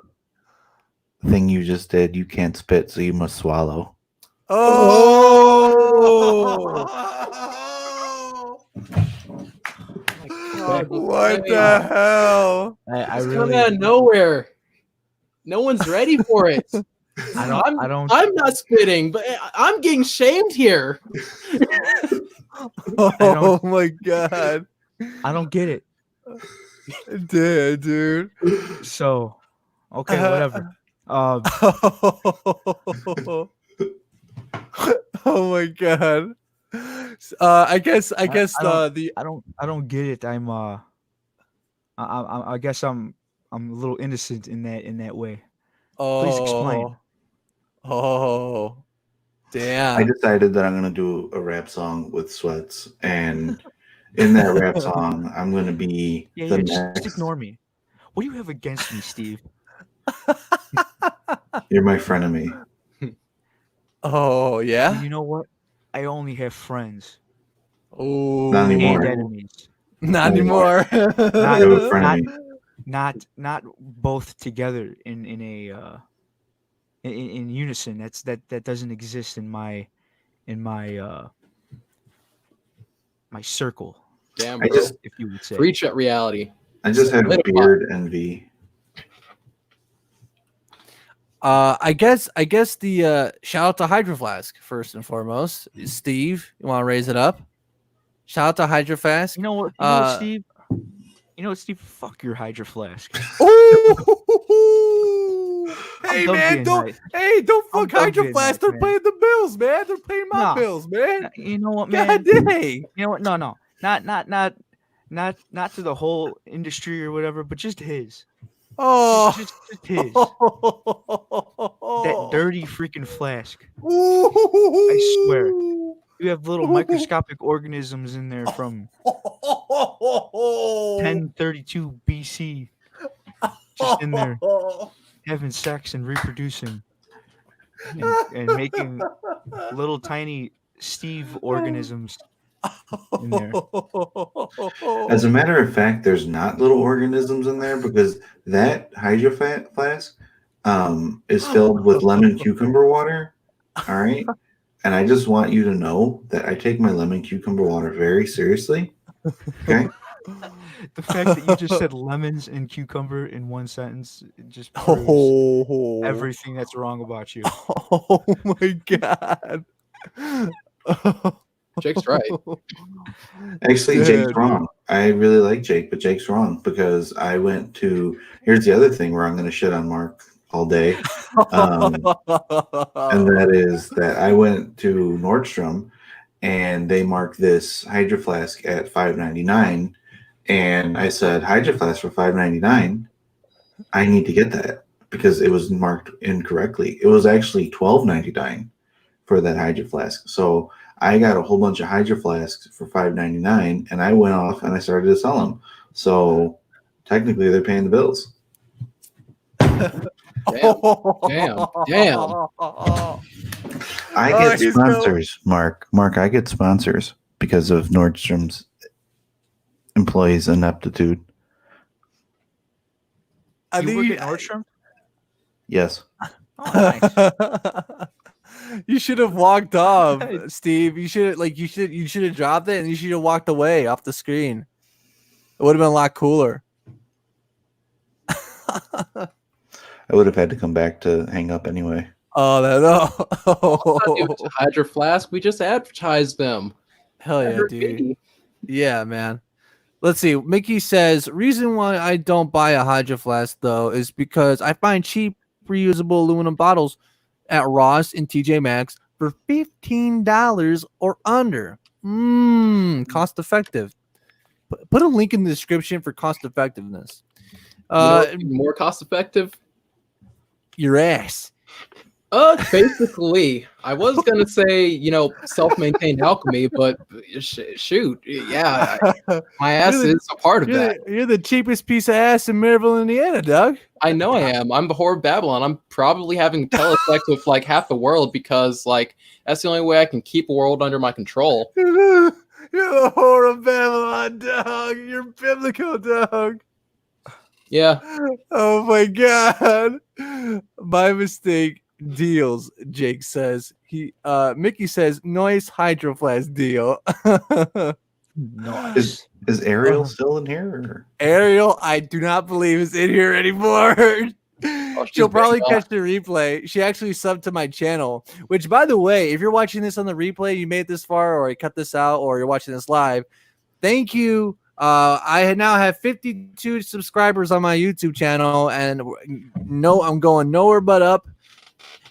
thing you just did, you can't spit, so you must swallow. Oh! What the hell? I It's really coming out of nowhere. No one's ready for it. I don't I'm not spitting, but I'm getting shamed here. Oh my god. I don't get it. Damn, dude. So okay, whatever. Oh my god. I guess I the I don't get it. I guess I'm a little innocent in that way. Please explain. Oh, damn. I decided that I'm gonna do a rap song with sweats, and in that rap song, I'm gonna be Yeah, the just next. ignore me. What do you have against me, Steve? You're my frenemy. Oh, yeah. You know what? I only have friends Oh, Not and anymore. enemies. Not anymore. You have a frenemy. Not both together in unison. That doesn't exist in my my circle, Damn, I bro. just, if you would say. Reach at reality. I just have Lit 'em up. beard envy. I guess the shout out to Hydro Flask first and foremost. Steve, you want to raise it up? Shout out to Hydro Flask. You know what, Steve? You know what, Steve? Fuck your Hydro Flask. Ooh! Hey done man, being don't nice. don't I'm fuck done Hydro being Flask. nice, They're man. paying the bills, man. They're paying my Nah. bills, man. You know what, man? God dang. You know what? No. Not to the whole industry or whatever, but just his. Oh, Just his. That dirty freaking flask. I swear. You have little microscopic organisms in there from 1032 BC. Just in there. having sex and reproducing and making little tiny Steve organisms in there. As a matter of fact, there's not little organisms in there because that hydro flask is filled with lemon cucumber water. All right. And I just want you to know that I take my lemon cucumber water very seriously. Okay. The fact that you just said lemons and cucumber in one sentence, it just proves everything that's wrong about you. Oh my god. Jake's right. Actually, Jake's wrong. I really like Jake, but Jake's wrong because I went to. Here's the other thing where I'm going to shit on Mark all day. And that is that I went to Nordstrom and they marked this Hydro Flask at $5.99. And I said, Hydro Flask for $5.99. I need to get that because it was marked incorrectly. It was actually $12.99 for that Hydro Flask. So I got a whole bunch of Hydro Flasks for $5.99 and I went off and I started to sell them. So technically they're paying the bills. Damn. I get sponsors, Mark. Mark, I get sponsors because of Nordstrom's employees' ineptitude. You work at Nordstrom? Yes. Oh, nice. You should have walked off, Steve. You should have dropped it and you should have walked away off the screen. It would have been a lot cooler. I would have had to come back to hang up anyway. Oh, no. Hydro Flask, we just advertised them. Hell yeah, dude. Yeah, man. Let's see. Mickey says, reason why I don't buy a Hydro Flask, though, is because I find cheap reusable aluminum bottles at Ross and TJ Maxx for $15 or under. Cost effective. Put a link in the description for cost effectiveness. More cost effective? Your ass. Basically, I was gonna say, self-maintained alchemy, but shoot, yeah, my ass is a part of that. You're the cheapest piece of ass in Maryville, Indiana, Doug. I know I am. I'm the whore of Babylon. I'm probably having telesex with like half the world because like that's the only way I can keep a world under my control. You're the whore of Babylon, Doug. You're biblical, Doug. Yeah. Oh my god. My mistake. Deals, Jake says. Mickey says noise Hydro Flask deal. Nice. Is Ariel still in here? Or? Ariel, I do not believe is in here anymore. She'll probably catch the replay. She actually subbed to my channel, which, by the way, if you're watching this on the replay, you made it this far, or I cut this out, or you're watching this live, thank you. I now have 52 subscribers on my YouTube channel, and I'm going nowhere but up.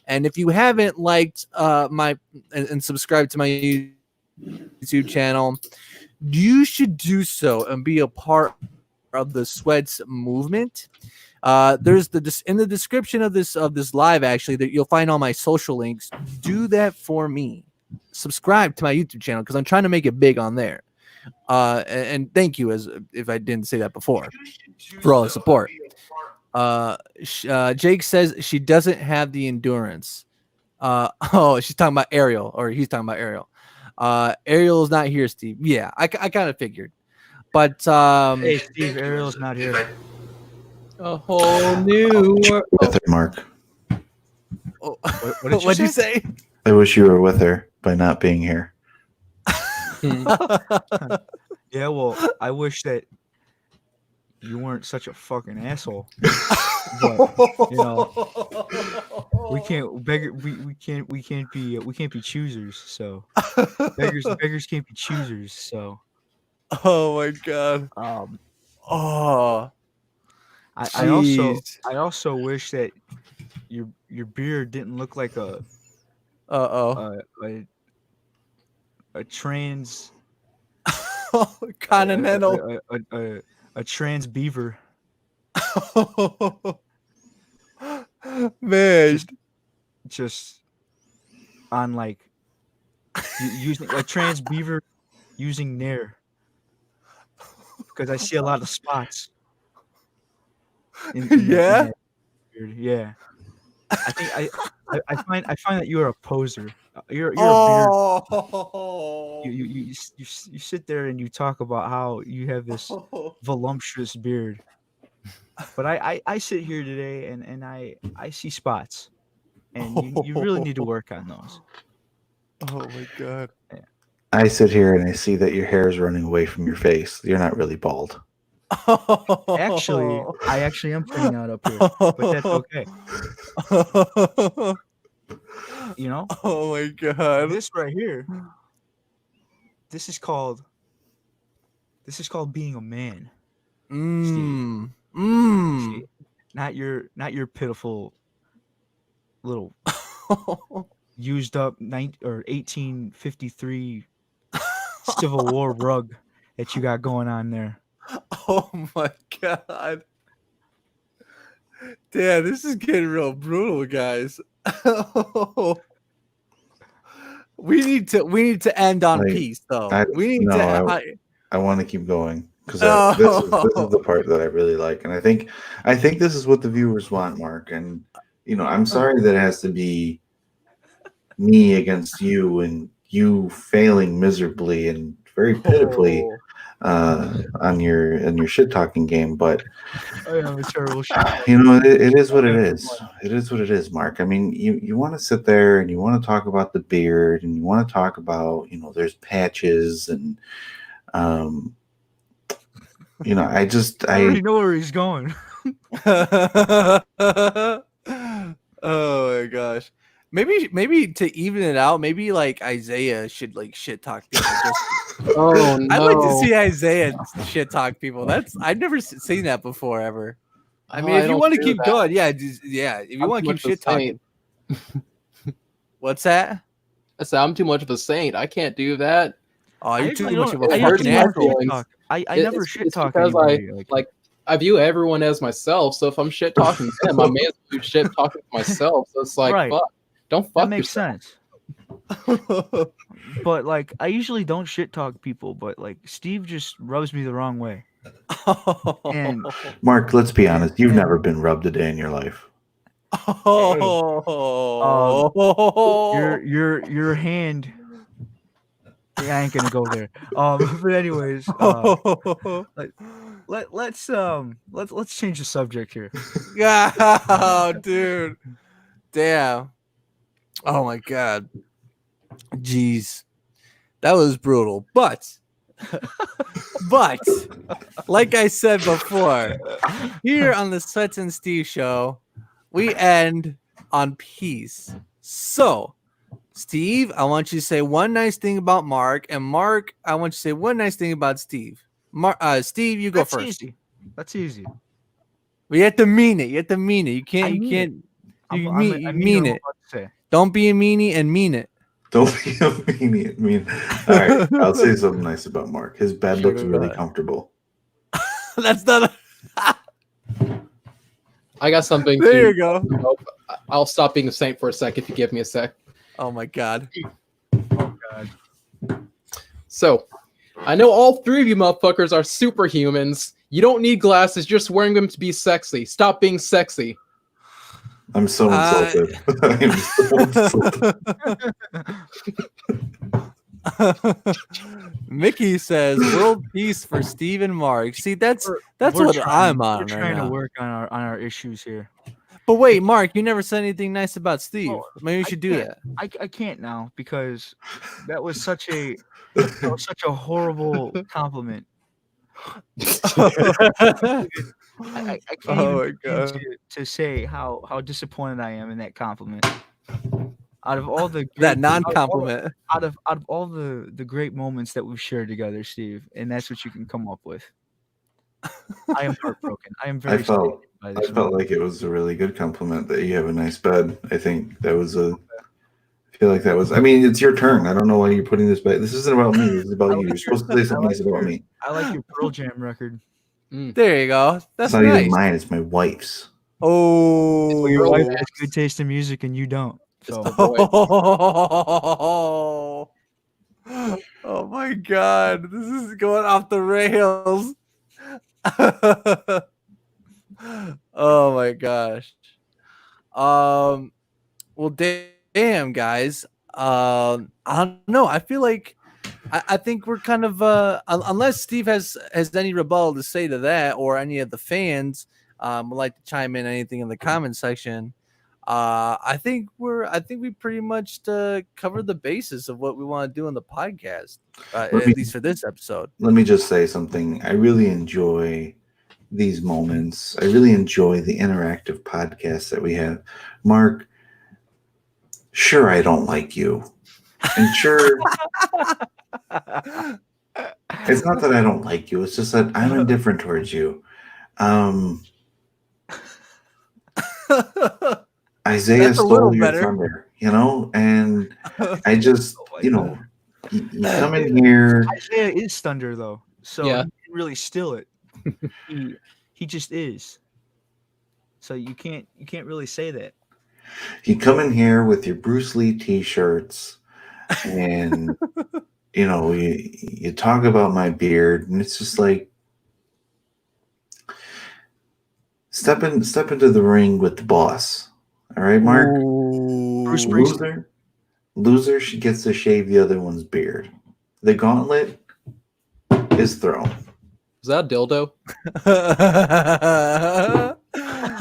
And if you haven't liked and subscribed to my YouTube channel, you should do so and be a part of the Sweats movement. There's in the description of this live, actually, that you'll find all my social links. Do that for me. Subscribe to my YouTube channel because I'm trying to make it big on there. And thank you, as if I didn't say that before, for all the support. Jake says she doesn't have the endurance. She's talking about Ariel, or he's talking about Ariel. Ariel is not here, Steve. Yeah, I kind of figured. But hey, Steve, Ariel's not here. A whole new world. With her, Mark. What did you say? I wish you were with her by not being here. Yeah, well, I wish that you weren't such a fucking asshole. But, we can't be choosers. So beggars can't be choosers. So. Oh my god. I also wish that your beard didn't look like a trans continental a trans beaver. Man, just on like using a trans beaver using Nair, because I see a lot of spots. Yeah. beard. Yeah, I think I find that you're a poser. You're a beard. Oh. You sit there and you talk about how you have this voluptuous beard, but I sit here today and I see spots, and you really need to work on those. Oh my god. I sit here and I see that your hair is running away from your face. You're not really bald. Actually, I actually am turning out up here, but that's okay. You know, Oh my god. this right here, this is called being a man. Mmm. See, not your pitiful little used up 1853 Civil War rug that you got going on there. Oh my god. Damn, this is getting real brutal, guys. We need to end on Like, peace, though. I want to keep going because this is the part that I really like, and I think this is what the viewers want, Mark. And I'm sorry that it has to be me against you, and you failing miserably and very pitifully on your shit talking game. But I am a terrible shit. it is what it is. It is what it is, Mark. I mean, you want to sit there and you want to talk about the beard, and you want to talk about there's patches and I already know where he's going. Oh my gosh. Maybe to even it out, maybe like Isaiah should like shit talk people. Oh no! I'd like to see Isaiah shit talk people. I've never seen that before ever. I mean, if you want to keep going, if you want to keep shit talking. What's that? I said I'm too much of a saint. I can't do that. Oh, you're too much of a fucking fucking asshole. I never shit talk because anybody. I view everyone as myself. So if I'm shit talking them, I may as well do shit talking to myself. So it's like, Right. fuck. Don't fuck That makes sense. But like, I usually don't shit talk people, but like Steve just rubs me the wrong way. And Mark, let's be honest. You've never been rubbed a day in your life. Your hand. Yeah, I ain't gonna go there. But anyways, let's change the subject here. Oh, dude. Damn. Oh my god. Jeez. That was brutal. But like I said before, here on the Sweats and Steve show, we end on peace. So, Steve, I want you to say one nice thing about Mark, and Mark, I want you to say one nice thing about Steve. Steve, you go That's first. easy. That's easy. But you have to mean it. You mean it. Don't be a meanie and mean it. Don't be a meanie. All right, I'll say something nice about Mark. His bed looks really comfortable. That's not. I got something. There you go. I'll stop being a saint for a sec if you give me a sec. Oh my god. Oh god. So, I know all three of you motherfuckers are superhumans. You don't need glasses, just wearing them to be sexy. Stop being sexy. I'm so insulted. I'm so insulted. Mickey says world peace for Steve and Mark. See, that's what I'm on. We're trying to work on our issues here. But wait, Mark, you never said anything nice about Steve. Maybe you should do that. I can't now because that was such a horrible compliment. I can't even to say how disappointed I am in that compliment. Out of all the that non-compliment, out of all the great moments that we've shared together, Steve, and that's what you can come up with. I am heartbroken. I am very. I felt like it was a really good compliment that you have a nice bed. I think that was I feel like that was. I mean, it's your turn. I don't know why you're putting this back. This isn't about me. This is about you. You're supposed to say something nice about me. I like your Pearl Jam record. There you go. That's not nice. even mine. It's my wife's. Oh, your wife has good taste in music and you don't. So. Oh my god, this is going off the rails. Oh my gosh. Well, damn, guys. I don't know. I feel like I think we're kind of unless Steve has any rebuttal to say to that, or any of the fans would like to chime in anything in the comment section. I think we pretty much covered the basis of what we want to do in the podcast, at least for this episode. Let me just say something. I really enjoy these moments. I really enjoy the interactive podcast that we have. Mark, sure, I don't like you. And sure, it's not that I don't like you. It's just that I'm indifferent towards you. Isaiah That's a little stole your better. thunder, and I just, you come in here. Isaiah is thunder though, so Yeah. he can really steal it. he just is. So you can't really say that. You come in here with your Bruce Lee t-shirts, and you talk about my beard, and it's just like step into the ring with the boss. All right, Mark. Bruce Springsteen. Loser, she gets to shave the other one's beard. The gauntlet is thrown. Is that a dildo?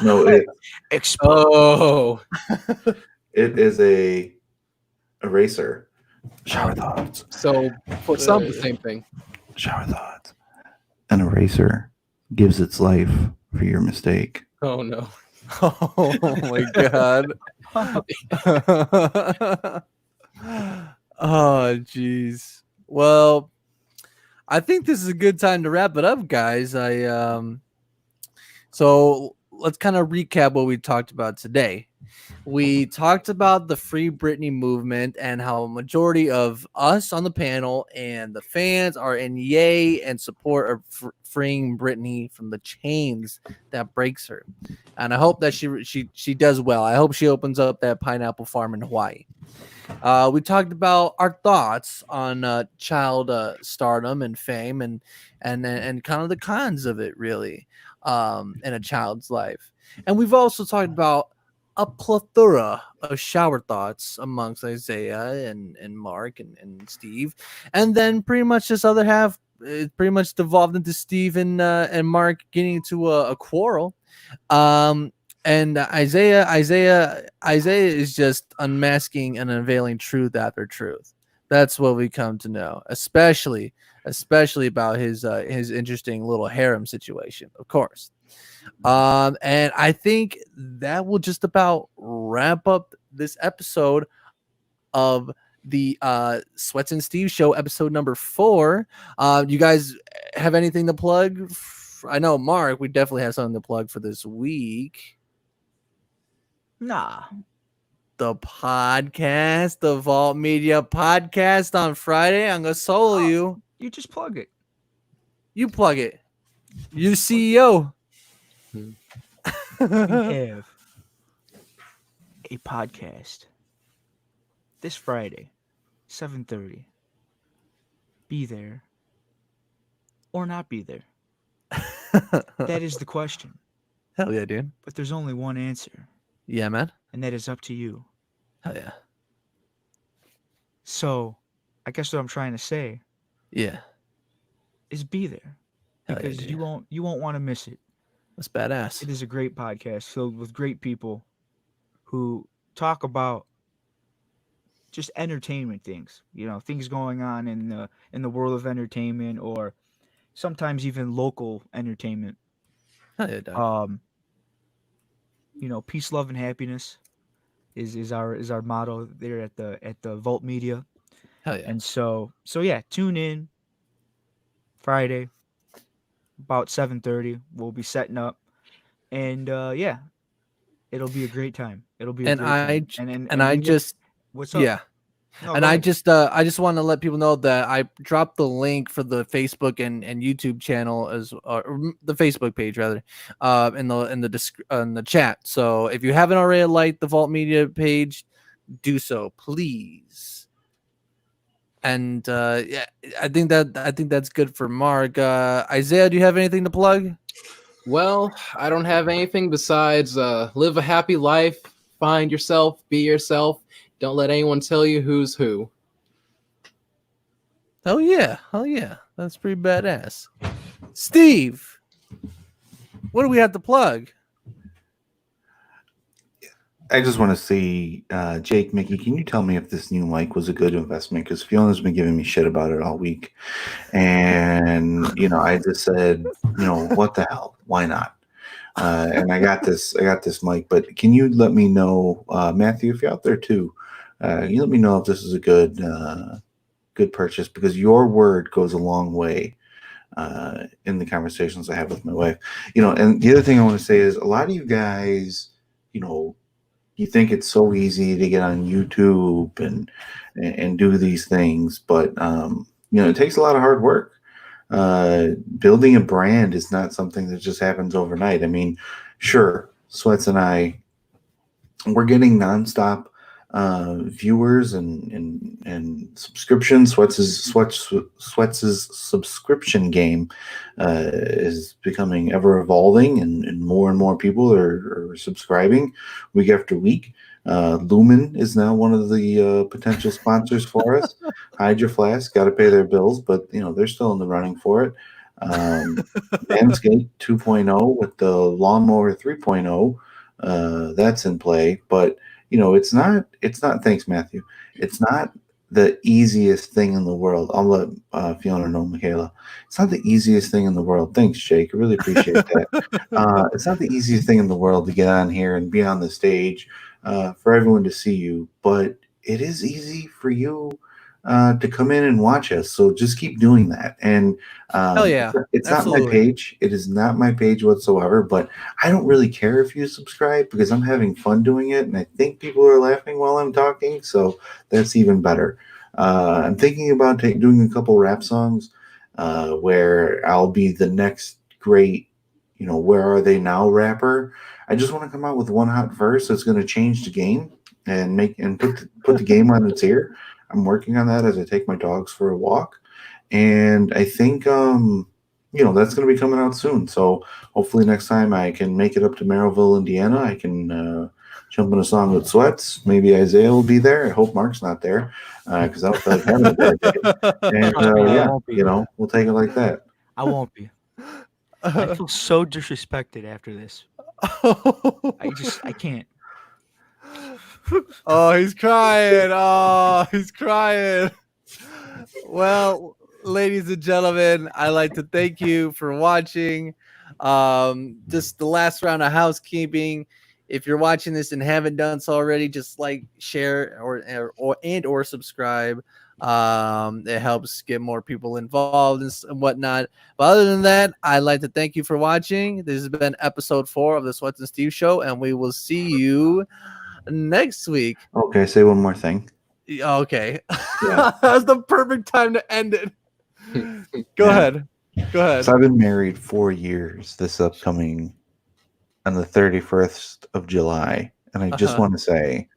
No, it Oh, it is a eraser. Shower thoughts. so for some, the same thing. Shower thoughts. An eraser gives its life for your mistake. Oh no. Oh my god. Oh jeez. Well, I think this is a good time to wrap it up, guys. So let's kind of recap what we talked about today. We talked about the Free Britney movement and how a majority of us on the panel and the fans are in yay and support of freeing Britney from the chains that breaks her. And I hope that she does well. I hope she opens up that pineapple farm in Hawaii. We talked about our thoughts on child stardom and fame and kind of the cons of it, really, in a child's life. And we've also talked about a plethora of shower thoughts amongst Isaiah and Mark and Steve. And then pretty much this other half, it pretty much devolved into Steve and Mark getting into a quarrel. And Isaiah is just unmasking and unveiling truth after truth. That's what we come to know, especially about his interesting little harem situation, of course. And I think that will just about wrap up this episode of the Sweats and Steve Show, episode number 4. You guys have anything to plug? I know, Mark, we definitely have something to plug for this week. Nah. The podcast, the Vault Media podcast on Friday. I'm gonna solo you. You just plug it. You plug it. You CEO. We have a podcast this Friday, 7:30. Be there or not be there. That is the question. Hell yeah, dude. But there's only one answer, Yeah, man. and that is up to you. Hell yeah. So, I guess what I'm trying to say Yeah. is be there, Hell yeah, because dude. you won't want to miss it. That's badass. It is a great podcast filled with great people who talk about just entertainment things, things going on in the world of entertainment, or sometimes even local entertainment. Hell yeah, dog. Peace, love, and happiness is our motto there at the Vault Media. Hell yeah. And so yeah, tune in Friday about 7:30. We'll be setting up, and yeah, it'll be a great time. It'll be a And great time. I just what's up? yeah. No, And go I ahead. just want to let people know that I dropped the link for the Facebook and YouTube channel or the Facebook page rather, in the chat. So if you haven't already liked the Vault Media page, do so, please. And yeah, I think that's good for Mark. Isaiah, do you have anything to plug? Well, I don't have anything besides live a happy life, Find yourself, be yourself. Don't let anyone tell you who's who. Hell yeah. That's pretty badass. Steve, what do we have to plug? I just want to see, Jake, Mickey, can you tell me if this new mic was a good investment? Because Fiona's been giving me shit about it all week. And, I just said, what the hell? Why not? And I got this mic, but can you let me know, Matthew, if you're out there too, you let me know if this is a good purchase, because your word goes a long way in the conversations I have with my wife. And the other thing I want to say is a lot of you guys, you think it's so easy to get on YouTube and do these things, but it takes a lot of hard work. Building a brand is not something that just happens overnight. I mean, sure, Sweats and I, we're getting nonstop viewers and subscriptions. Sweats' subscription game is becoming ever evolving, and more people are subscribing week after week. Lumen is now one of the potential sponsors for us. Hydro Flask got to pay their bills, but they're still in the running for it. Manscaped 2.0 with the Lawnmower 3.0, that's in play, but it's not, thanks, Matthew. It's not the easiest thing in the world. I'll let Fiona know, Michaela. It's not the easiest thing in the world. Thanks, Jake. I really appreciate that. It's not the easiest thing in the world to get on here and be on the stage for everyone to see you, but it is easy for you to come in and watch us. So just keep doing that. And Hell yeah. It's not my page. It is not my page whatsoever, but I don't really care if you subscribe because I'm having fun doing it. And I think people are laughing while I'm talking. So that's even better. I'm thinking about doing a couple rap songs where I'll be the next great, where are they now rapper. I just want to come out with one hot verse that's going to change the game and put the game on its ear. I'm working on that as I take my dogs for a walk. And I think, that's going to be coming out soon. So hopefully next time I can make it up to Merrillville, Indiana. I can jump in a song with Sweats. Maybe Isaiah will be there. I hope Mark's not there because I don't feel like having a bad day. And we'll take it like that. I won't be. I feel so disrespected after this. I can't. Oh, he's crying. Well, ladies and gentlemen, I'd like to thank you for watching. Just the last round of housekeeping. If you're watching this and haven't done so already, just like, share, or subscribe. It helps get more people involved and whatnot. But other than that, I'd like to thank you for watching. This has been episode 4 of the Sweats and Steve Show, and we will see you next week. Okay, say one more thing. Okay. Yeah. That's the perfect time to end it. Go ahead. So I've been married 4 years this upcoming on the 31st of July. And I just want to say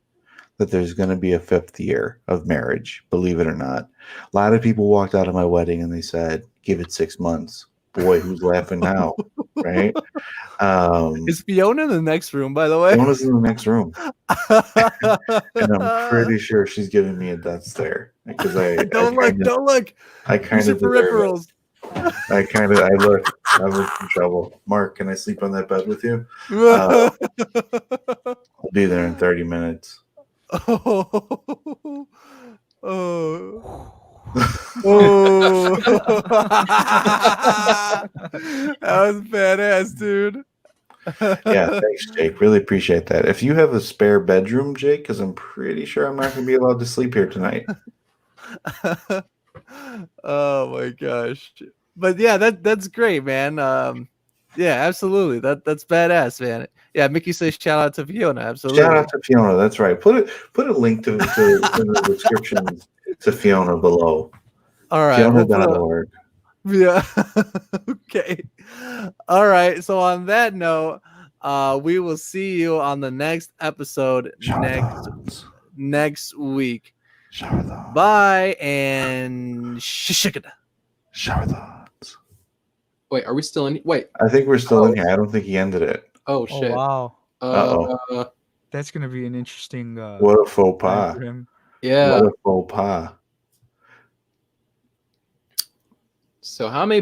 that there's going to be a 5th year of marriage, believe it or not. A lot of people walked out of my wedding and they said, give it 6 months. Boy, who's laughing now? Right? Is Fiona in the next room, by the way? Fiona's in the next room. And I'm pretty sure she's giving me a death stare. Because Don't look. I kind of peripherals. I look in trouble. Mark, can I sleep on that bed with you? I'll be there in 30 minutes. Oh. That was badass, dude. Yeah, thanks, Jake. Really appreciate that. If you have a spare bedroom, Jake, because I'm pretty sure I'm not going to be allowed to sleep here tonight. Oh my gosh. But yeah, that's great, man. Yeah, absolutely. That's badass, man. Yeah, Mickey says shout out to Fiona. Absolutely. Shout out to Fiona. That's right. Put a link to the description to Fiona below. All right. Fiona.org. Yeah. Okay. All right. So on that note, we will see you on the next episode next week. Shower thoughts. Bye and shishikada. Shower thoughts. Wait, are we still in? Wait, I think we're still in here. I don't think he ended it. oh shit. Oh, wow. Uh-oh. that's gonna be an interesting What a faux time pas. for him. Yeah. What a faux pas. So how many